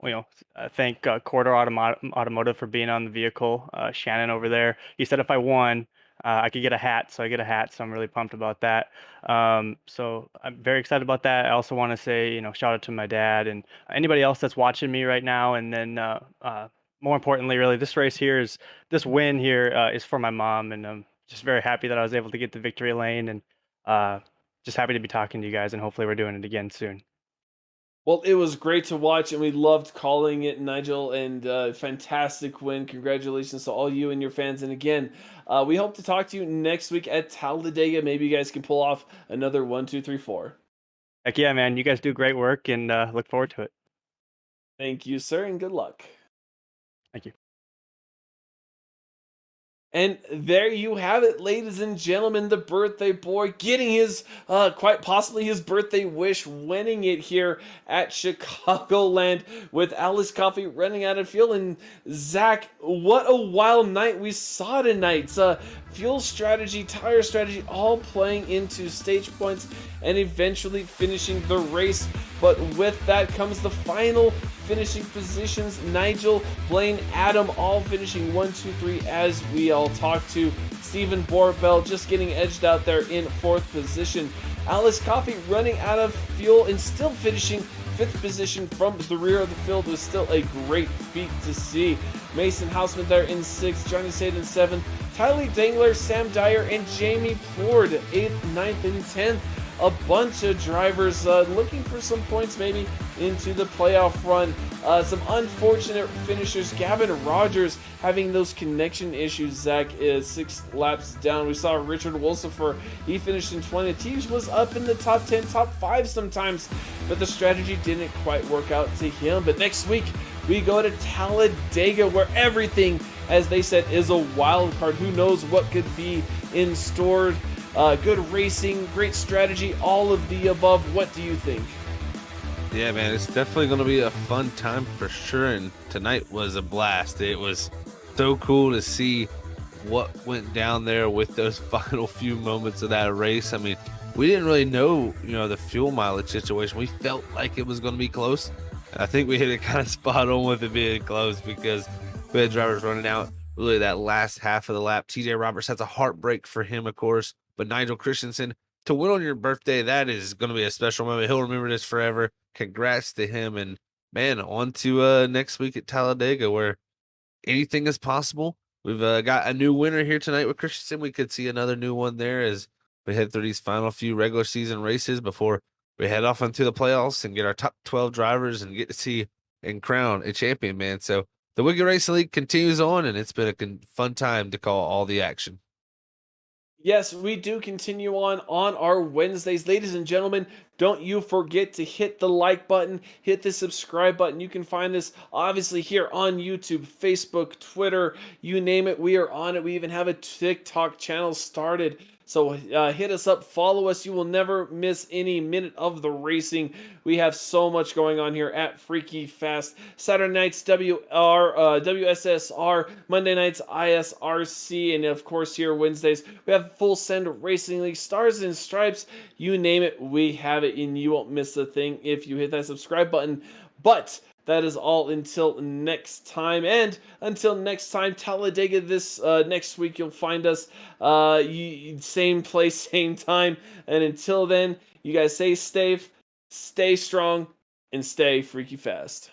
thank Corridor Automotive for being on the vehicle. Shannon over there, he said if I won, I could get a hat, so I get a hat. So I'm really pumped about that. So I'm very excited about that. I also want to say, shout out to my dad and anybody else that's watching me right now. And then, more importantly, really, this win here is for my mom, and I'm just very happy that I was able to get the victory lane, and uh, just happy to be talking to you guys, and hopefully we're doing it again soon. Well, it was great to watch, and we loved calling it, Nigel, and fantastic win. Congratulations to all you and your fans. And again, we hope to talk to you next week at Talladega. Maybe you guys can pull off another 1, 2, 3, 4. Heck yeah, man. You guys do great work, and look forward to it. Thank you, sir, and good luck. Thank you. And there you have it, ladies and gentlemen, the birthday boy getting his, quite possibly his birthday wish, winning it here at Chicagoland with Alice Coffey running out of fuel. And Zach, what a wild night we saw tonight. Fuel strategy, tire strategy, all playing into stage points and eventually finishing the race. But with that comes the final finishing positions. Nigel, Blaine, Adam all finishing 1, 2, 3 as we all talked to. Stephen Borbell just getting edged out there in 4th position. Alice Coffey running out of fuel and still finishing 5th position from the rear of the field was still a great feat to see. Mason Houseman there in 6th, Johnny Sade in 7th, Tylee Dangler, Sam Dyer, and Jamie Plord 8th, 9th, and 10th. A bunch of drivers looking for some points maybe into the playoff run. Some unfortunate finishers. Gavin Rogers having those connection issues. Zach is 6 laps down. We saw Richard Wolsifer. He finished in 20th. He was up in the top 10, top 5 sometimes, but the strategy didn't quite work out to him. But next week, we go to Talladega, where everything, as they said, is a wild card. Who knows what could be in store? Good racing, great strategy, all of the above. What do you think? Yeah, man, it's definitely going to be a fun time for sure. And tonight was a blast. It was so cool to see what went down there with those final few moments of that race. I mean, we didn't really know, the fuel mileage situation. We felt like it was going to be close. And I think we hit it kind of spot on with it being close, because we had drivers running out really that last half of the lap. TJ Roberts has a heartbreak for him, of course. But Nigel Christensen, to win on your birthday, that is going to be a special moment. He'll remember this forever. Congrats to him. And, man, on to next week at Talladega, where anything is possible. We've got a new winner here tonight with Christensen. We could see another new one there as we head through these final few regular season races before we head off into the playoffs and get our top 12 drivers and get to see and crown a champion, man. So the Wicked Racing League continues on, and it's been a fun time to call all the action. Yes, we do continue on our Wednesdays. Ladies and gentlemen, don't you forget to hit the like button, hit the subscribe button. You can find us obviously here on YouTube, Facebook, Twitter, you name it. We are on it. We even have a TikTok channel started. So hit us up, follow us. You will never miss any minute of the racing. We have so much going on here at Freaky Fast. Saturday nights, WSSR. Monday nights, ISRC. And of course, here Wednesdays, we have Full Send Racing League, Stars and Stripes. You name it, we have it, and you won't miss a thing if you hit that subscribe button. But that is all until next time. And until next time, Talladega this next week, you'll find us same place, same time. And until then, you guys stay safe, stay strong, and stay freaky fast.